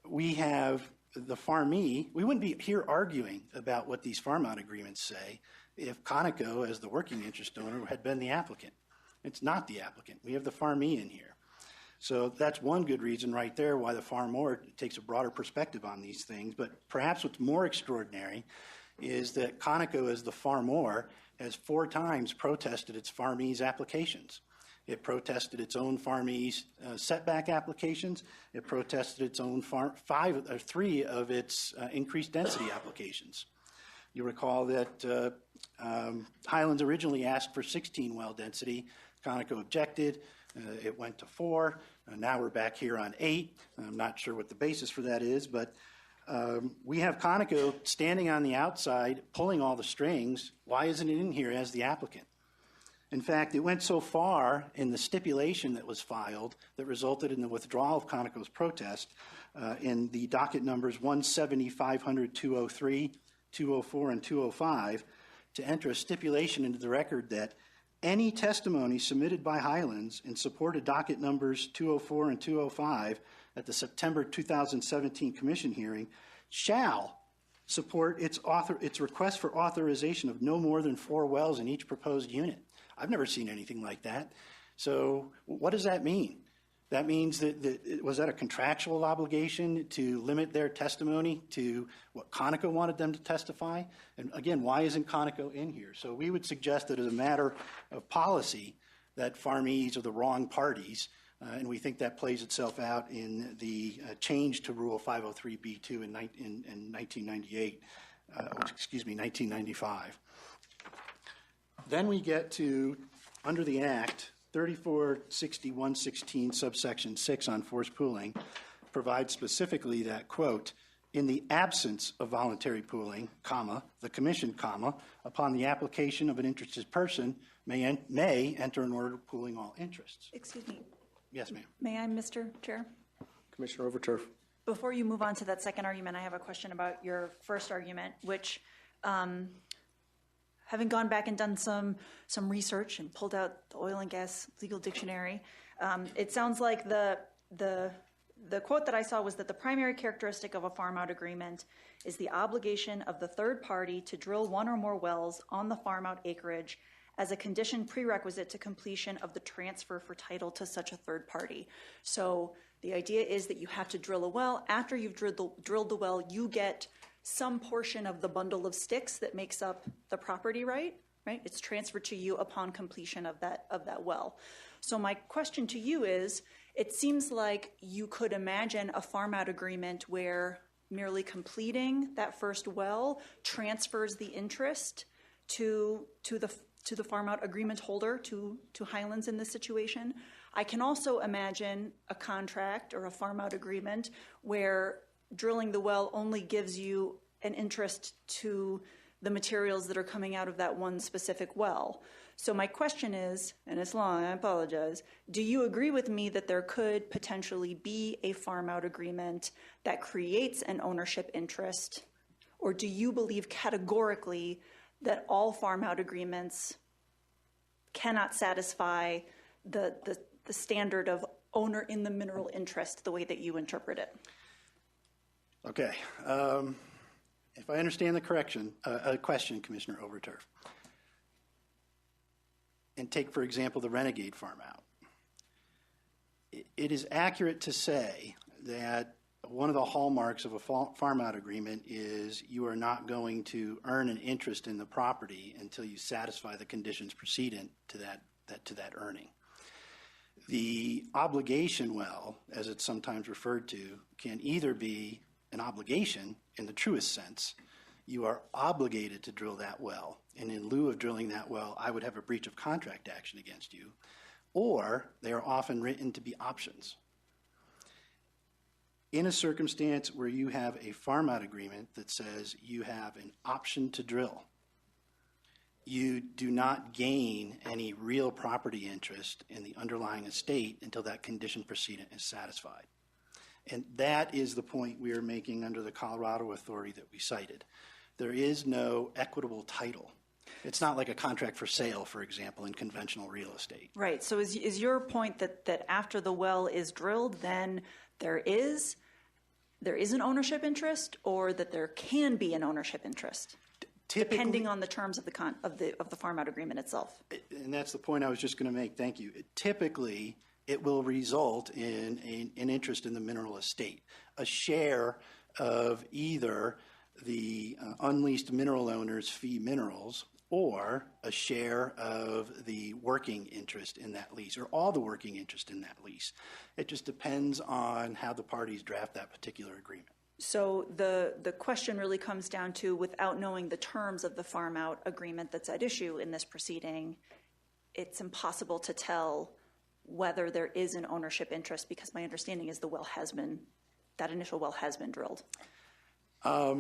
we have the farmee. We wouldn't be here arguing about what these farm-out agreements say if Conoco, as the working interest owner, had been the applicant. It's not the applicant. We have the farmee in here. So that's one good reason right there why the farmer takes a broader perspective on these things. But perhaps what's more extraordinary is that Conoco, as the farmer, has 4 times protested its farmee's applications. It protested its own farmee's setback applications. It protested its own 3 of its increased density applications. You recall that Highlands originally asked for 16 well density. Conoco objected. It went to 4. Now we're back here on 8. I'm not sure what the basis for that is, but We have Conoco standing on the outside, pulling all the strings. Why isn't it in here as the applicant? In fact, it went so far in the stipulation that was filed that resulted in the withdrawal of Conoco's protest in the docket numbers 170, 500, 203, 204, and 205 to enter a stipulation into the record that any testimony submitted by Highlands in support of docket numbers 204 and 205 at the September 2017 commission hearing shall support its request for authorization of no more than 4 wells in each proposed unit. I've never seen anything like that. So what does that mean? That means that was that a contractual obligation to limit their testimony to what Conoco wanted them to testify? And again, why isn't Conoco in here? So we would suggest that as a matter of policy that farmees are the wrong parties, and we think that plays itself out in the change to Rule 503B2 in 1998, 1995. Then we get to, under the Act, 346116 subsection 6 on forced pooling provides specifically that, quote, in the absence of voluntary pooling, comma, the commission, comma, upon the application of an interested person may enter an order pooling all interests. Excuse me. Yes, ma'am. May I, Mr. Chair? Commissioner Overturf. Before you move on to that second argument, I have a question about your first argument, which, having gone back and done some research and pulled out the oil and gas legal dictionary, it sounds like the quote that I saw was that the primary characteristic of a farm out agreement is the obligation of the third party to drill one or more wells on the farm out acreage as a condition prerequisite to completion of the transfer for title to such a third party. So the idea is that you have to drill a well. After you've drilled the well, you get some portion of the bundle of sticks that makes up the property right? It's transferred to you upon completion of that well. So my question to you is, it seems like you could imagine a farm out agreement where merely completing that first well transfers the interest to the farm out agreement holder, to Highlands in this situation. I can also imagine a contract or a farm out agreement where drilling the well only gives you an interest to the materials that are coming out of that one specific well. So my question is, and it's long, I apologize, do you agree with me that there could potentially be a farm out agreement that creates an ownership interest? Or do you believe categorically that all farm out agreements cannot satisfy the standard of owner in the mineral interest the way that you interpret it? Okay. If I understand the question, Commissioner Overturf, and take, for example, the Renegade farm out, it is accurate to say that one of the hallmarks of a farm out agreement is you are not going to earn an interest in the property until you satisfy the conditions precedent to that earning. The obligation well, as it's sometimes referred to, can either be an obligation in the truest sense. You are obligated to drill that well, and in lieu of drilling that well, I would have a breach of contract action against you, or they are often written to be options. In a circumstance where you have a farm out agreement that says you have an option to drill, you do not gain any real property interest in the underlying estate until that condition precedent is satisfied. And that is the point we are making under the Colorado authority that we cited. There is no equitable title. It's not like a contract for sale, for example, in conventional real estate. Right. So is your point that after the well is drilled, then there is an ownership interest, or that there can be an ownership interest, depending on the terms of the farm out agreement itself? And that's the point I was just going to make. Thank you. Typically, it will result in an interest in the mineral estate, a share of either the unleased mineral owner's fee minerals or a share of the working interest in that lease, or all the working interest in that lease. It just depends on how the parties draft that particular agreement. So the question really comes down to, without knowing the terms of the farm out agreement that's at issue in this proceeding, it's impossible to tell whether there is an ownership interest, because my understanding is that initial well has been drilled. A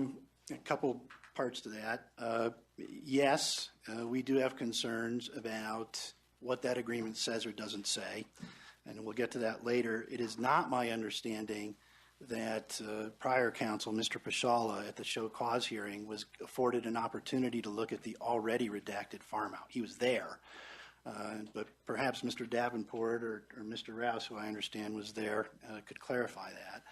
couple parts to that. Yes, we do have concerns about what that agreement says or doesn't say, and we'll get to that later. It is not my understanding that prior counsel, Mr. Pashala, at the show cause hearing was afforded an opportunity to look at the already redacted farm out. He was there, but perhaps Mr. Davenport or Mr. Rouse, who I understand was there, could clarify that.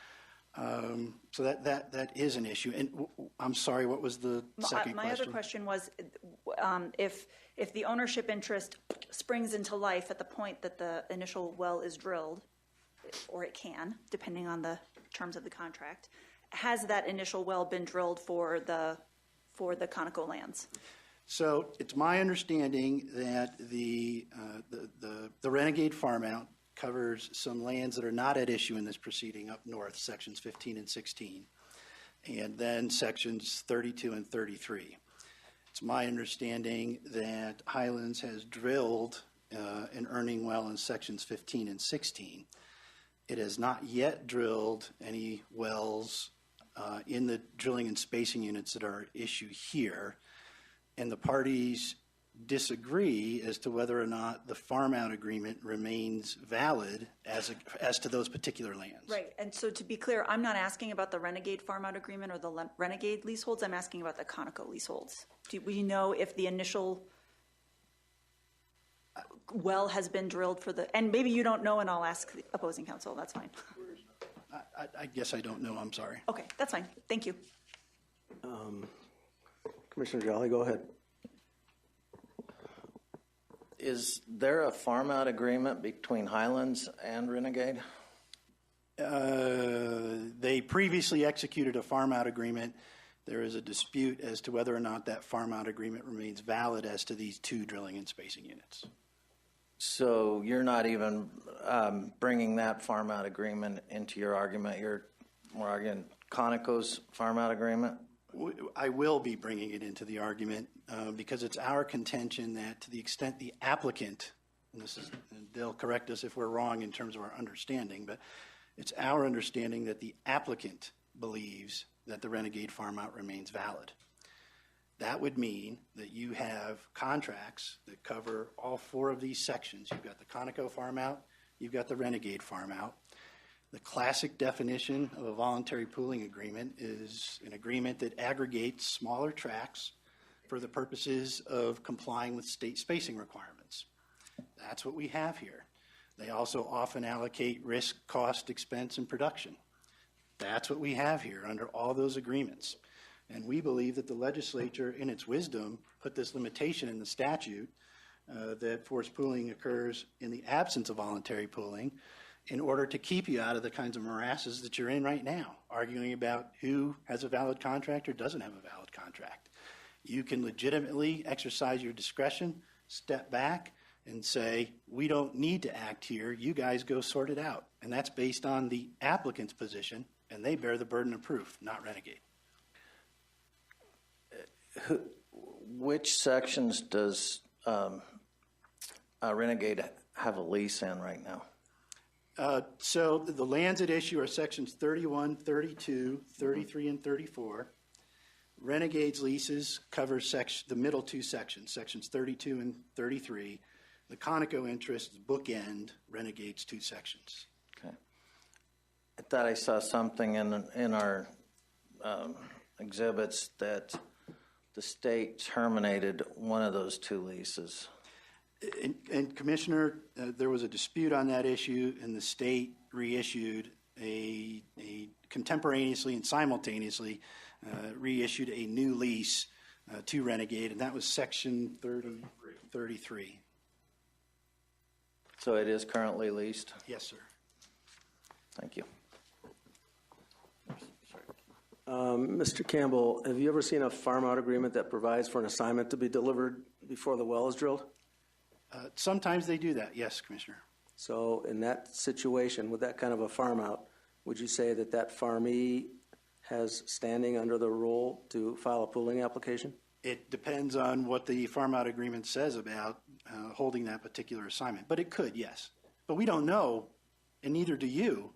So that is an issue. And I'm sorry, what was the second question? My other question was, if the ownership interest springs into life at the point that the initial well is drilled, or it can, depending on the terms of the contract, has that initial well been drilled for the Conoco lands? So it's my understanding that the Renegade farm out covers some lands that are not at issue in this proceeding up north, sections 15 and 16, and then sections 32 and 33. It's my understanding that Highlands has drilled an earning well in sections 15 and 16. It has not yet drilled any wells in the drilling and spacing units that are at issue here, and the parties disagree as to whether or not the farm out agreement remains valid as to those particular lands. Right, and so to be clear, I'm not asking about the Renegade farm out agreement or the Renegade leaseholds, I'm asking about the Conoco leaseholds. Do we know if the initial well has been drilled for the, and maybe you don't know and I'll ask the opposing counsel, that's fine. I guess I don't know, I'm sorry. Okay, that's fine, thank you. Commissioner Jolly, go ahead. Is there a farm out agreement between Highlands and Renegade? They previously executed a farm out agreement. There is a dispute as to whether or not that farm out agreement remains valid as to these two drilling and spacing units. So you're not even bringing that farm out agreement into your argument. You're more arguing Conoco's farm out agreement? I will be bringing it into the argument because it's our contention that to the extent the applicant, and they'll correct us if we're wrong in terms of our understanding, but it's our understanding that the applicant believes that the Renegade farm out remains valid. That would mean that you have contracts that cover all four of these sections. You've got the Conoco farm out, you've got the Renegade farm out. The classic definition of a voluntary pooling agreement is an agreement that aggregates smaller tracts for the purposes of complying with state spacing requirements. That's what we have here. They also often allocate risk, cost, expense, and production. That's what we have here under all those agreements. And we believe that the legislature, in its wisdom, put this limitation in the statute that forced pooling occurs in the absence of voluntary pooling in order to keep you out of the kinds of morasses that you're in right now, arguing about who has a valid contract or doesn't have a valid contract. You can legitimately exercise your discretion, step back, and say, we don't need to act here, you guys go sort it out. And that's based on the applicant's position, and they bear the burden of proof, not Renegade. Which sections does Renegade have a lease in right now? So the lands at issue are sections 31, 32, 33, and 34. Renegade's leases cover the middle two sections, sections 32 and 33. The Conoco interests bookend Renegade's two sections. Okay. I thought I saw something in our exhibits that the state terminated one of those two leases. And Commissioner, there was a dispute on that issue, and the state reissued a contemporaneously and simultaneously reissued a new lease to Renegade, and that was section 33. So it is currently leased? Yes, sir. Thank you. Mr. Campbell, have you ever seen a farm out agreement that provides for an assignment to be delivered before the well is drilled? Sometimes they do that, yes, Commissioner. So in that situation, with that kind of a farm out, would you say that that farmee has standing under the rule to file a pooling application? It depends on what the farm out agreement says about holding that particular assignment. But it could, yes. But we don't know, and neither do you,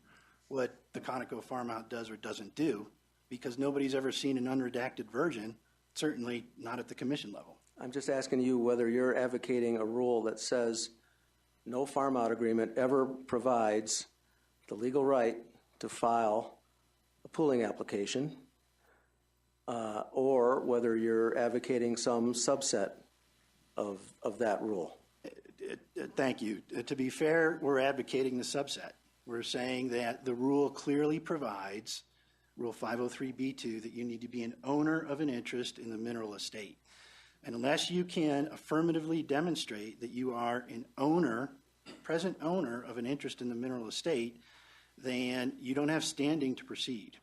what the Conoco farm out does or doesn't do, because nobody's ever seen an unredacted version, certainly not at the commission level. I'm just asking you whether you're advocating a rule that says no farm out agreement ever provides the legal right to file a pooling application, or whether you're advocating some subset of that rule. Thank you. To be fair, we're advocating the subset. We're saying that the rule clearly provides, Rule 503B2, that you need to be an owner of an interest in the mineral estate. And unless you can affirmatively demonstrate that you are an owner, present owner of an interest in the mineral estate, then you don't have standing to proceed.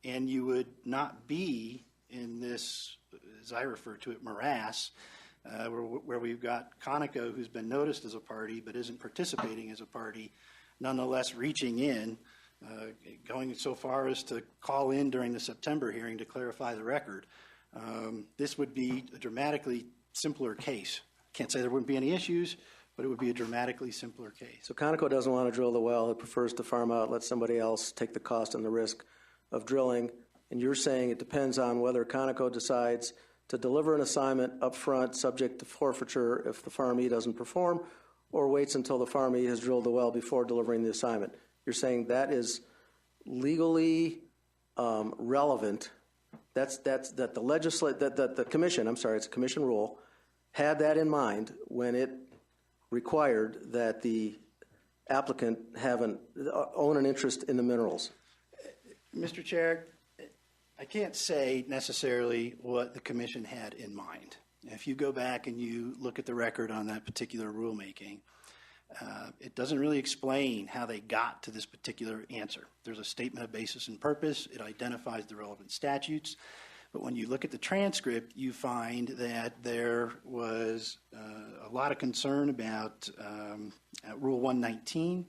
And you would not be in this, as I refer to it, morass, where we've got Conoco, who's been noticed as a party but isn't participating as a party, nonetheless reaching in, going so far as to call in during the September hearing to clarify the record. This would be a dramatically simpler case. Can't say there wouldn't be any issues, but it would be a dramatically simpler case. So Conoco doesn't want to drill the well. It prefers to farm out, let somebody else take the cost and the risk of drilling. And you're saying it depends on whether Conoco decides to deliver an assignment up front subject to forfeiture if the farmee doesn't perform, or waits until the farmee has drilled the well before delivering the assignment. You're saying that is legally relevant. That the commission, I'm sorry, it's a commission rule, had that in mind when it required that the applicant own an interest in the minerals. Mr. Chair, I can't say necessarily what the commission had in mind. If you go back and you look at the record on that particular rulemaking, it doesn't really explain how they got to this particular answer. There's a statement of basis and purpose. It identifies the relevant statutes. But when you look at the transcript, you find that there was a lot of concern about Rule 119,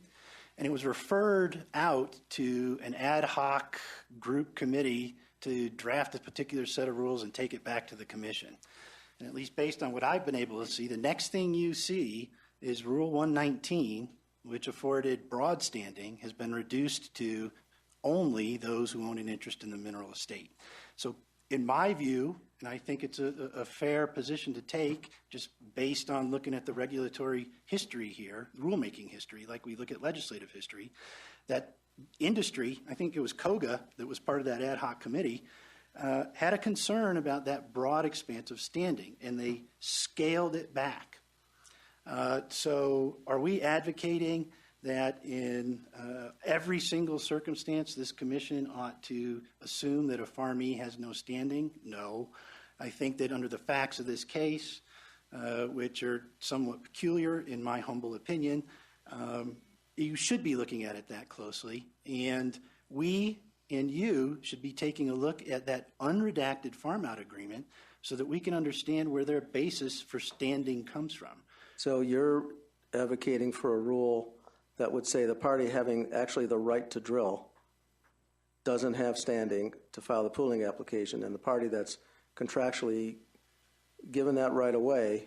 and it was referred out to an ad hoc group committee to draft a particular set of rules and take it back to the commission. And at least based on what I've been able to see, the next thing you see is Rule 119, which afforded broad standing, has been reduced to only those who own an interest in the mineral estate. So in my view, and I think it's a fair position to take just based on looking at the regulatory history here, rulemaking history, like we look at legislative history, that industry, I think it was COGA that was part of that ad hoc committee, had a concern about that broad expanse of standing, and they scaled it back. So are we advocating that in every single circumstance this commission ought to assume that a farmee has no standing? No. I think that under the facts of this case, which are somewhat peculiar in my humble opinion, you should be looking at it that closely, and we and you should be taking a look at that unredacted farm-out agreement so that we can understand where their basis for standing comes from. So you're advocating for a rule that would say the party having actually the right to drill doesn't have standing to file the pooling application, and the party that's contractually given that right away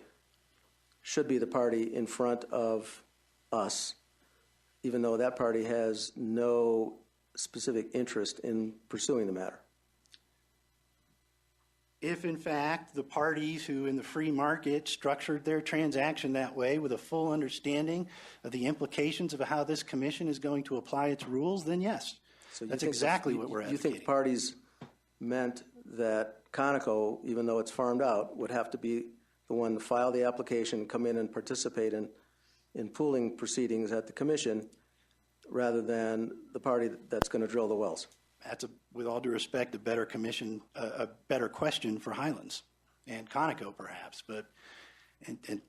should be the party in front of us, even though that party has no specific interest in pursuing the matter. If, in fact, the parties who in the free market structured their transaction that way with a full understanding of the implications of how this commission is going to apply its rules, then yes. So that's exactly what we're advocating. You think parties meant that Conoco, even though it's farmed out, would have to be the one to file the application, come in and participate in pooling proceedings at the commission, rather than the party that's going to drill the wells? That's, with all due respect, a better question for Highlands and Conoco, perhaps. But and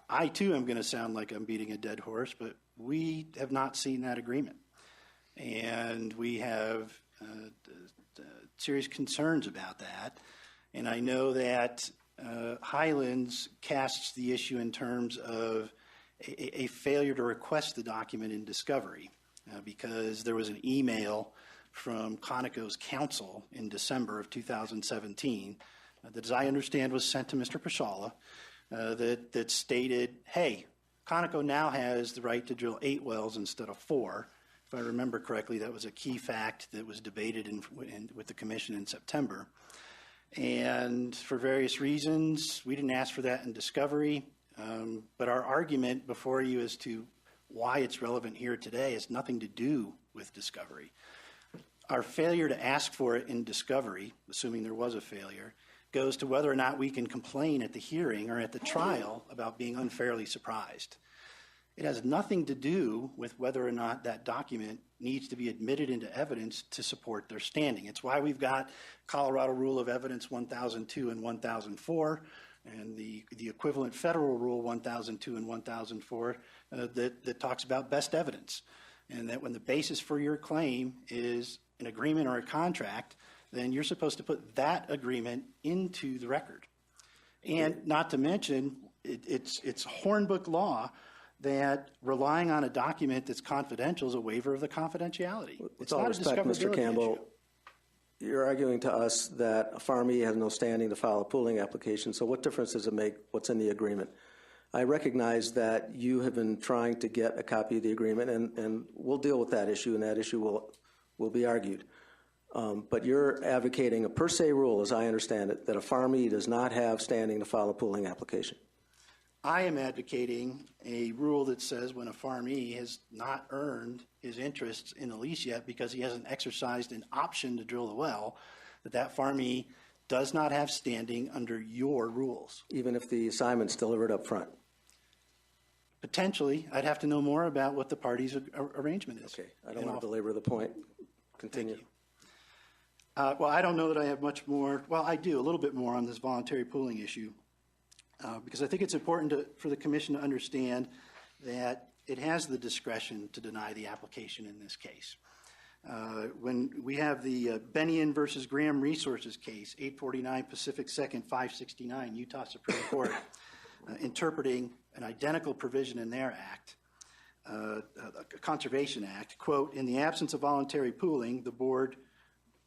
I too am going to sound like I'm beating a dead horse, but we have not seen that agreement, and we have serious concerns about that. And I know that Highlands casts the issue in terms of a failure to request the document in discovery, because there was an email from Conoco's counsel in December of 2017 that, as I understand, was sent to Mr. Pashala, that stated, hey, Conoco now has the right to drill 8 wells instead of 4. If I remember correctly, that was a key fact that was debated with the commission in September. And for various reasons, we didn't ask for that in discovery. But our argument before you as to why it's relevant here today has nothing to do with discovery. Our failure to ask for it in discovery, assuming there was a failure, goes to whether or not we can complain at the hearing or at the trial about being unfairly surprised. It has nothing to do with whether or not that document needs to be admitted into evidence to support their standing. It's why we've got Colorado Rule of Evidence 1002 and 1004, and the equivalent federal rule 1002 and 1004 that talks about best evidence, and that when the basis for your claim is an agreement or a contract, then you're supposed to put that agreement into the record. And not to mention, it's Hornbook law that relying on a document that's confidential is a waiver of the confidentiality. With all respect, Mr. Campbell, you're arguing to us that a farmee has no standing to file a pooling application, so what difference does it make what's in the agreement? I recognize that you have been trying to get a copy of the agreement, and we'll deal with that issue, and that issue will be argued. But you're advocating a per se rule, as I understand it, that a farmee does not have standing to file a pooling application. I am advocating a rule that says when a farmee has not earned his interests in the lease yet because he hasn't exercised an option to drill the well, that farmee does not have standing under your rules. Even if the assignment's delivered up front? Potentially. I'd have to know more about what the parties' arrangement is. Okay. I don't want to belabor the point. Continue. Well, I don't know that I have much more. Well, I do, a little bit more on this voluntary pooling issue. Because I think it's important for the commission to understand that it has the discretion to deny the application in this case. When we have the Bennion versus Graham Resources case, 849 Pacific 2nd, 569, Utah Supreme Court, interpreting an identical provision in their act, Conservation Act, quote, in the absence of voluntary pooling, the board,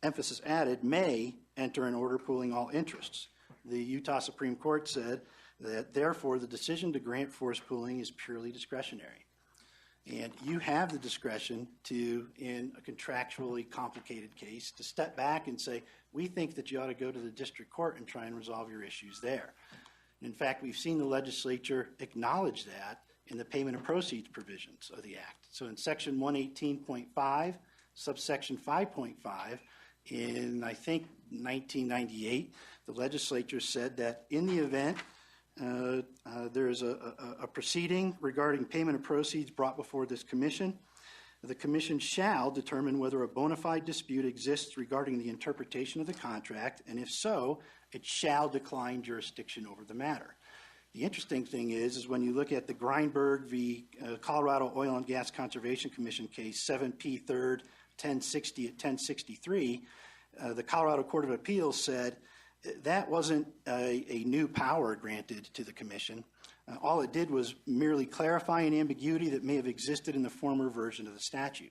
emphasis added, may enter an order pooling all interests. The Utah Supreme Court said that, therefore, the decision to grant forced pooling is purely discretionary. And you have the discretion to, in a contractually complicated case, to step back and say, we think that you ought to go to the district court and try and resolve your issues there. In fact, we've seen the legislature acknowledge that in the payment of proceeds provisions of the act. So in section 118.5, subsection 5.5, in, I think, 1998, the legislature said that in the event there is a proceeding regarding payment of proceeds brought before this commission, the commission shall determine whether a bona fide dispute exists regarding the interpretation of the contract, and if so, it shall decline jurisdiction over the matter. The interesting thing is when you look at the Greinberg v. Colorado Oil and Gas Conservation Commission case, 7P 3rd, 1060 at 1063, the Colorado Court of Appeals said that wasn't a new power granted to the commission. All it did was merely clarify an ambiguity that may have existed in the former version of the statute.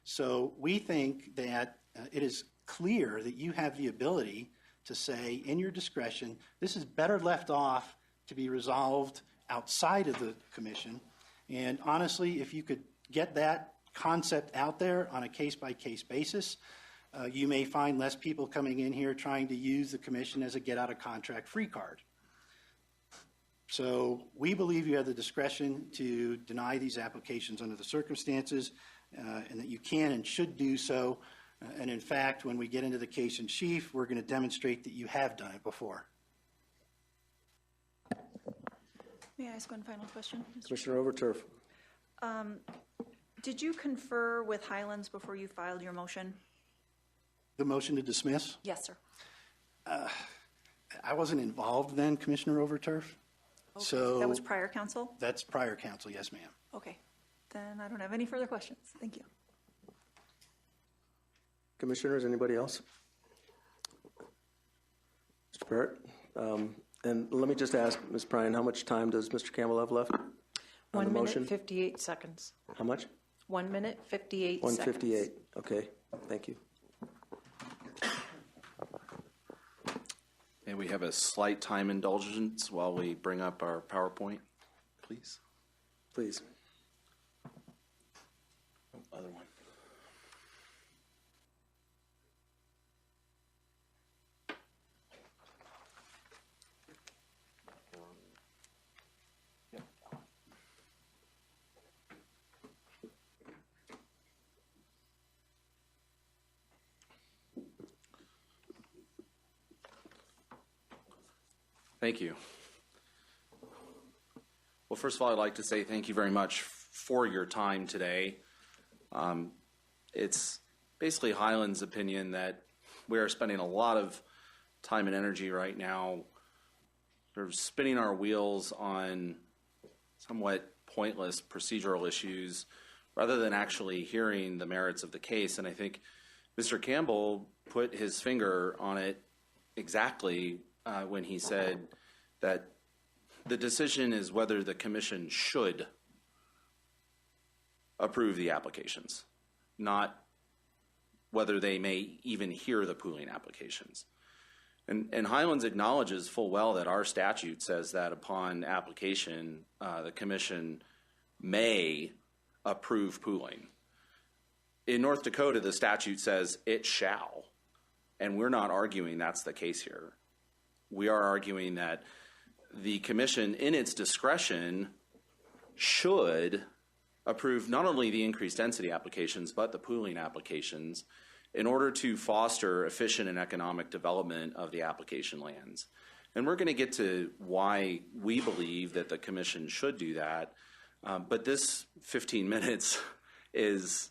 So we think that it is clear that you have the ability to say, in your discretion, this is better left off to be resolved outside of the commission. And honestly, if you could get that concept out there on a case-by-case basis, you may find less people coming in here trying to use the commission as a get-out-of-contract free card. So we believe you have the discretion to deny these applications under the circumstances, and that you can and should do so. And in fact, when we get into the case in chief, we're going to demonstrate that you have done it before. May I ask one final question? Commissioner Overturf. Did you confer with Highlands before you filed your motion? The motion to dismiss? Yes, sir. I wasn't involved then, Commissioner Overturf. Okay. So that was prior counsel? That's prior counsel, yes, ma'am. Okay. Then I don't have any further questions. Thank you. Commissioners, anybody else? Mr. Barrett? And let me just ask, Ms. Prine, how much time does Mr. Campbell have left on 1 the minute, motion? 58 seconds. How much? 1 minute, 58 seconds. 1:58. Okay, thank you. And we have a slight time indulgence while we bring up our PowerPoint, please. Please. Other one. Thank you. Well, first of all, I'd like to say thank you very much for your time today. It's basically Highland's opinion that we are spending a lot of time and energy right now sort of spinning our wheels on somewhat pointless procedural issues rather than actually hearing the merits of the case. And I think Mr. Campbell put his finger on it exactly when he said that the decision is whether the commission should approve the applications, not whether they may even hear the pooling applications. And Highlands acknowledges full well that our statute says that upon application, the commission may approve pooling. In North Dakota, the statute says it shall, and we're not arguing that's the case here. We are arguing that the commission, in its discretion, should approve not only the increased density applications, but the pooling applications in order to foster efficient and economic development of the application lands. And we're going to get to why we believe that the commission should do that. But this 15 minutes is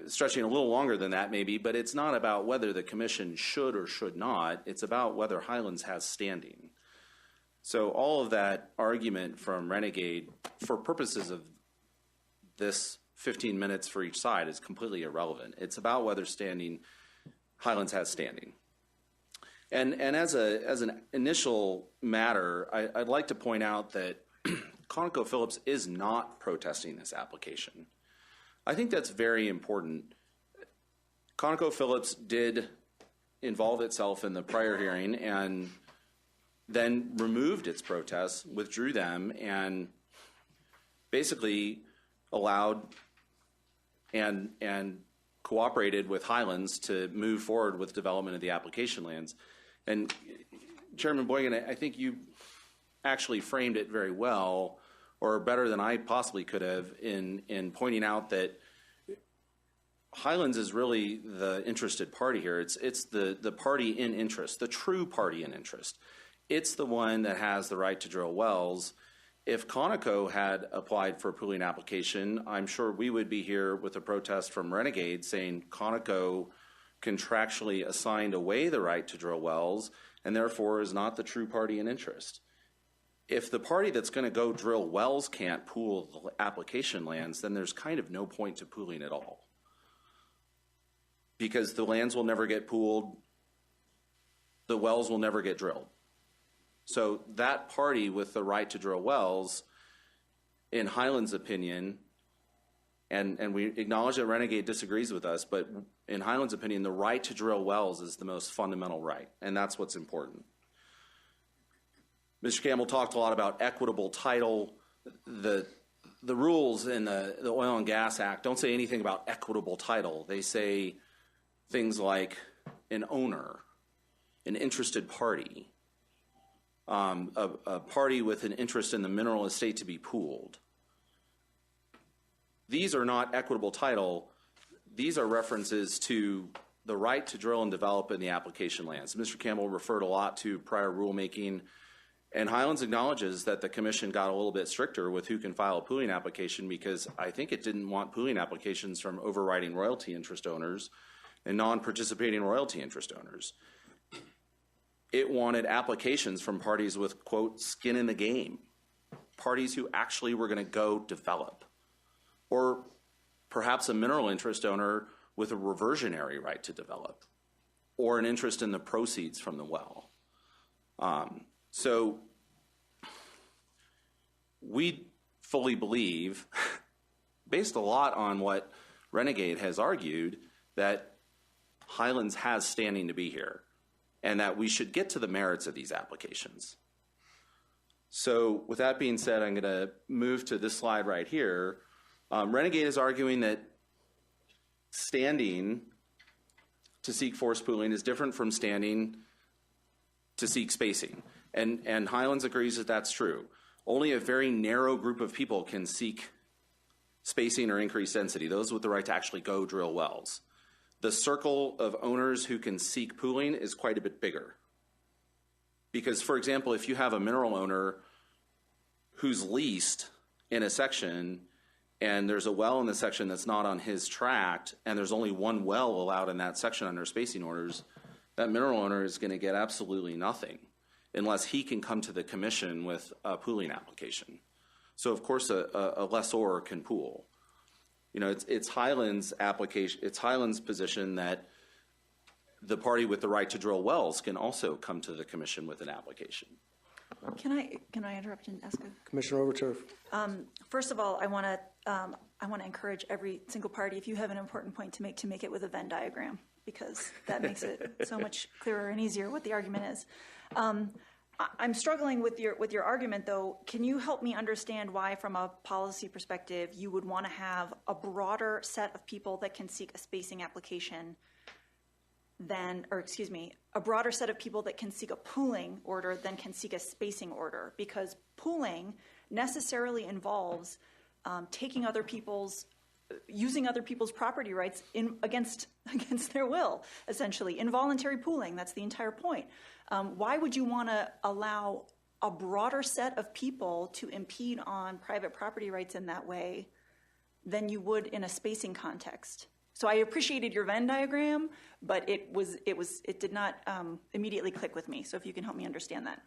stretching a little longer than that maybe, but it's not about whether the commission should or should not. It's about whether Highlands has standing. So all of that argument from Renegade, for purposes of this 15 minutes for each side, is completely irrelevant. It's about whether Highlands has standing. And as an initial matter, I'd like to point out that ConocoPhillips is not protesting this application. I think that's very important. ConocoPhillips did involve itself in the prior hearing and then removed its protests, withdrew them, and basically allowed and cooperated with Highlands to move forward with development of the application lands. And Chairman Boygan, I think you actually framed it very well, or better than I possibly could have, in pointing out that Highlands is really the interested party here. It's the party in interest, the true party in interest. It's the one that has the right to drill wells. If Conoco had applied for a pooling application, I'm sure we would be here with a protest from Renegade saying Conoco contractually assigned away the right to drill wells and therefore is not the true party in interest. If the party that's going to go drill wells can't pool the application lands, then there's kind of no point to pooling at all. Because the lands will never get pooled, the wells will never get drilled. So that party with the right to drill wells, in Highlands' opinion, and we acknowledge that Renegade disagrees with us, but in Highlands' opinion, the right to drill wells is the most fundamental right, and that's what's important. Mr. Campbell talked a lot about equitable title. The rules in the Oil and Gas Act don't say anything about equitable title. They say things like an owner, an interested party, a party with an interest in the mineral estate to be pooled. These are not equitable title. These are references to the right to drill and develop in the application lands. Mr. Campbell referred a lot to prior rulemaking, and Highlands acknowledges that the commission got a little bit stricter with who can file a pooling application because I think it didn't want pooling applications from overriding royalty interest owners and non-participating royalty interest owners. It wanted applications from parties with, quote, skin in the game, parties who actually were going to go develop, or perhaps a mineral interest owner with a reversionary right to develop, or an interest in the proceeds from the well. So we fully believe, based a lot on what Renegade has argued, that Highlands has standing to be here and that we should get to the merits of these applications. So with that being said, I'm going to move to this slide right here. Renegade is arguing that standing to seek forced pooling is different from standing to seek spacing. And Highlands agrees that that's true. Only a very narrow group of people can seek spacing or increased density, those with the right to actually go drill wells. The circle of owners who can seek pooling is quite a bit bigger. Because, for example, if you have a mineral owner who's leased in a section and there's a well in the section that's not on his tract and there's only one well allowed in that section under spacing orders, that mineral owner is going to get absolutely nothing unless he can come to the commission with a pooling application. So, of course, a lessor can pool. You know, it's Highlands' application. It's Highlands' position that the party with the right to drill wells can also come to the commission with an application. Can I interrupt and ask a Commissioner Overturf. First of all, I want to encourage every single party, if you have an important point to make it with a Venn diagram, because that makes it so much clearer and easier what the argument is. I'm struggling with your argument, though. Can you help me understand why, from a policy perspective, you would want to have a broader set of people that can seek a spacing application a broader set of people that can seek a pooling order than can seek a spacing order? Because pooling necessarily involves using other people's property rights against their will, essentially. Involuntary pooling, that's the entire point. Why would you want to allow a broader set of people to impede on private property rights in that way than you would in a spacing context? So I appreciated your Venn diagram, but it did not immediately click with me. So if you can help me understand that.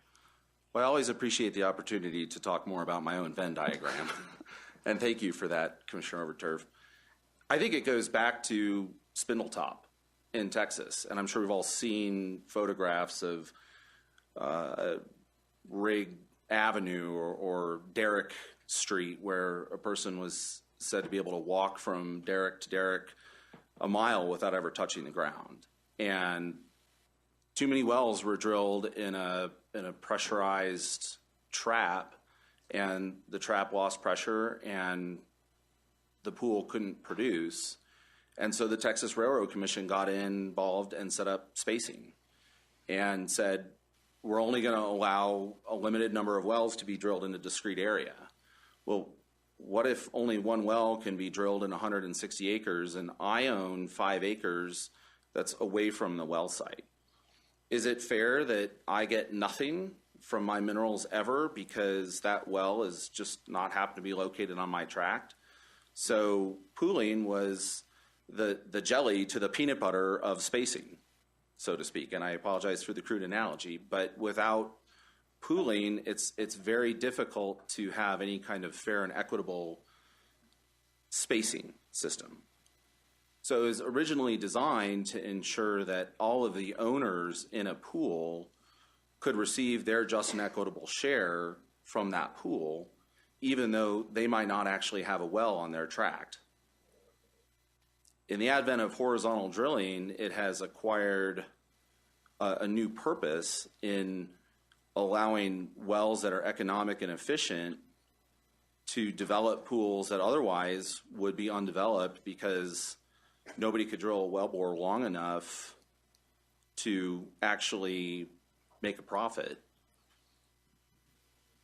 Well, I always appreciate the opportunity to talk more about my own Venn diagram. And thank you for that, Commissioner Overturf. I think it goes back to Spindletop in Texas. And I'm sure we've all seen photographs of Rig Avenue or Derrick Street, where a person was said to be able to walk from Derrick to Derrick a mile without ever touching the ground. And too many wells were drilled in a pressurized trap, and the trap lost pressure and the pool couldn't produce. And so the Texas Railroad Commission got involved and set up spacing and said, we're only going to allow a limited number of wells to be drilled in a discrete area. Well, what if only one well can be drilled in 160 acres and I own 5 acres that's away from the well site? Is it fair that I get nothing from my minerals ever because that well is just not happen to be located on my tract? So pooling was the jelly to the peanut butter of spacing, so to speak. And I apologize for the crude analogy, but without pooling, it's very difficult to have any kind of fair and equitable spacing system. So it was originally designed to ensure that all of the owners in a pool could receive their just and equitable share from that pool, even though they might not actually have a well on their tract. In the advent of horizontal drilling, it has acquired a new purpose in allowing wells that are economic and efficient to develop pools that otherwise would be undeveloped because nobody could drill a wellbore long enough to actually make a profit.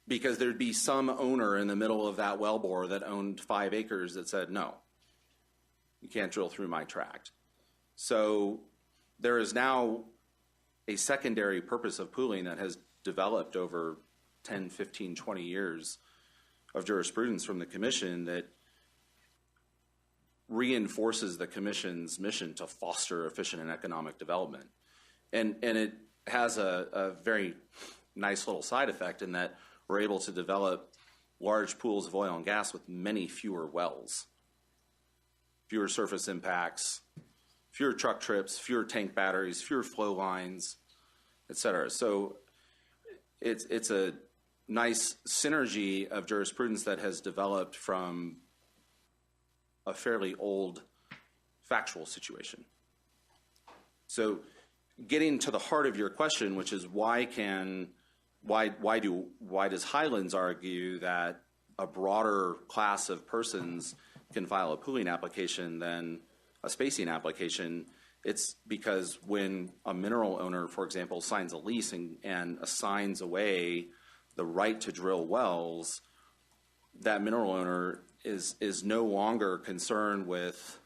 Because there'd be some owner in the middle of that wellbore that owned 5 acres that said, no, you can't drill through my tract. So there is now a secondary purpose of pooling that has developed over 10, 15, 20 years of jurisprudence from the Commission that reinforces the Commission's mission to foster efficient and economic development. And it has a very nice little side effect in that we're able to develop large pools of oil and gas with many fewer wells, fewer surface impacts, fewer truck trips, fewer tank batteries, fewer flow lines, et cetera. So it's a nice synergy of jurisprudence that has developed from a fairly old factual situation. So getting to the heart of your question, which is why does Highlands argue that a broader class of persons can file a pooling application than a spacing application? It's because when a mineral owner, for example, signs a lease and assigns away the right to drill wells, that mineral owner is no longer concerned with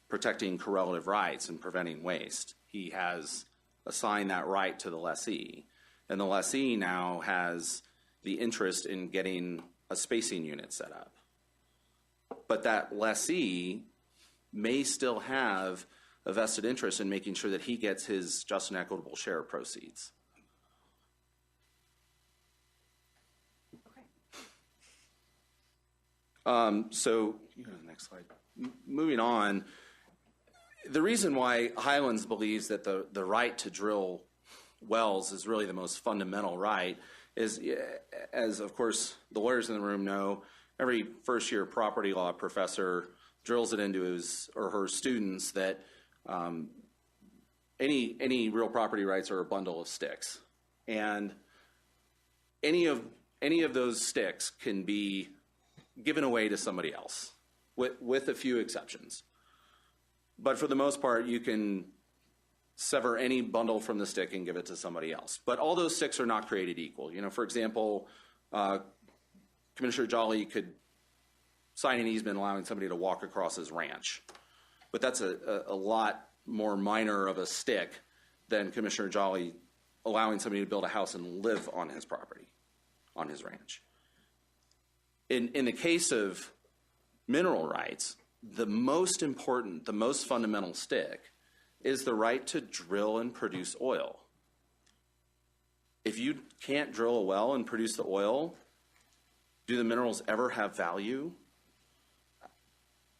protecting correlative rights and preventing waste. He has assigned that right to the lessee. And the lessee now has the interest in getting a spacing unit set up. But that lessee may still have a vested interest in making sure that he gets his just and equitable share of proceeds. So, you go to the next slide. Moving on, the reason why Highlands believes that the right to drill wells is really the most fundamental right is, as of course the lawyers in the room know, every first-year property law professor drills it into his or her students that any real property rights are a bundle of sticks, and any of those sticks can be given away to somebody else, with a few exceptions. But for the most part, you can sever any bundle from the stick and give it to somebody else. But all those sticks are not created equal. You know, for example, Commissioner Jolly could sign an easement allowing somebody to walk across his ranch. But that's a lot more minor of a stick than Commissioner Jolly allowing somebody to build a house and live on his property, on his ranch. In the case of mineral rights, the most important, the most fundamental stick is the right to drill and produce oil. If you can't drill a well and produce the oil, do the minerals ever have value?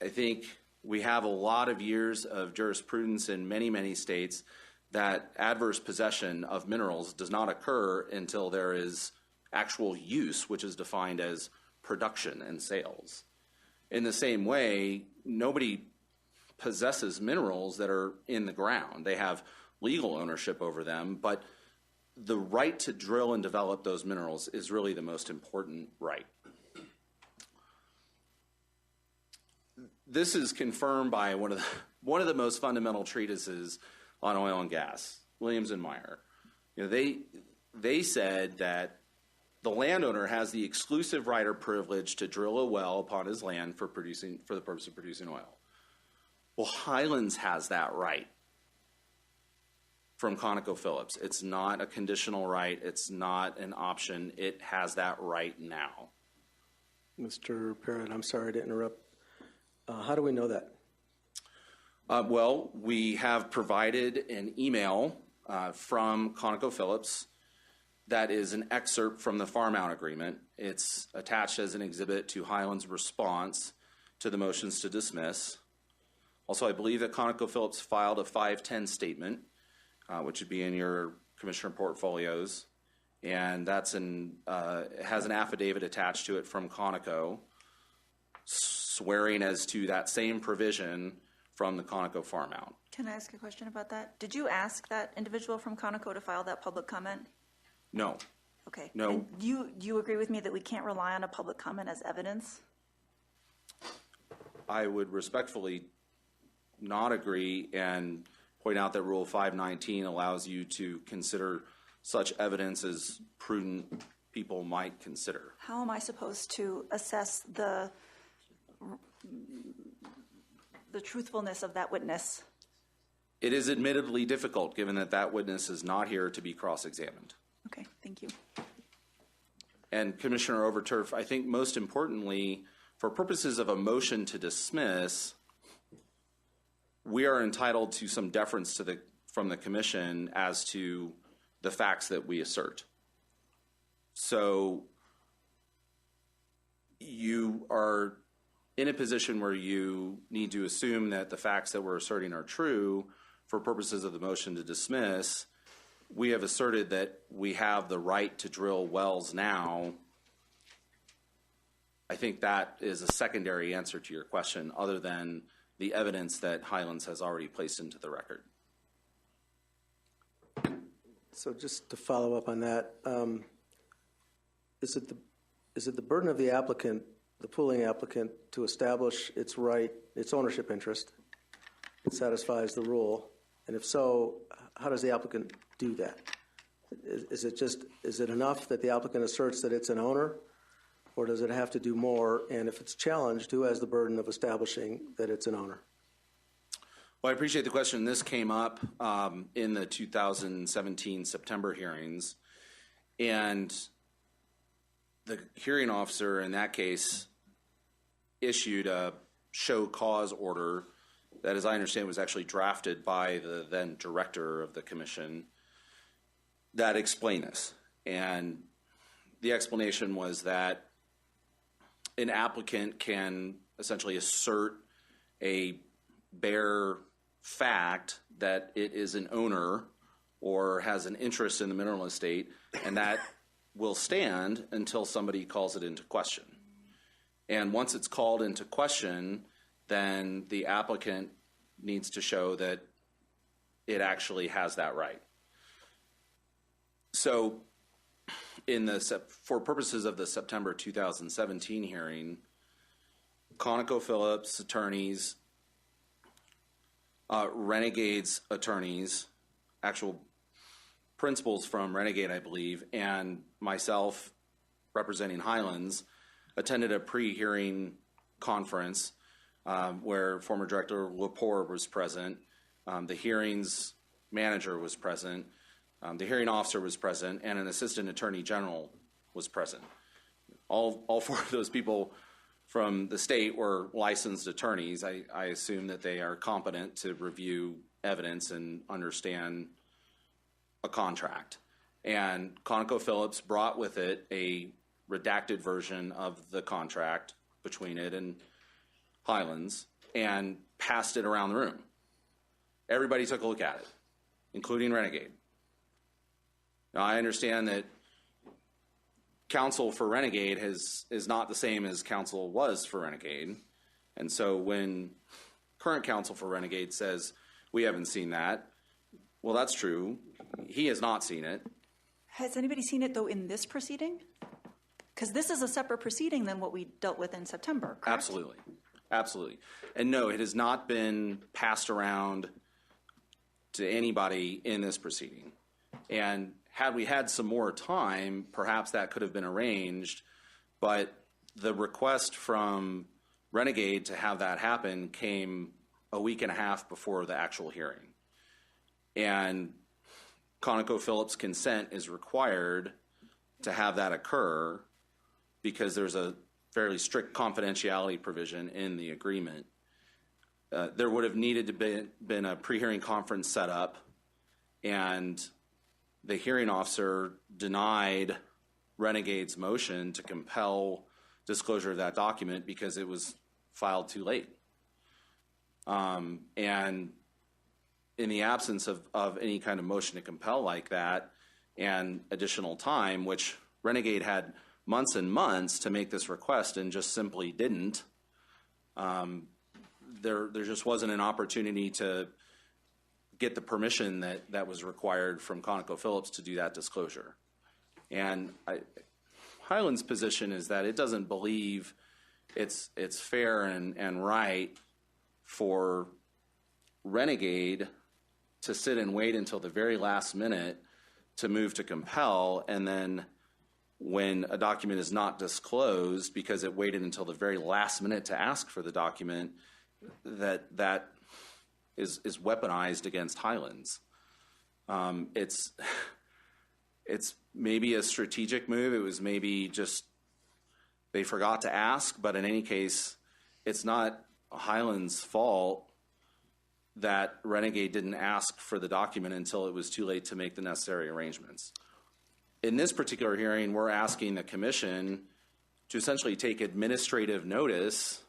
I think we have a lot of years of jurisprudence in many, many states that adverse possession of minerals does not occur until there is actual use, which is defined as production and sales. In the same way, nobody possesses minerals that are in the ground. They have legal ownership over them, but the right to drill and develop those minerals is really the most important right. This is confirmed by one of the most fundamental treatises on oil and gas, Williams and Meyer. You know, they said that the landowner has the exclusive right or privilege to drill a well upon his land for the purpose of producing oil. Well, Highlands has that right from ConocoPhillips. It's not a conditional right. It's not an option. It has that right now. Mr. Parrott, I'm sorry to interrupt. How do we know that? Well, we have provided an email from ConocoPhillips that is an excerpt from the farm out agreement. It's attached as an exhibit to Highlands' response to the motions to dismiss. Also, I believe that ConocoPhillips filed a 510 statement, which would be in your commissioner portfolios, and that's has an affidavit attached to it from Conoco, swearing as to that same provision from the Conoco farm out. Can I ask a question about that? Did you ask that individual from Conoco to file that public comment? No. Okay. No. And do you agree with me that we can't rely on a public comment as evidence? I would respectfully not agree and point out that Rule 519 allows you to consider such evidence as prudent people might consider. How am I supposed to assess the truthfulness of that witness? It is admittedly difficult given that that witness is not here to be cross-examined. Okay, thank you. And Commissioner Overturf, I think most importantly, for purposes of a motion to dismiss, we are entitled to some deference from the Commission as to the facts that we assert. So you are in a position where you need to assume that the facts that we're asserting are true for purposes of the motion to dismiss. We have asserted that we have the right to drill wells now. I think that is a secondary answer to your question other than the evidence that Highlands has already placed into the record. So just to follow up on that, is it the burden of the applicant, the pooling applicant, to establish its right, its ownership interest that satisfies the rule? And if so, how does the applicant do that? Is it enough that the applicant asserts that it's an owner, or does it have to do more? And if it's challenged, who has the burden of establishing that it's an owner? Well, I appreciate the question. This came up in the 2017 September hearings. And the hearing officer in that case issued a show cause order that, as I understand, was actually drafted by the then director of the commission that explained this. And the explanation was that an applicant can essentially assert a bare fact that it is an owner or has an interest in the mineral estate, and that will stand until somebody calls it into question. And once it's called into question, then the applicant needs to show that it actually has that right. So for purposes of the September 2017 hearing, ConocoPhillips attorneys, Renegade's attorneys, actual principals from Renegade, I believe, and myself representing Highlands attended a pre-hearing conference where former Director Lepore was present, the hearings manager was present, the hearing officer was present, and an assistant attorney general was present. All four of those people from the state were licensed attorneys. I assume that they are competent to review evidence and understand a contract. And ConocoPhillips brought with it a redacted version of the contract between it and Highlands and passed it around the room. Everybody took a look at it, including Renegade. Now, I understand that counsel for Renegade is not the same as counsel was for Renegade. And so when current counsel for Renegade says, we haven't seen that, well, that's true. He has not seen it. Has anybody seen it, though, in this proceeding? Because this is a separate proceeding than what we dealt with in September, correct? Absolutely. Absolutely. And no, it has not been passed around to anybody in this proceeding. And had we had some more time, perhaps that could have been arranged. But the request from Renegade to have that happen came a week and a half before the actual hearing. And ConocoPhillips' consent is required to have that occur because there's a fairly strict confidentiality provision in the agreement. There would have needed to been a pre-hearing conference set up, and the hearing officer denied Renegade's motion to compel disclosure of that document because it was filed too late. And in the absence of any kind of motion to compel like that and additional time, which Renegade had months and months to make this request and just simply didn't, there just wasn't an opportunity to get the permission that was required from ConocoPhillips to do that disclosure. And Highland's position is that it doesn't believe it's fair and right for Renegade to sit and wait until the very last minute to move to compel, and then when a document is not disclosed because it waited until the very last minute to ask for the document, that is weaponized against Highlands. It's maybe a strategic move. It was maybe just they forgot to ask, but in any case, it's not Highlands' fault that Renegade didn't ask for the document until it was too late to make the necessary arrangements. In this particular hearing, we're asking the commission to essentially take administrative notice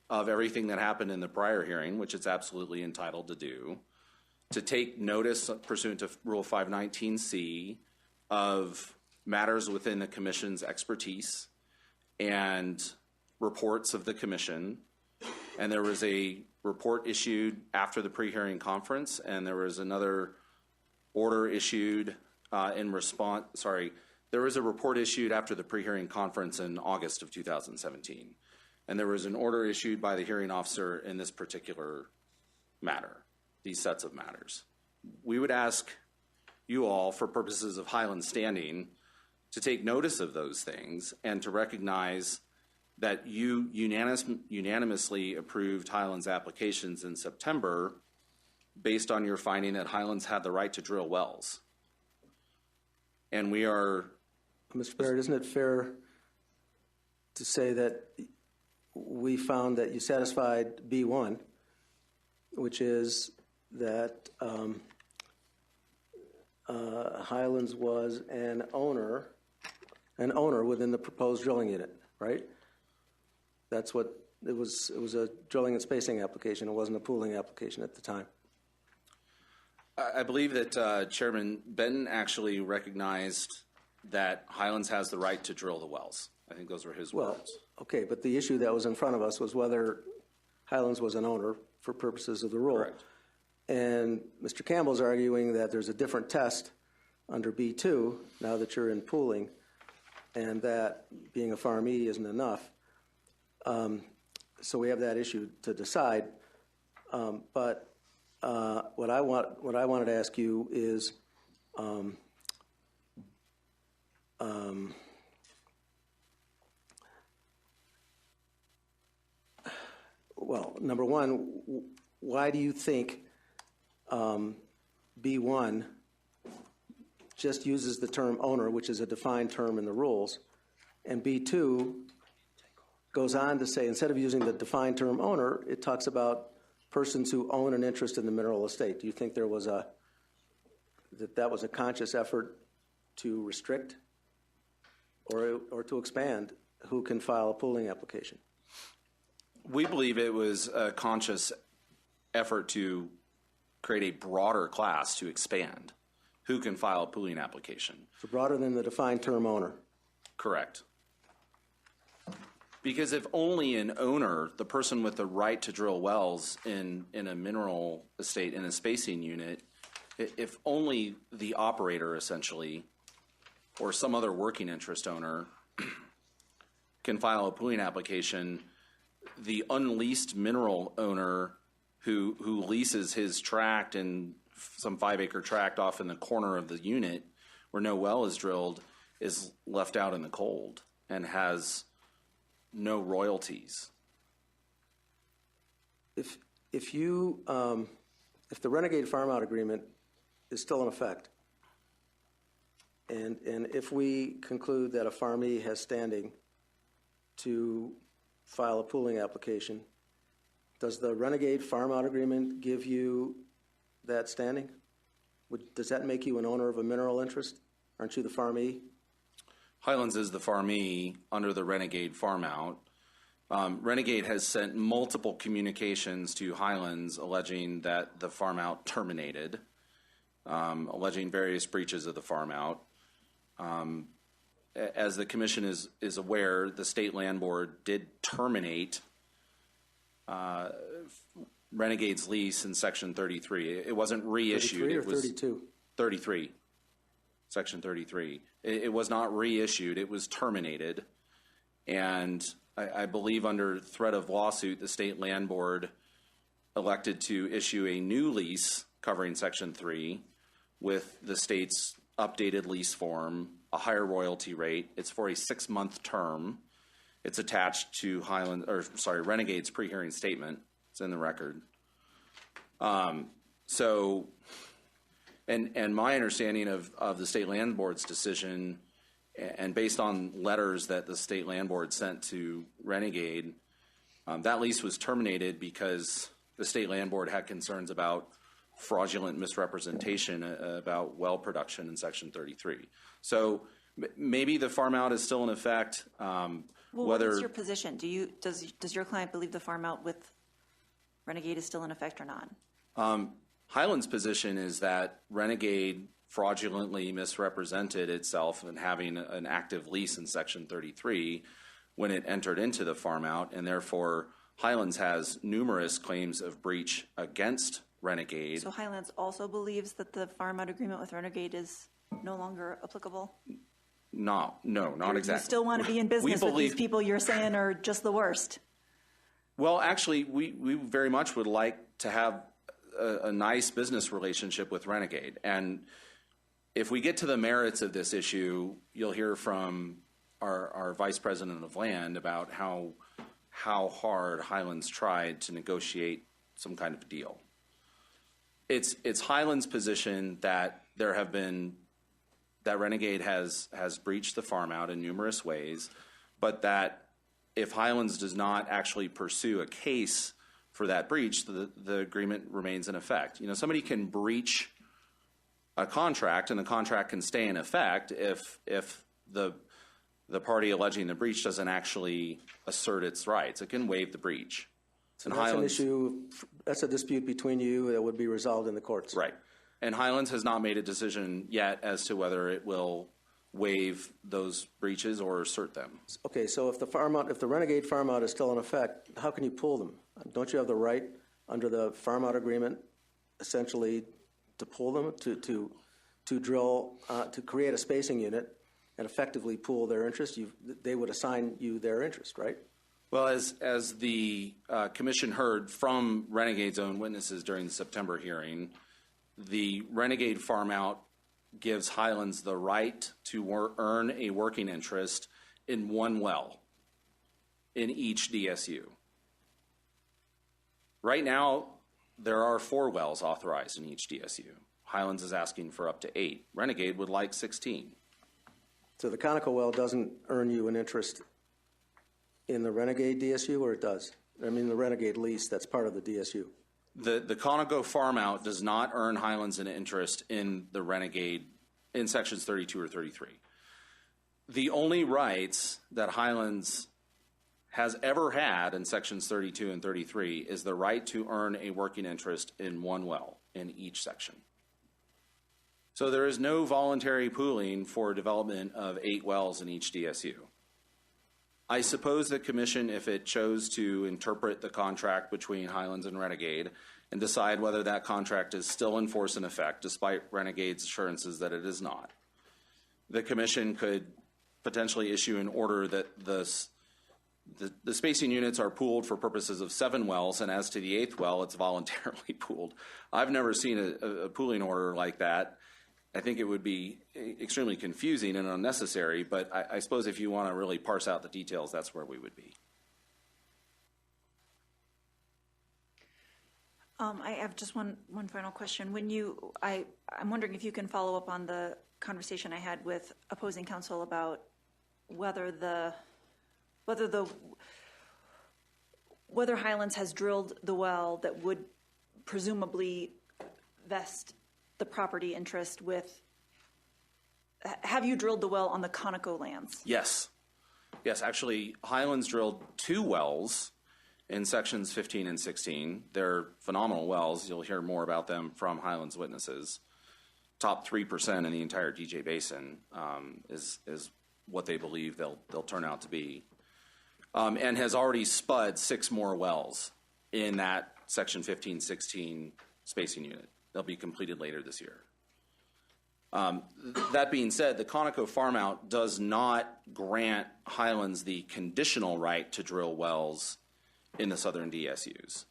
of everything that happened in the prior hearing, which it's absolutely entitled to do, to take notice pursuant to Rule 519C of matters within the commission's expertise and reports of the commission. And there was a report issued after the pre-hearing conference, and there was another order issued there was a report issued after the pre-hearing conference in August of 2017. And there was an order issued by the hearing officer in this particular matter, these sets of matters. We would ask you all, for purposes of Highland standing, to take notice of those things and to recognize that you unanimously approved Highlands applications in September based on your finding that Highlands had the right to drill wells. And we are Mr. Barrett, isn't it fair to say that we found that you satisfied B1, which is that Highlands was an owner within the proposed drilling unit, right? That's what it was. It was a drilling and spacing application. It wasn't a pooling application at the time. I believe that Chairman Benton actually recognized that Highlands has the right to drill the wells. I think those were his words. Okay, but the issue that was in front of us was whether Highlands was an owner for purposes of the rule. Correct. And Mr. Campbell's arguing that there's a different test under B2 now that you're in pooling, and that being a farmee isn't enough. So we have that issue to decide. But what I wanted to ask you is, well, number one, why do you think B1 just uses the term owner, which is a defined term in the rules, and B2 goes on to say, instead of using the defined term owner, it talks about persons who own an interest in the mineral estate. Do you think there was that was a conscious effort to restrict or to expand who can file a pooling application? We believe it was a conscious effort to create a broader class to expand who can file a pooling application. So broader than the defined term owner? Correct. Because if only an owner, the person with the right to drill wells in a mineral estate, in a spacing unit, if only the operator essentially or some other working interest owner can file a pooling application, the unleased mineral owner who leases his tract and some 5-acre tract off in the corner of the unit where no well is drilled is left out in the cold and has no royalties. If the renegade farm out agreement is still in effect, and if we conclude that a farmee has standing to file a pooling application, does the renegade farm out agreement give you that standing? Does that make you an owner of a mineral interest? Aren't you the farmee? Highlands is the farmee under the renegade farm out. Renegade has sent multiple communications to Highlands alleging that the farm out terminated, alleging various breaches of the farm out. As the commission is aware, the state land board did terminate Renegade's lease in Section 33. It wasn't reissued. 33 or it was 32? 33. Section 33. It was not reissued. It was terminated. And I believe under threat of lawsuit, the state land board elected to issue a new lease covering Section 3 with the state's updated lease form, a higher royalty rate. It's for a 6-month term. It's attached to Renegade's pre-hearing statement. It's in the record. And my understanding of the state land board's decision, and based on letters that the state land board sent to Renegade, that lease was terminated because the state land board had concerns about fraudulent misrepresentation about well production in Section 33. So maybe the farm out is still in effect. What is your position? Does your client believe the farm out with Renegade is still in effect or not? Highland's position is that Renegade fraudulently misrepresented itself in having an active lease in Section 33 when it entered into the farm out, and therefore Highlands has numerous claims of breach against Renegade. So Highlands also believes that the farm out agreement with Renegade is no longer applicable? No, not exactly. You still want to be in business with these people you're saying are just the worst? Well, actually, we very much would like to have a nice business relationship with Renegade. And if we get to the merits of this issue, you'll hear from our Vice President of Land about how hard Highlands tried to negotiate some kind of deal. It's Highlands' position that that Renegade has breached the farm out in numerous ways, but that if Highlands does not actually pursue a case for that breach, the agreement remains in effect. Somebody can breach a contract, and the contract can stay in effect if the party alleging the breach doesn't actually assert its rights. It can waive the breach. So that's an issue. That's a dispute between you that would be resolved in the courts. Right. And Highlands has not made a decision yet as to whether it will waive those breaches or assert them. Okay, so if the Renegade farm out is still in effect, how can you pull them? Don't you have the right under the farm out agreement essentially to pull them, to drill, to create a spacing unit and effectively pool their interest? They would assign you their interest, right? Well, as the commission heard from Renegade's own witnesses during the September hearing, the Renegade farm out gives Highlands the right to earn a working interest in one well in each DSU. Right now, there are 4 wells authorized in each DSU. Highlands is asking for up to 8. Renegade would like 16. So the Conoco well doesn't earn you an interest in the Renegade DSU, or it does? I mean, the Renegade lease, that's part of the DSU. The Conoco farm out does not earn Highlands an interest in the Renegade in sections 32 or 33. The only rights that Highlands has ever had in sections 32 and 33 is the right to earn a working interest in one well in each section. So there is no voluntary pooling for development of 8 wells in each DSU. I suppose the commission, if it chose to interpret the contract between Highlands and Renegade and decide whether that contract is still in force and effect, despite Renegade's assurances that it is not, the commission could potentially issue an order that the spacing units are pooled for purposes of 7 wells, and as to the 8th well, it's voluntarily pooled. I've never seen a pooling order like that. I think it would be extremely confusing and unnecessary, but I suppose if you want to really parse out the details, that's where we would be. I have just one final question. I'm wondering if you can follow up on the conversation I had with opposing counsel about whether Highlands has drilled the well that would presumably vest the property interest with. Have you drilled the well on the Conoco lands? Yes. Actually, Highlands drilled 2 wells in sections 15 and 16. They're phenomenal wells. You'll hear more about them from Highlands witnesses. Top 3% in the entire DJ Basin is what they believe they'll turn out to be, and has already spud 6 more wells in that section 15-16 spacing unit. They'll be completed later this year. That being said, the Conoco farm out does not grant Highlands the conditional right to drill wells in the southern DSUs.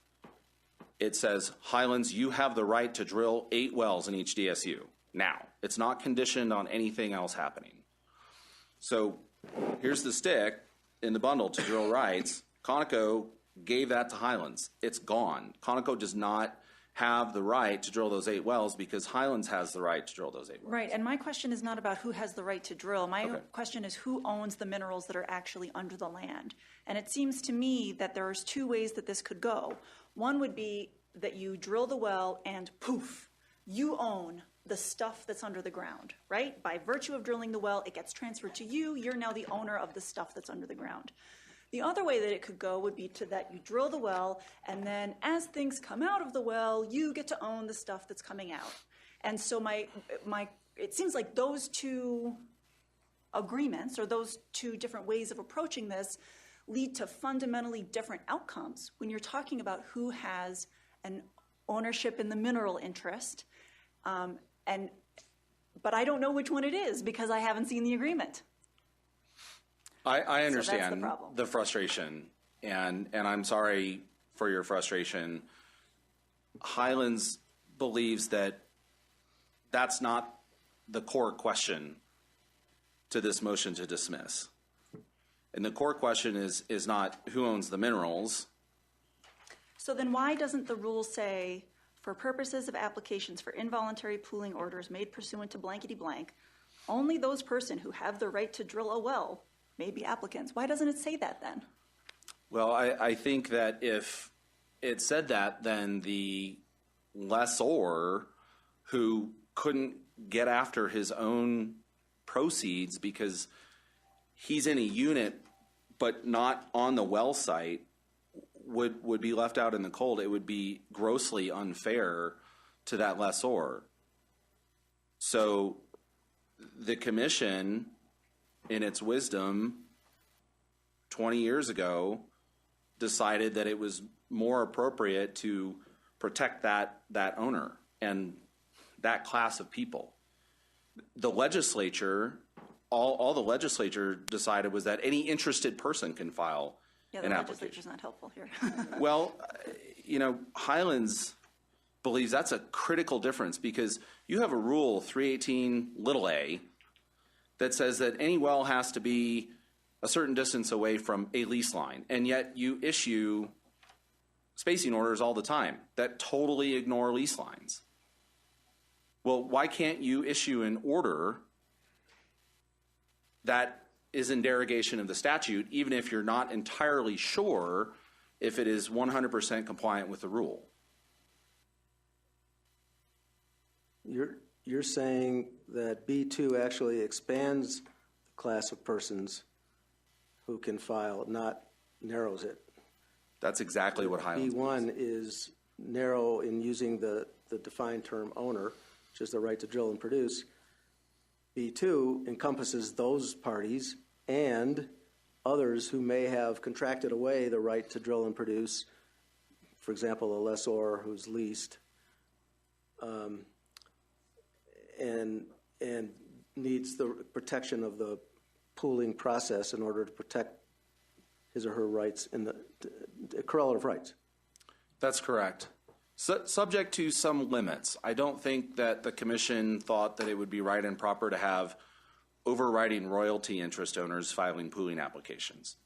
It says, Highlands, you have the right to drill 8 wells in each DSU. Now, it's not conditioned on anything else happening. So here's the stick in the bundle to drill rights. Conoco gave that to Highlands. It's gone. Conoco does not have the right to drill those 8 wells because Highlands has the right to drill those 8 wells. Right, and my question is not about who has the right to drill. My question is who owns the minerals that are actually under the land. And it seems to me that there's 2 ways that this could go. One would be that you drill the well and poof, you own the stuff that's under the ground, right? By virtue of drilling the well, it gets transferred to you. You're now the owner of the stuff that's under the ground. The other way that it could go would be to that you drill the well, and then as things come out of the well, you get to own the stuff that's coming out. And so it seems like those 2 agreements or those 2 different ways of approaching this lead to fundamentally different outcomes when you're talking about who has an ownership in the mineral interest. But I don't know which one it is because I haven't seen the agreement. I understand the frustration, and I'm sorry for your frustration. Highlands believes that that's not the core question to this motion to dismiss. And the core question is not who owns the minerals. So then why doesn't the rule say, for purposes of applications for involuntary pooling orders made pursuant to blankety blank, only those persons who have the right to drill a well may be applicants. Why doesn't it say that then? Well, I think that if it said that, then the lessor who couldn't get after his own proceeds because he's in a unit but not on the well site would be left out in the cold. It would be grossly unfair to that lessor. So the commission, in its wisdom, 20 years ago, decided that it was more appropriate to protect that owner and that class of people. The legislature, all the legislature decided was that any interested person can file Yeah, an the application. legislature's not helpful here. Well, Highlands believes that's a critical difference because you have a rule 318 little a that says that any well has to be a certain distance away from a lease line, and yet you issue spacing orders all the time that totally ignore lease lines. Well, why can't you issue an order that is in derogation of the statute, even if you're not entirely sure if it is 100% compliant with the rule? You're saying that B2 actually expands the class of persons who can file, not narrows it. That's exactly what Highlands B1 is narrow in using the defined term owner, which is the right to drill and produce. B2 encompasses those parties and others who may have contracted away the right to drill and produce, for example, a lessor who's leased, and needs the protection of the pooling process in order to protect his or her rights in the correlative rights. That's correct. Subject to some limits. I don't think that the commission thought that it would be right and proper to have overriding royalty interest owners filing pooling applications.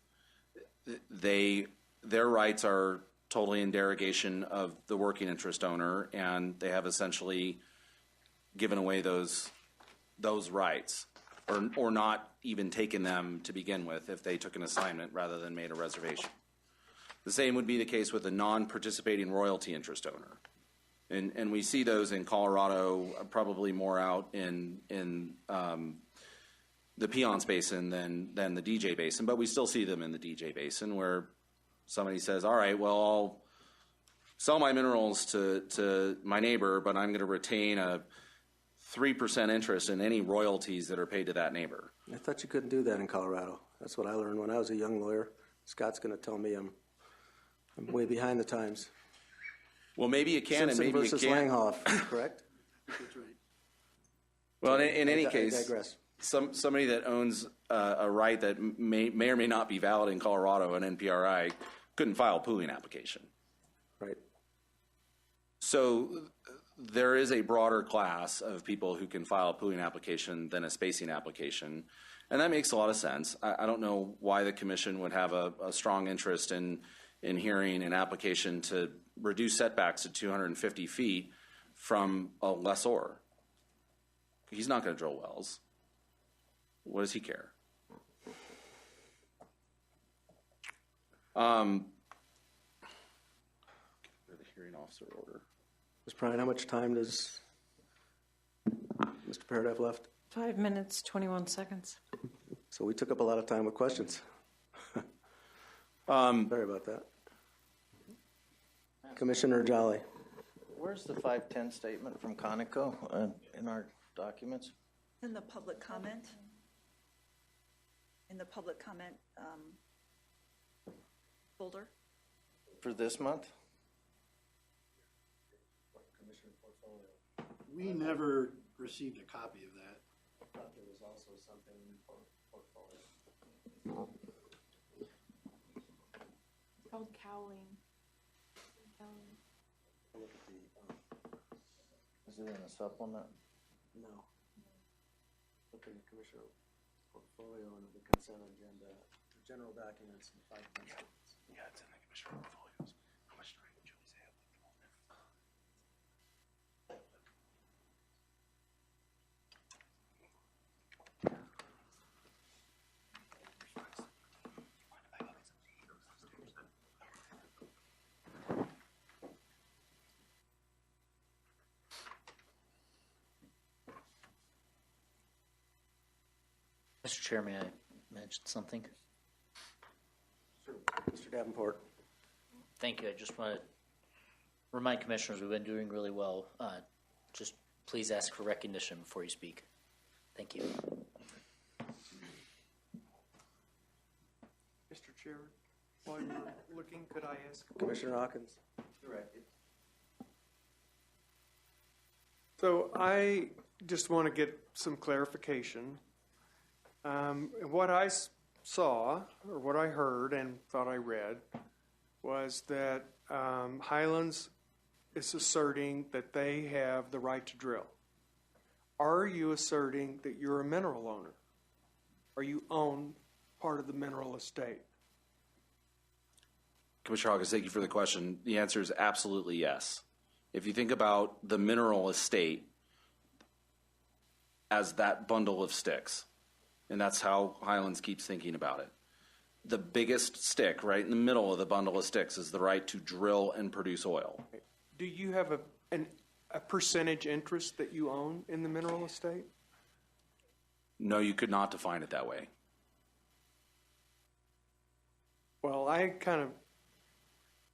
Their rights are totally in derogation of the working interest owner, and they have essentially given away those rights, or not even taken them to begin with if they took an assignment rather than made a reservation. The same would be the case with a non-participating royalty interest owner. And we see those in Colorado, probably more out in the Piceance Basin than the DJ Basin, but we still see them in the DJ Basin where somebody says, all right, well, I'll sell my minerals to my neighbor, but I'm going to retain a 3% interest in any royalties that are paid to that neighbor. I thought you couldn't do that in Colorado. That's what I learned when I was a young lawyer. Scott's going to tell me I'm way behind the times. Well, maybe you can, Simpson and maybe you versus can't. Langhoff, correct? That's right. Well, in any I case, digress. somebody that owns a right that may or may not be valid in Colorado, an NPRI, couldn't file a pooling application. Right. So there is a broader class of people who can file a pooling application than a spacing application, and that makes a lot of sense. I don't know why the commission would have a strong interest in hearing an application to reduce setbacks to 250 feet from a lessor. He's not going to drill wells. What does he care? The hearing officer order. Ms. Prine, how much time does Mr. Parrott have left? 5 minutes, 21 seconds. So we took up a lot of time with questions. Sorry about that. Commissioner Jolly. Where's the 510 statement from Conoco in our documents? In the public comment. Boulder. For this month? We never received a copy of that. I thought there was also something in the portfolio. It's called cowling. Look at the, Is it in a supplement? no. Look at the commissioner portfolio and the consent agenda, the general documents, and 5 statements. Yeah, it's in the commissioner portfolios. How much time would Julie's have? Mr. Chair, may I mention something? Sure. Mr. Davenport. Thank you. I just want to remind commissioners we've been doing really well. Just please ask for recognition before you speak. Thank you. Mr. Chair, while you're looking, could I ask? Commissioner Hawkins. So I just want to get some clarification. What I saw, or what I heard and thought I read, was that Highlands is asserting that they have the right to drill. Are you asserting that you're a mineral owner? Or you own part of the mineral estate? Commissioner Hawkins, thank you for the question. The answer is absolutely yes. If you think about the mineral estate as that bundle of sticks, and that's how Highlands keeps thinking about it, the biggest stick right in the middle of the bundle of sticks is the right to drill and produce oil. Do you have a percentage interest that you own in the mineral estate? No, you could not define it that way. Well, I kind of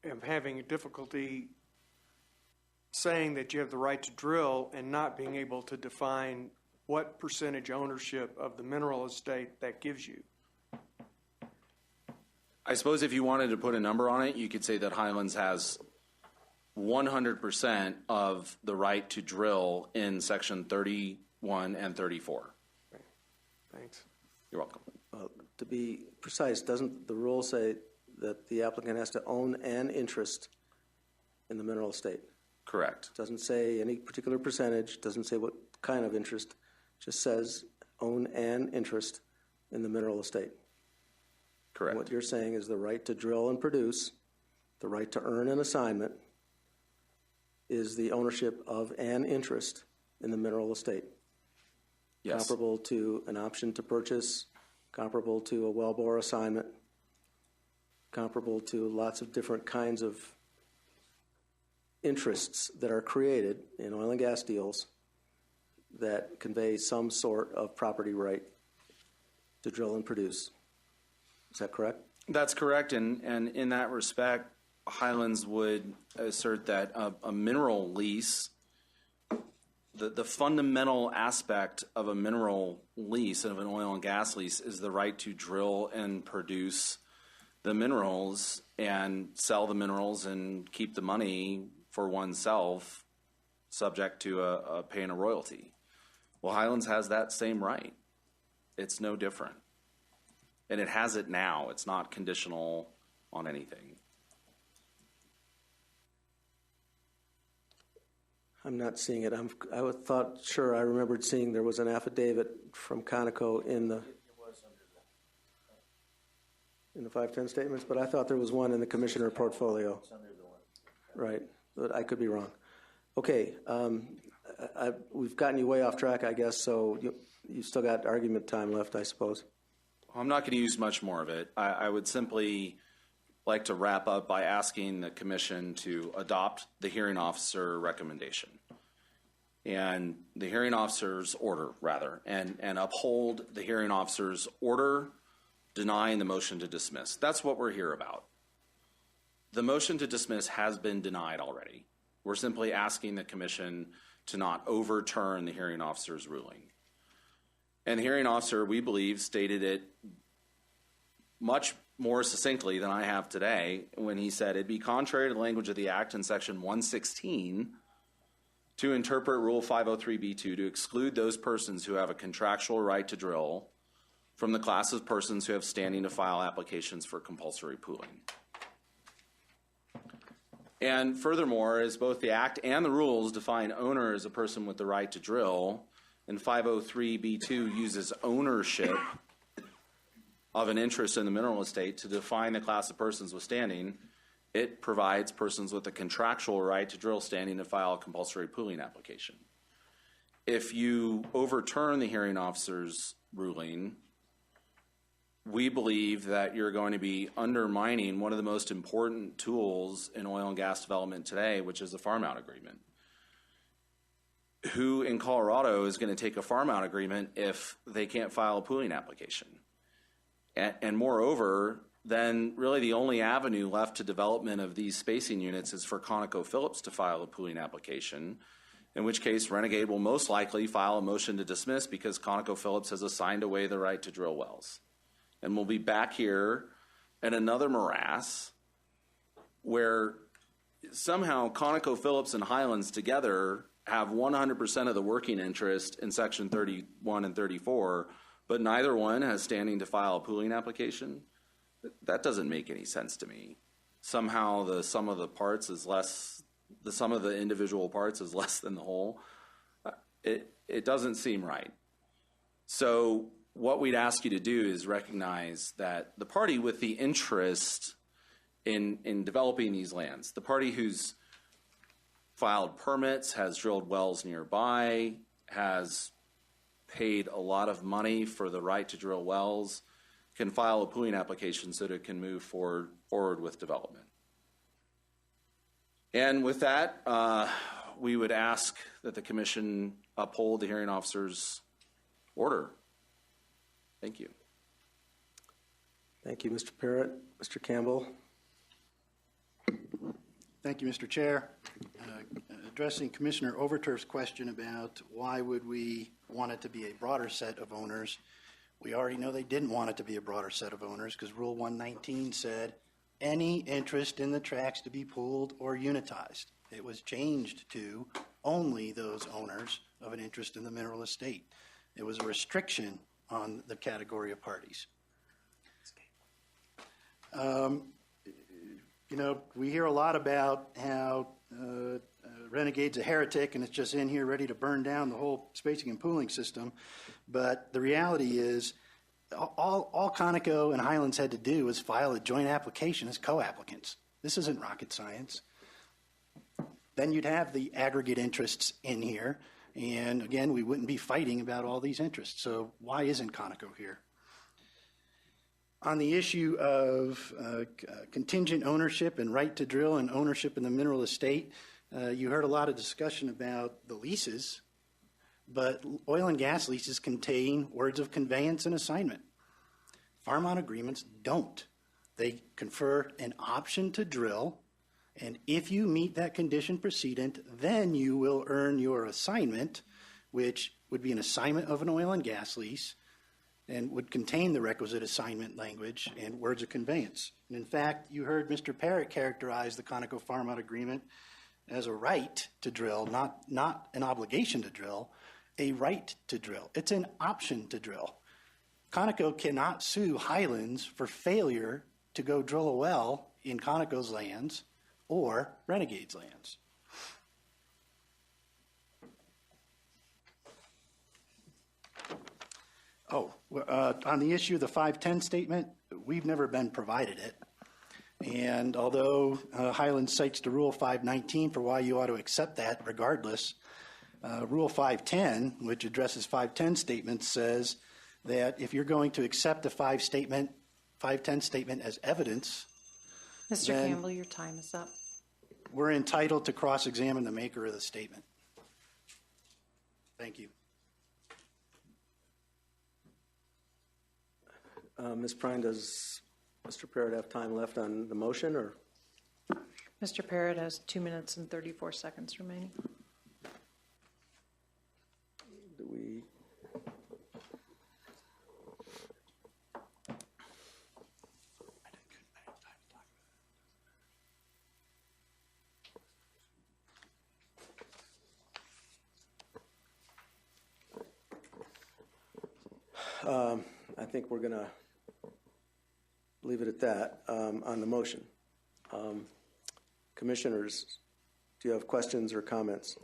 am having a difficulty saying that you have the right to drill and not being able to define what percentage ownership of the mineral estate that gives you. I suppose if you wanted to put a number on it, you could say that Highlands has 100% of the right to drill in Section 31 and 34. Okay. Thanks. You're welcome. To be precise, doesn't the rule say that the applicant has to own an interest in the mineral estate? Correct. Doesn't say any particular percentage, doesn't say what kind of interest, just says own an interest in the mineral estate. Correct. And what you're saying is the right to drill and produce, the right to earn an assignment, is the ownership of an interest in the mineral estate. Yes. Comparable to an option to purchase, comparable to a wellbore assignment, comparable to lots of different kinds of interests that are created in oil and gas deals that convey some sort of property right to drill and produce. Is that correct? That's correct, and in that respect, Highlands would assert that a mineral lease, the fundamental aspect of a mineral lease and of an oil and gas lease is the right to drill and produce the minerals and sell the minerals and keep the money for oneself, subject to paying a royalty. Well, Highlands has that same right. It's no different. And it has it now. It's not conditional on anything. I'm not seeing it. I thought, sure, I remembered seeing there was an affidavit from Conoco in the 510 statements, but I thought there was one in the commissioner portfolio. Right, but I could be wrong. Okay, we've gotten you way off track, I guess, so you still got argument time left, I suppose. I'm not going to use much more of it. I would simply like to wrap up by asking the commission to adopt the hearing officer recommendation and the hearing officer's order, rather, and uphold the hearing officer's order denying the motion to dismiss. That's what we're here about. The motion to dismiss has been denied already. We're simply asking the commission to not overturn the hearing officer's ruling. And the hearing officer, we believe, stated it much more succinctly than I have today when he said it'd be contrary to the language of the Act in Section 116 to interpret Rule 503b2 to exclude those persons who have a contractual right to drill from the class of persons who have standing to file applications for compulsory pooling. And furthermore, as both the Act and the rules define owner as a person with the right to drill, and 503b2 uses ownership of an interest in the mineral estate to define the class of persons with standing, it provides persons with a contractual right to drill standing to file a compulsory pooling application. If you overturn the hearing officer's ruling, we believe that you're going to be undermining one of the most important tools in oil and gas development today, which is the farm-out agreement. who in Colorado is going to take a farm out agreement if they can't file a pooling application? And moreover, then really the only avenue left to development of these spacing units is for ConocoPhillips to file a pooling application, in which case Renegade will most likely file a motion to dismiss because ConocoPhillips has assigned away the right to drill wells. And we'll be back here in another morass where somehow ConocoPhillips and Highlands together have 100% of the working interest in Section 31 and 34, but neither one has standing to file a pooling application. That doesn't make any sense to me. Somehow the sum of the parts is less, the sum of the individual parts is less than the whole. It doesn't seem right. So what we'd ask you to do is recognize that the party with the interest in developing these lands, the party who's filed permits, has drilled wells nearby, has paid a lot of money for the right to drill wells, can file a pooling application so that it can move forward with development. And with that, we would ask that the commission uphold the hearing officer's order. Thank you. Thank you, Mr. Parrott. Mr. Campbell. Thank you, Mr. Chair. Addressing Commissioner Overturf's question about why would we want it to be a broader set of owners, we already know they didn't want it to be a broader set of owners because Rule 119 said any interest in the tracts to be pooled or unitized. It was changed to only those owners of an interest in the mineral estate. It was a restriction on the category of parties. You know, we hear a lot about how Renegade's a heretic and it's just in here ready to burn down the whole spacing and pooling system. But the reality is all Conoco and Highlands had to do was file a joint application as co-applicants. This isn't rocket science. Then you'd have the aggregate interests in here. And again, we wouldn't be fighting about all these interests. So why isn't Conoco here? On the issue of contingent ownership and right to drill and ownership in the mineral estate, you heard a lot of discussion about the leases, but oil and gas leases contain words of conveyance and assignment. Farm-out agreements don't. They confer an option to drill, and if you meet that condition precedent, then you will earn your assignment, which would be an assignment of an oil and gas lease, and would contain the requisite assignment language and words of conveyance. And in fact, you heard Mr. Parrott characterize the Conoco farm-out agreement as a right to drill, not an obligation to drill, a right to drill. It's an option to drill. Conoco cannot sue Highlands for failure to go drill a well in Conoco's lands or Renegade's lands. On the issue of the 510 statement, we've never been provided it. And although Highlands cites the Rule 519 for why you ought to accept that regardless, Rule 510, which addresses 510 statements, says that if you're going to accept a 510 statement as evidence, Mr. Campbell, your time is up. We're entitled to cross-examine the maker of the statement. Thank you. Ms. Prine, does Mr. Parrott have time left on the motion, or? Mr. Parrott has 2 minutes and 34 seconds remaining. Do we? I think we're going to leave it at that on the motion. Commissioners, do you have questions or comments?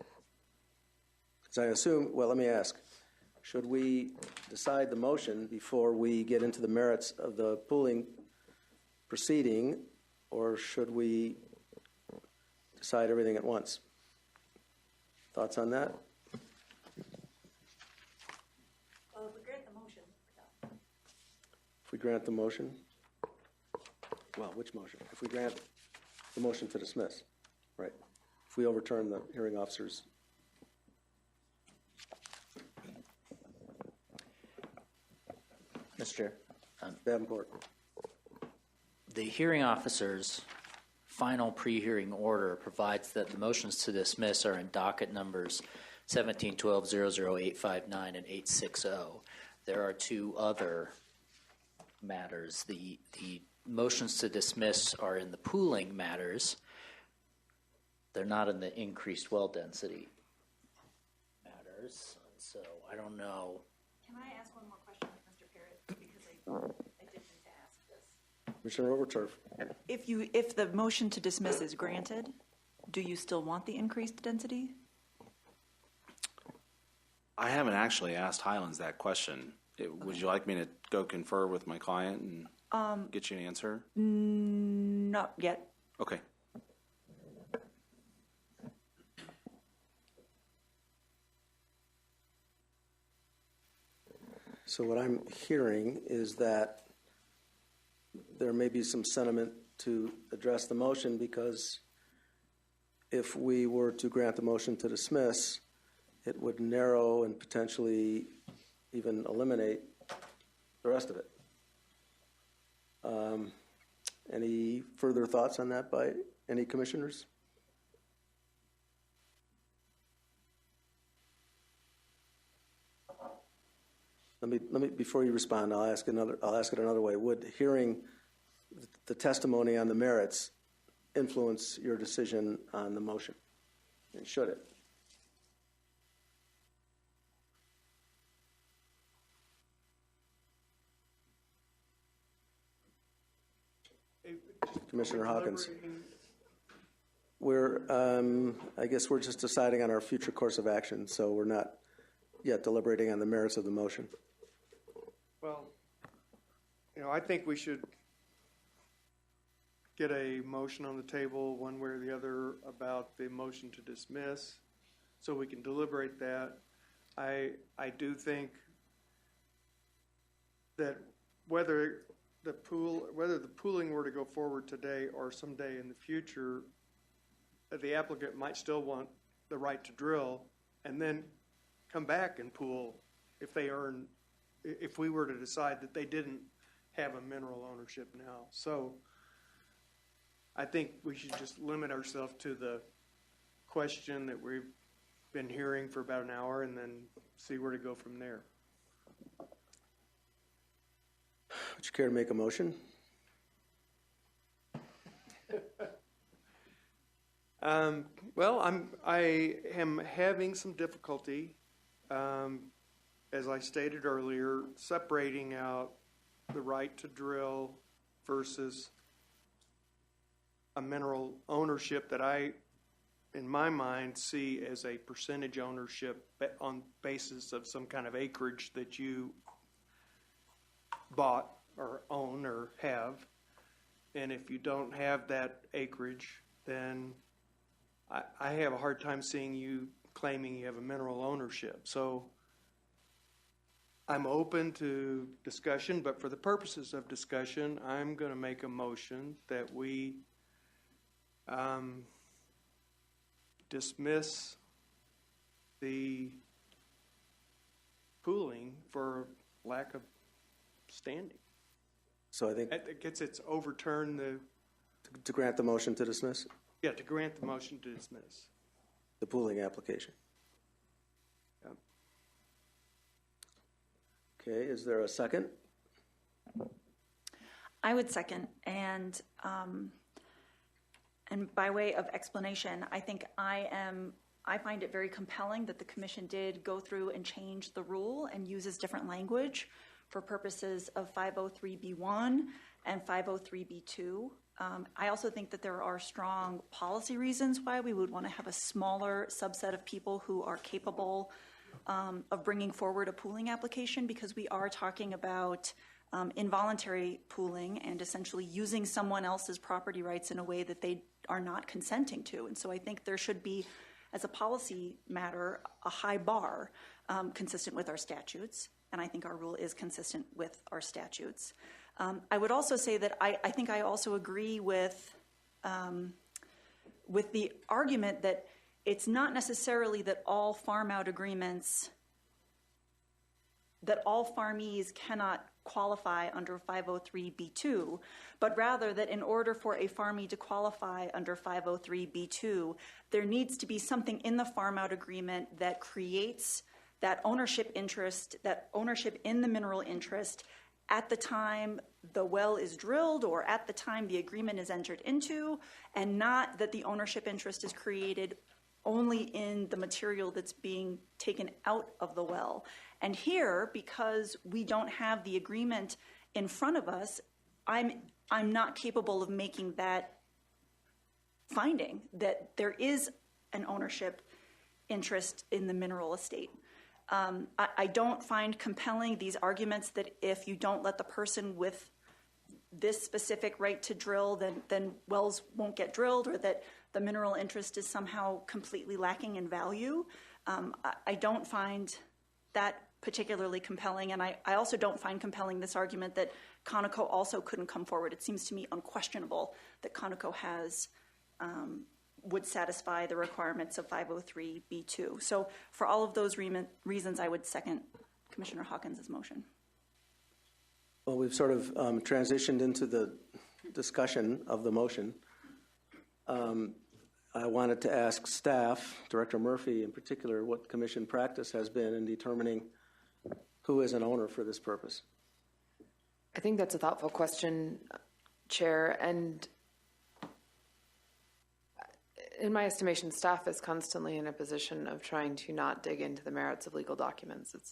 Because I assume, well, let me ask, should we decide the motion before we get into the merits of the pooling proceeding, or should we decide everything at once? Thoughts on that? Well, if we grant the motion. If we grant the motion? Well, which motion? If we grant the motion to dismiss, right? If we overturn the hearing officer's Mr. Chair, Davenport. the hearing officer's final pre-hearing order provides that the motions to dismiss are in docket numbers 17-12-00859 and 860. There are two other matters. The motions to dismiss are in the pooling matters. They're not in the increased well density matters. So I don't know. Can I ask one more question, Mr. Parrott? Because I did need to ask this. Commissioner Overturf. If the motion to dismiss is granted, do you still want the increased density? I haven't actually asked Highlands that question. Would you like me to go confer with my client and get you an answer? Not yet. Okay. So what I'm hearing is that there may be some sentiment to address the motion, because if we were to grant the motion to dismiss, it would narrow and potentially even eliminate the rest of it. Any further thoughts on that by any commissioners? Let me before you respond, I'll ask it another way. Would hearing the testimony on the merits influence your decision on the motion? And should it? Commissioner Hawkins. I guess we're just deciding on our future course of action, so we're not yet deliberating on the merits of the motion. Well, I think we should get a motion on the table one way or the other about the motion to dismiss, so we can deliberate that. I do think that whether the pooling were to go forward today or someday in the future, the applicant might still want the right to drill and then come back and pool if we were to decide that they didn't have a mineral ownership now. So I think we should just limit ourselves to the question that we've been hearing for about an hour and then see where to go from there. Would you care to make a motion? Well, I am having some difficulty, as I stated earlier, separating out the right to drill versus a mineral ownership that I, in my mind, see as a percentage ownership on basis of some kind of acreage that you bought or own or have. And if you don't have that acreage, then I have a hard time seeing you claiming you have a mineral ownership. So I'm open to discussion, but for the purposes of discussion, I'm going to make a motion that we dismiss the pooling for lack of standing. So I think it gets its overturn to grant the motion to dismiss? Yeah, to grant the motion to dismiss. The pooling application. Yeah. Okay, is there a second? I would second, and by way of explanation, I think I find it very compelling that the commission did go through and change the rule and uses different language for purposes of 503B1 and 503B2. I also think that there are strong policy reasons why we would want to have a smaller subset of people who are capable of bringing forward a pooling application, because we are talking about involuntary pooling and essentially using someone else's property rights in a way that they are not consenting to. And so I think there should be, as a policy matter, a high bar consistent with our statutes. And I think our rule is consistent with our statutes. I would also say that I think I also agree with the argument that it's not necessarily that all farm out agreements that all farmees cannot qualify under 503B2, but rather that in order for a farmee to qualify under 503B2, there needs to be something in the farm out agreement that creates that ownership interest, that ownership in the mineral interest at the time the well is drilled or at the time the agreement is entered into, and not that the ownership interest is created only in the material that's being taken out of the well. And here, because we don't have the agreement in front of us, I'm not capable of making that finding that there is an ownership interest in the mineral estate. I don't find compelling these arguments that if you don't let the person with this specific right to drill, then wells won't get drilled, or that the mineral interest is somehow completely lacking in value. I don't find that particularly compelling, and I also don't find compelling this argument that Conoco also couldn't come forward. It seems to me unquestionable that Conoco has would satisfy the requirements of 503B2. So for all of those reasons, I would second Commissioner Hawkins' motion. Well, we've sort of transitioned into the discussion of the motion. I wanted to ask staff, Director Murphy in particular, what commission practice has been in determining who is an owner for this purpose. I think that's a thoughtful question, Chair, and in my estimation, staff is constantly in a position of trying to not dig into the merits of legal documents. It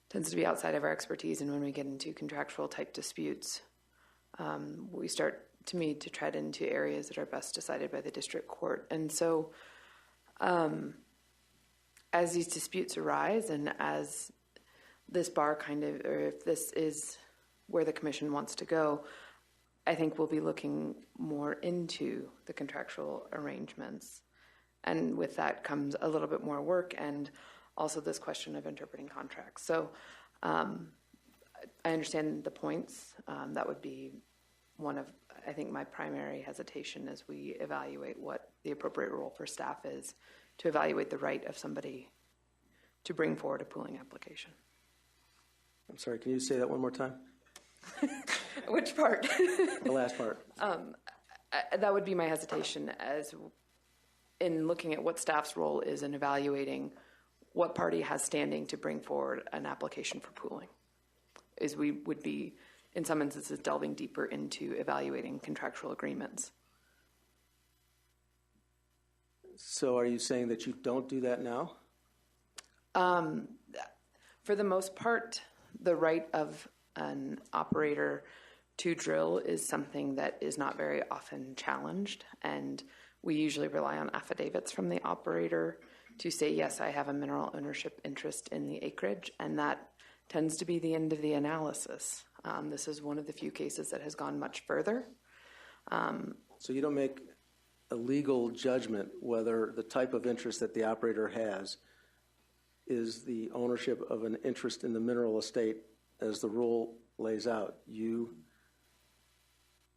tends to be outside of our expertise, and when we get into contractual type disputes, we start, to me, to tread into areas that are best decided by the district court. And so as these disputes arise, and as this bar kind of, or if this is where the commission wants to go, I think we'll be looking more into the contractual arrangements. And with that comes a little bit more work, and also this question of interpreting contracts. So I understand the points. That would be one of, I think, my primary hesitation as we evaluate what the appropriate role for staff is to evaluate the right of somebody to bring forward a pooling application. I'm sorry, can you say that one more time? Which part? The last part. That would be my hesitation as in looking at what staff's role is in evaluating what party has standing to bring forward an application for pooling. Is we would be, in some instances, delving deeper into evaluating contractual agreements. So are you saying that you don't do that now? For the most part, the right of an operator to drill is something that is not very often challenged, and we usually rely on affidavits from the operator to say, yes, I have a mineral ownership interest in the acreage, and that tends to be the end of the analysis. This is one of the few cases that has gone much further. So you don't make a legal judgment whether the type of interest that the operator has is the ownership of an interest in the mineral estate as the rule lays out. You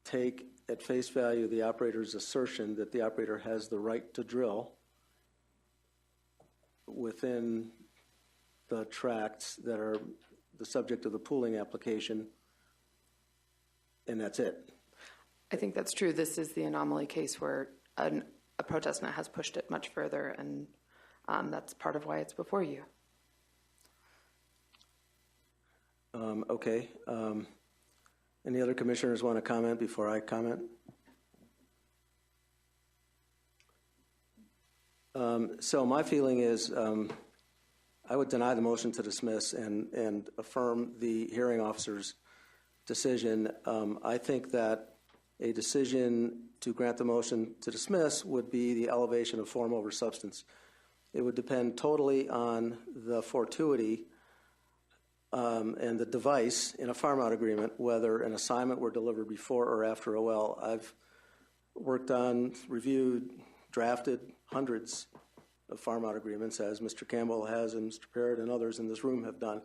take at face value the operator's assertion that the operator has the right to drill within the tracts that are the subject of the pooling application, and that's it. I think that's true. This is the anomaly case where a protest net has pushed it much further, and that's part of why it's before you. Okay. Any other commissioners want to comment before I comment? So my feeling is I would deny the motion to dismiss and affirm the hearing officer's decision. I think that a decision to grant the motion to dismiss would be the elevation of form over substance. It would depend totally on the fortuity and the device in a farm-out agreement, whether an assignment were delivered before or after a well. I've worked on, reviewed, drafted hundreds of farm-out agreements, as Mr. Campbell has and Mr. Parrott and others in this room have done.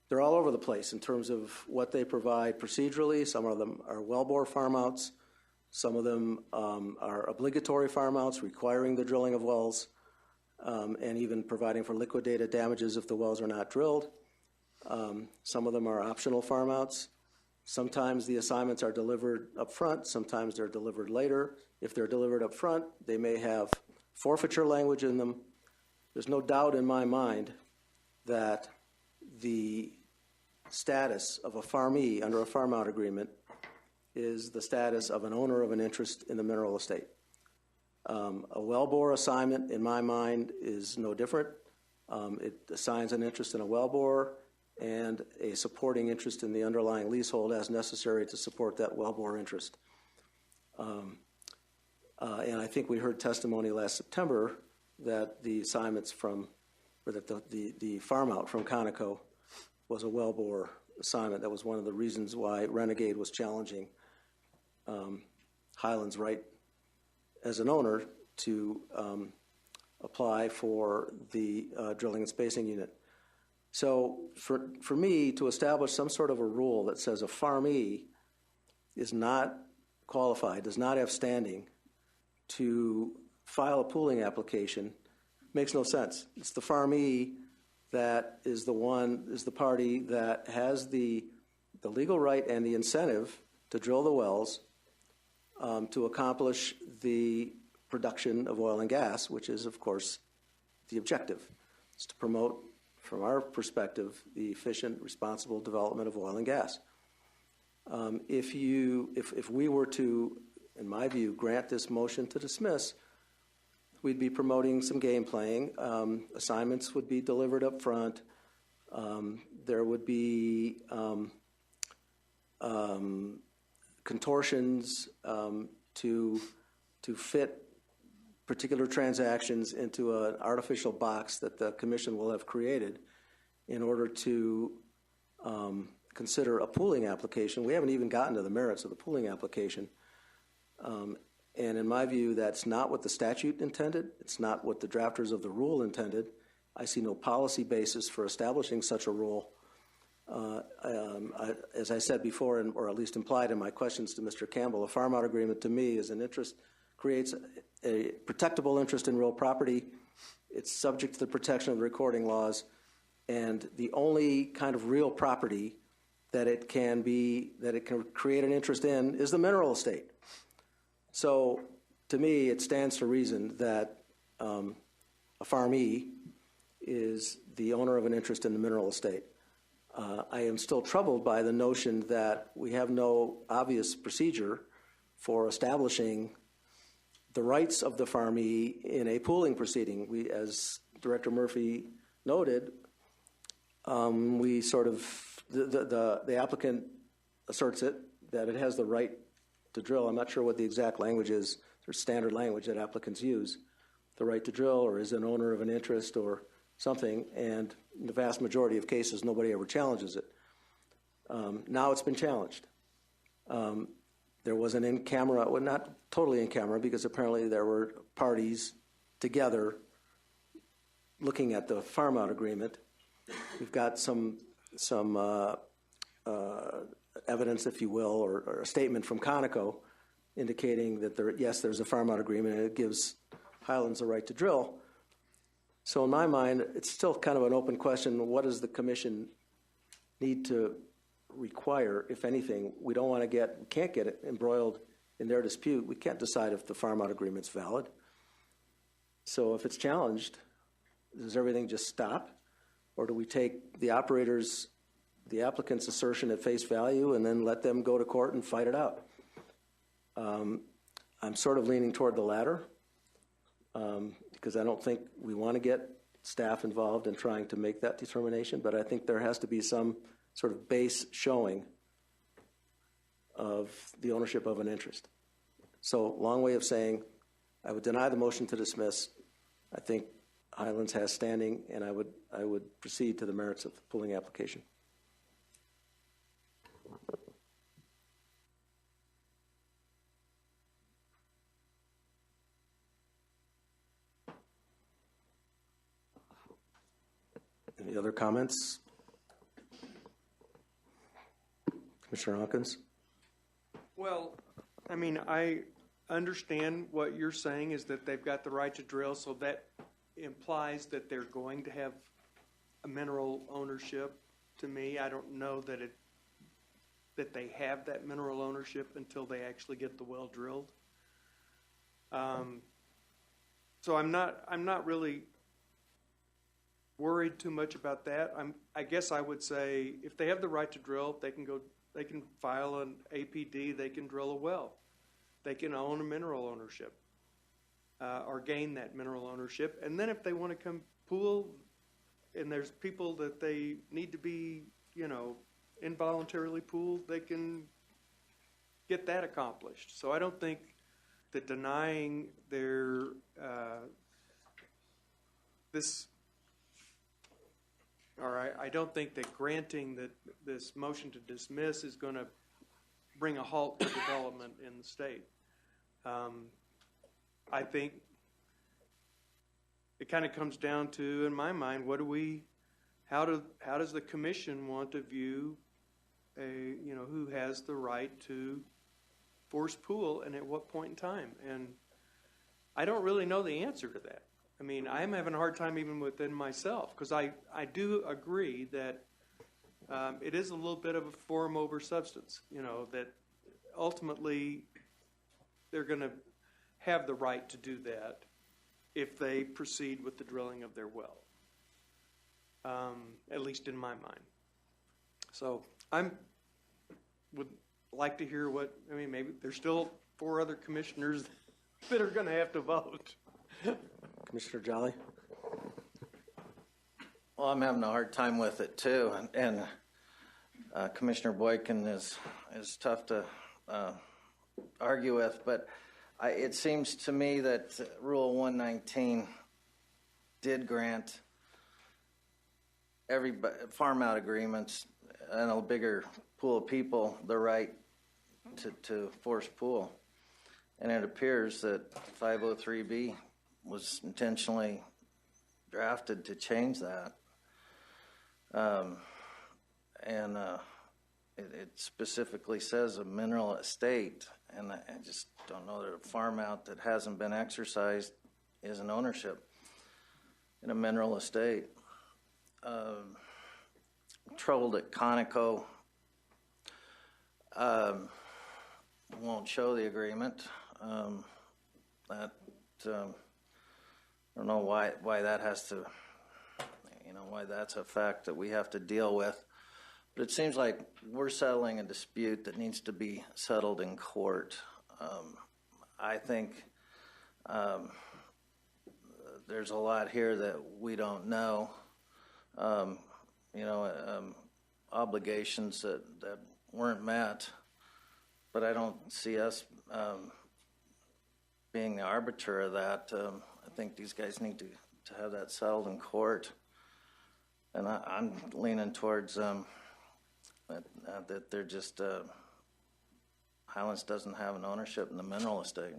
They're all over the place in terms of what they provide procedurally. Some of them are wellbore farm-outs. Some of them are obligatory farm-outs requiring the drilling of wells and even providing for liquidated damages if the wells are not drilled. Some of them are optional farm outs. Sometimes the assignments are delivered up front, sometimes they're delivered later. If they're delivered up front, they may have forfeiture language in them. There's no doubt in my mind that the status of a farmee under a farm out agreement is the status of an owner of an interest in the mineral estate. A wellbore assignment, in my mind, is no different. It assigns an interest in a wellbore and a supporting interest in the underlying leasehold as necessary to support that wellbore interest. And I think we heard testimony last September that the assignments from, or that the farm out from Conoco was a wellbore assignment. That was one of the reasons why Renegade was challenging Highland's right as an owner to apply for the drilling and spacing unit. So for me to establish some sort of a rule that says a farmee is not qualified, does not have standing to file a pooling application makes no sense. It's the farmee that is the party that has the legal right and the incentive to drill the wells to accomplish the production of oil and gas, which is, of course, the objective. It's to promote, from our perspective, the efficient, responsible development of oil and gas. If we were to, in my view, grant this motion to dismiss, we'd be promoting some game playing. Assignments would be delivered up front. There would be contortions to fit particular transactions into an artificial box that the commission will have created in order to consider a pooling application. We haven't even gotten to the merits of the pooling application. And in my view, that's not what the statute intended. It's not what the drafters of the rule intended. I see no policy basis for establishing such a rule. As I said before, or at least implied in my questions to Mr. Campbell, a farm out agreement to me is an interest, creates a protectable interest in real property. It's subject to the protection of the recording laws, and the only kind of real property that it can create an interest in is the mineral estate. So to me, it stands to reason that a farmee is the owner of an interest in the mineral estate. I am still troubled by the notion that we have no obvious procedure for establishing the rights of the farmee in a pooling proceeding. We, as Director Murphy noted, we sort of, the applicant asserts that it has the right to drill. I'm not sure what the exact language is. There's standard language that applicants use, the right to drill, or is an owner of an interest or something, and in the vast majority of cases, nobody ever challenges it. Now it's been challenged. There was an in-camera, well, not totally in-camera, because apparently there were parties together looking at the farm-out agreement. We've got some evidence, if you will, or a statement from Conoco indicating that yes, there's a farm-out agreement and it gives Highlands the right to drill. So in my mind, it's still kind of an open question. What does the commission need to require, if anything? We can't get it embroiled in their dispute. We can't decide if the farm-out agreement's valid. So if it's challenged, does everything just stop? Or do we take the applicant's assertion at face value and then let them go to court and fight it out? I'm sort of leaning toward the latter because I don't think we want to get staff involved in trying to make that determination, but I think there has to be some sort of base showing of the ownership of an interest. So, long way of saying I would deny the motion to dismiss. I think Highlands has standing, and I would proceed to the merits of the pooling application. Any other comments? Commissioner Hawkins? Well, I mean, I understand what you're saying is that they've got the right to drill, so that implies that they're going to have a mineral ownership to me. I don't know that they have that mineral ownership until they actually get the well drilled. So I'm not really worried too much about that. I guess I would say if they have the right to drill, they can file an APD, they can drill a well. They can own a mineral ownership or gain that mineral ownership. And then if they want to come pool and there's people that they need to be, involuntarily pooled, they can get that accomplished. So I don't think that denying their I don't think that granting this motion to dismiss is going to bring a halt to development in the state. I think it kind of comes down to, in my mind, how does the commission want to view who has the right to force pool and at what point in time? And I don't really know the answer to that. I mean, I'm having a hard time even within myself, because I do agree that it is a little bit of a form over substance, that ultimately they're going to have the right to do that if they proceed with the drilling of their well, at least in my mind. So would like to hear maybe there's still 4 other commissioners that are going to have to vote. Commissioner Jolly? Well, I'm having a hard time with it too, and Commissioner Boykin is tough to argue with, but it seems to me that Rule 119 did grant every farm out agreements and a bigger pool of people the right to force pool. And it appears that 503B was intentionally drafted to change that. It specifically says a mineral estate, and I just don't know that a farm out that hasn't been exercised is an ownership in a mineral estate. Troubled at Conoco won't show the agreement. I don't know why that has to, why that's a fact that we have to deal with. But it seems like we're settling a dispute that needs to be settled in court. I think there's a lot here that we don't know. Obligations that weren't met, but I don't see us being the arbiter of that. I think these guys need to have that settled in court, and I'm leaning towards that they're just Highlands doesn't have an ownership in the mineral estate.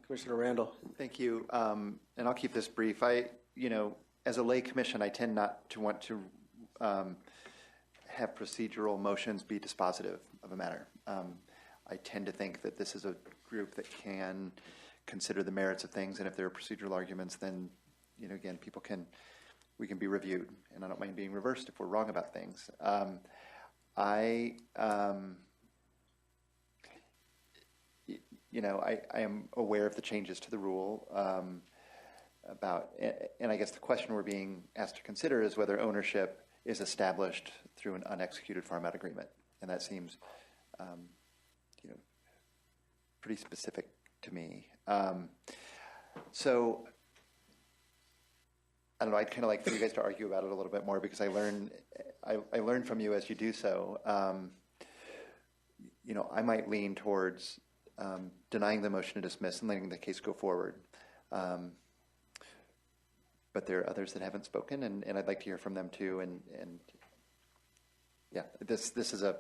Commissioner Randall. Thank you, and I'll keep this brief. As a lay commission, I tend not to want to have procedural motions be dispositive of a matter. I tend to think that this is a group that can consider the merits of things, and if there are procedural arguments, then again, we can be reviewed, and I don't mind being reversed if we're wrong about things. I am aware of the changes to the rule and I guess the question we're being asked to consider is whether ownership is established through an unexecuted farm out agreement, and that seems pretty specific to me. So I don't know. I'd kind of like for you guys to argue about it a little bit more, because I learn from you as you do so. I might lean towards denying the motion to dismiss and letting the case go forward. But there are others that haven't spoken, and I'd like to hear from them too. And yeah, this is I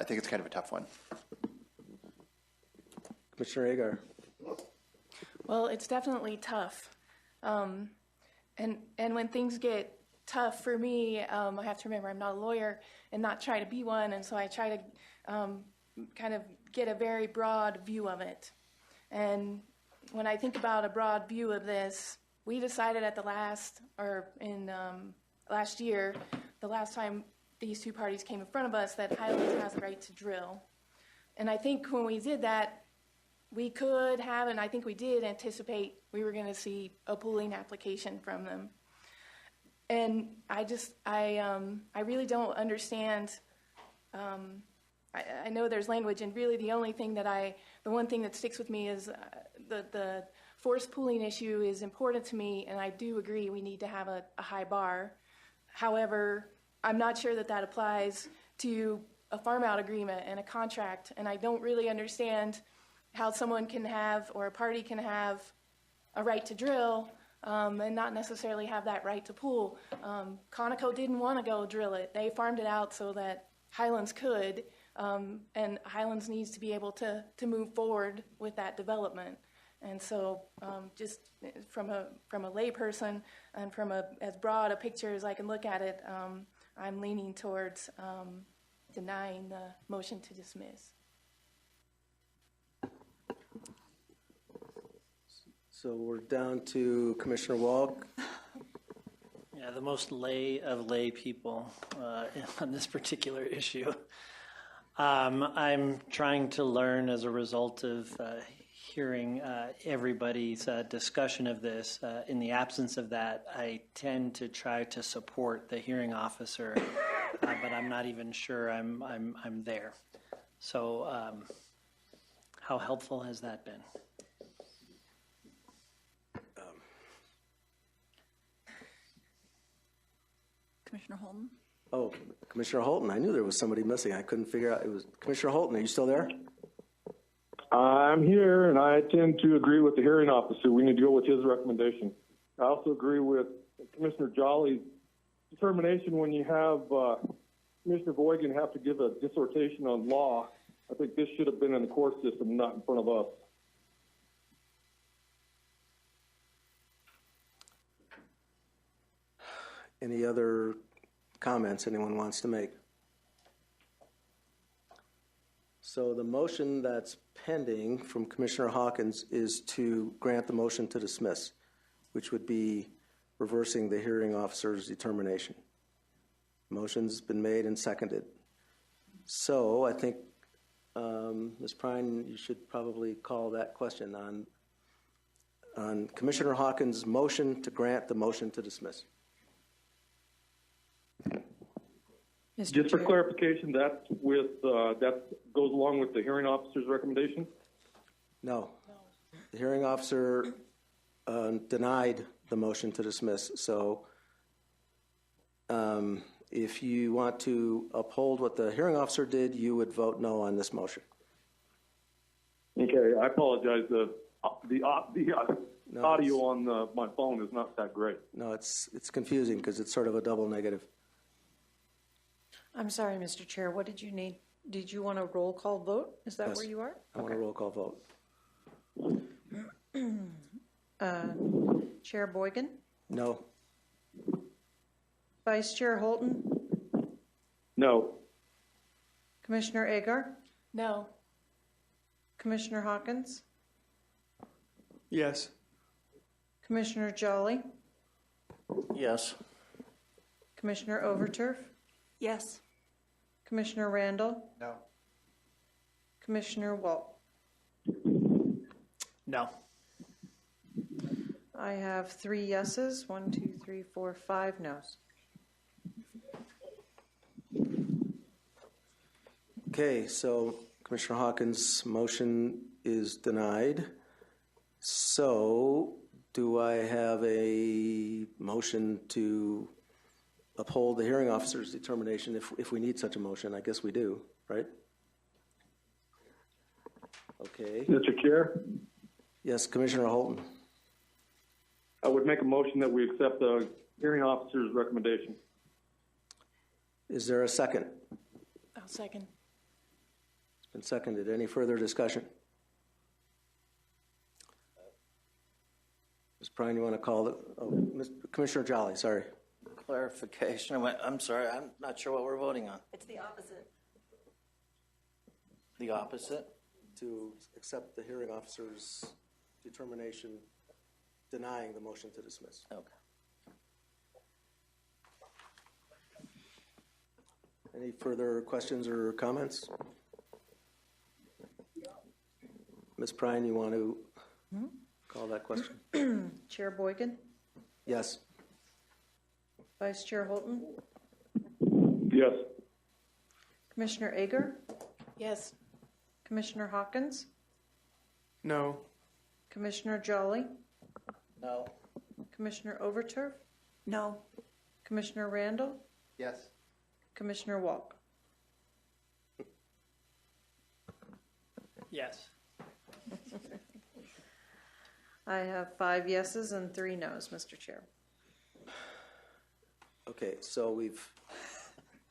think it's kind of a tough one. Commissioner Agar. Well, it's definitely tough. And when things get tough for me, I have to remember I'm not a lawyer and not try to be one, and so I try to kind of get a very broad view of it. And when I think about a broad view of this, we decided at the last year, the last time these two parties came in front of us, that Highlands has the right to drill. And I think when we did that, we could have, and I think we did anticipate we were going to see a pooling application from them. And I really don't understand. I know there's language, and really the one thing that sticks with me is the forced pooling issue is important to me, and I do agree we need to have a high bar. However, I'm not sure that applies to a farm-out agreement and a contract, and I don't really understand how someone can have, or a party can have, a right to drill and not necessarily have that right to pool. Conoco didn't want to go drill it. They farmed it out so that Highlands could, and Highlands needs to be able to move forward with that development. And so just from a layperson and from as broad a picture as I can look at it, I'm leaning towards denying the motion to dismiss. So we're down to Commissioner Walk. Yeah, the most lay of lay people on this particular issue. I'm trying to learn as a result of hearing everybody's discussion of this. In the absence of that, I tend to try to support the hearing officer, but I'm not even sure I'm there. So, how helpful has that been? Commissioner Holton? Oh, Commissioner Holton. I knew there was somebody missing. I couldn't figure out. It was Commissioner Holton. Are you still there? I'm here, and I tend to agree with the hearing officer. We need to go with his recommendation. I also agree with Commissioner Jolly's determination when you have Commissioner Boygan have to give a dissertation on law. I think this should have been in the court system, not in front of us. Any other comments anyone wants to make? So the motion that's pending from Commissioner Hawkins is to grant the motion to dismiss, which would be reversing the hearing officer's determination. Motion's been made and seconded. So I think, Ms. Prine, you should probably call that question on Commissioner Hawkins' motion to grant the motion to dismiss. Just for clarification, that goes along with the hearing officer's recommendation? No. The hearing officer denied the motion to dismiss. So if you want to uphold what the hearing officer did, you would vote no on this motion. Okay, I apologize. The audio on my phone is not that great. No, it's confusing because it's sort of a double negative. I'm sorry, Mr. Chair. What did you need? Did you want a roll call vote? Is that Yes, where you are? I want a roll call vote. Chair Boygan? No. Vice Chair Holton? No. Commissioner Agar? No. Commissioner Hawkins? Yes. Commissioner Jolly? Yes. Commissioner Overturf? Yes. Commissioner Randall? No. Commissioner Walt? No. I have 3 yeses, 1, 2, 3, 4, 5 noes. Okay, so Commissioner Hawkins' motion is denied. So do I have a motion to uphold the hearing officer's determination if we need such a motion? I guess we do, right? Okay. Mr. Chair? Yes, Commissioner Holton. I would make a motion that we accept the hearing officer's recommendation. Is there a second? I'll second. It's been seconded. Any further discussion? Ms. Prine, you want to call the Commissioner Jolly, sorry. Clarification. I'm sorry, I'm not sure what we're voting on. It's the opposite. The opposite? To accept the hearing officer's determination denying the motion to dismiss. Okay. Any further questions or comments? Ms. Prine, you want to call that question? Chair Boygan, Yes. Vice Chair Holton, Yes. Commissioner Ager, Yes. Commissioner Hawkins, No. Commissioner Jolly, No. Commissioner Overturf, No. Commissioner Randall, Yes. Commissioner Walk. Yes. I have 5 yeses and 3 nos, Mr. Chair. Okay, so we've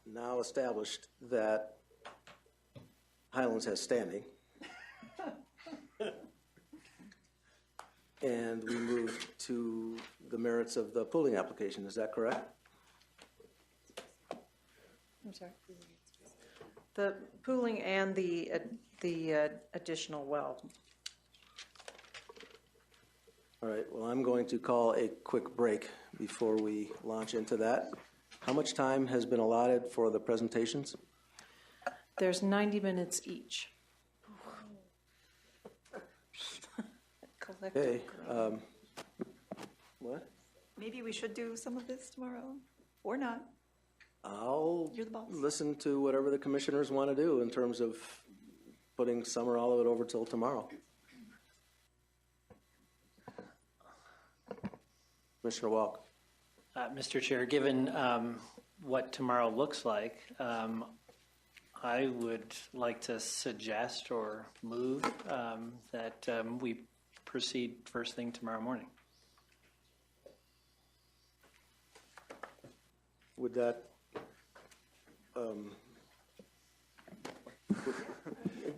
now established that Highlands has standing. And we move to the merits of the pooling application, is that correct? I'm sorry. The pooling and the additional well. All right, well, I'm going to call a quick break before we launch into that. How much time has been allotted for the presentations? There's 90 minutes each. Okay. What? Maybe we should do some of this tomorrow, or not. I'll You're the boss. listen to whatever the commissioners want to do in terms of putting some or all of it over till tomorrow. Commissioner Walk. Mr. Chair, given what tomorrow looks like, I would like to suggest or move that we proceed first thing tomorrow morning. Would that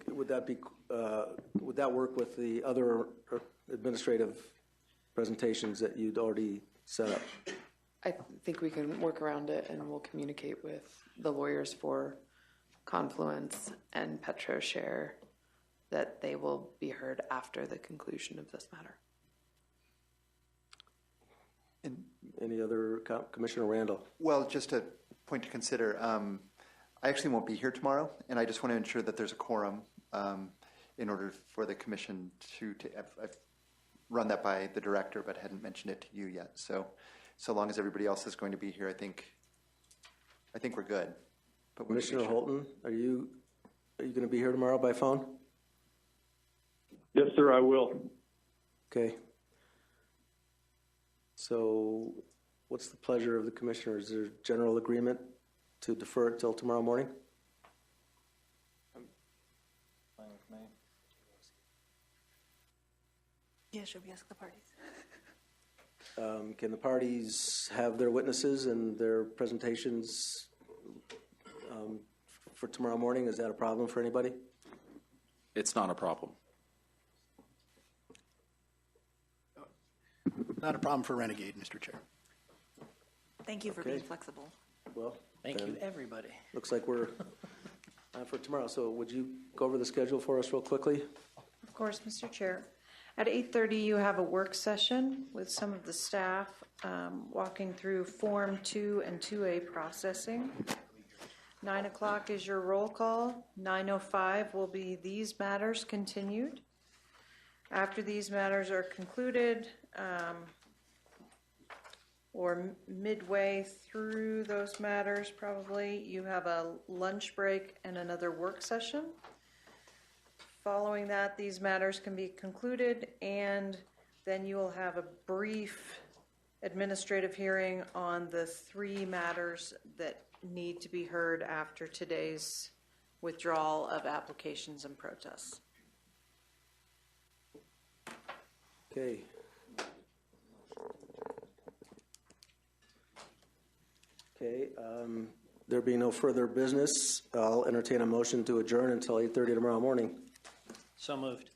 would that be would that work with the other administrative presentations that you'd already set up? I think we can work around it, and we'll communicate with the lawyers for Confluence and PetroShare that they will be heard after the conclusion of this matter. Any other Commissioner Randall? Well, just a point to consider. I actually won't be here tomorrow, and I just want to ensure that there's a quorum in order for the commission to I've run that by the director, but hadn't mentioned it to you yet. So long as everybody else is going to be here, I think we're good. But Commissioner Holton, are you going to be here tomorrow by phone? Yes, sir, I will. Okay. So what's the pleasure of the commissioners? Is there general agreement to defer it till tomorrow morning? Fine with me. Yeah, should we ask the parties? Can the parties have their witnesses and their presentations for tomorrow morning? Is that a problem for anybody? It's not a problem. Not a problem for Renegade, Mr. Chair. Thank you for Okay. being flexible. Well, Thank then you, everybody. looks like we're on for tomorrow. So would you go over the schedule for us real quickly? Of course, Mr. Chair. At 8:30, you have a work session with some of the staff walking through Form 2 and 2A processing. 9 o'clock is your roll call. 9:05 will be these matters continued. After these matters are concluded, or midway through those matters probably, you have a lunch break and another work session. Following that, these matters can be concluded, and then you will have a brief administrative hearing on the 3 matters that need to be heard after today's withdrawal of applications and protests. Okay. Okay, there being no further business, I'll entertain a motion to adjourn until 8:30 tomorrow morning. So moved.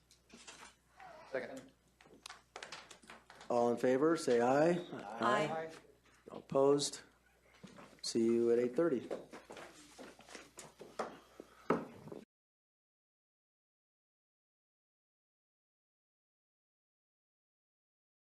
Second. All in favor, say aye. Aye. All opposed? See you at 8:30.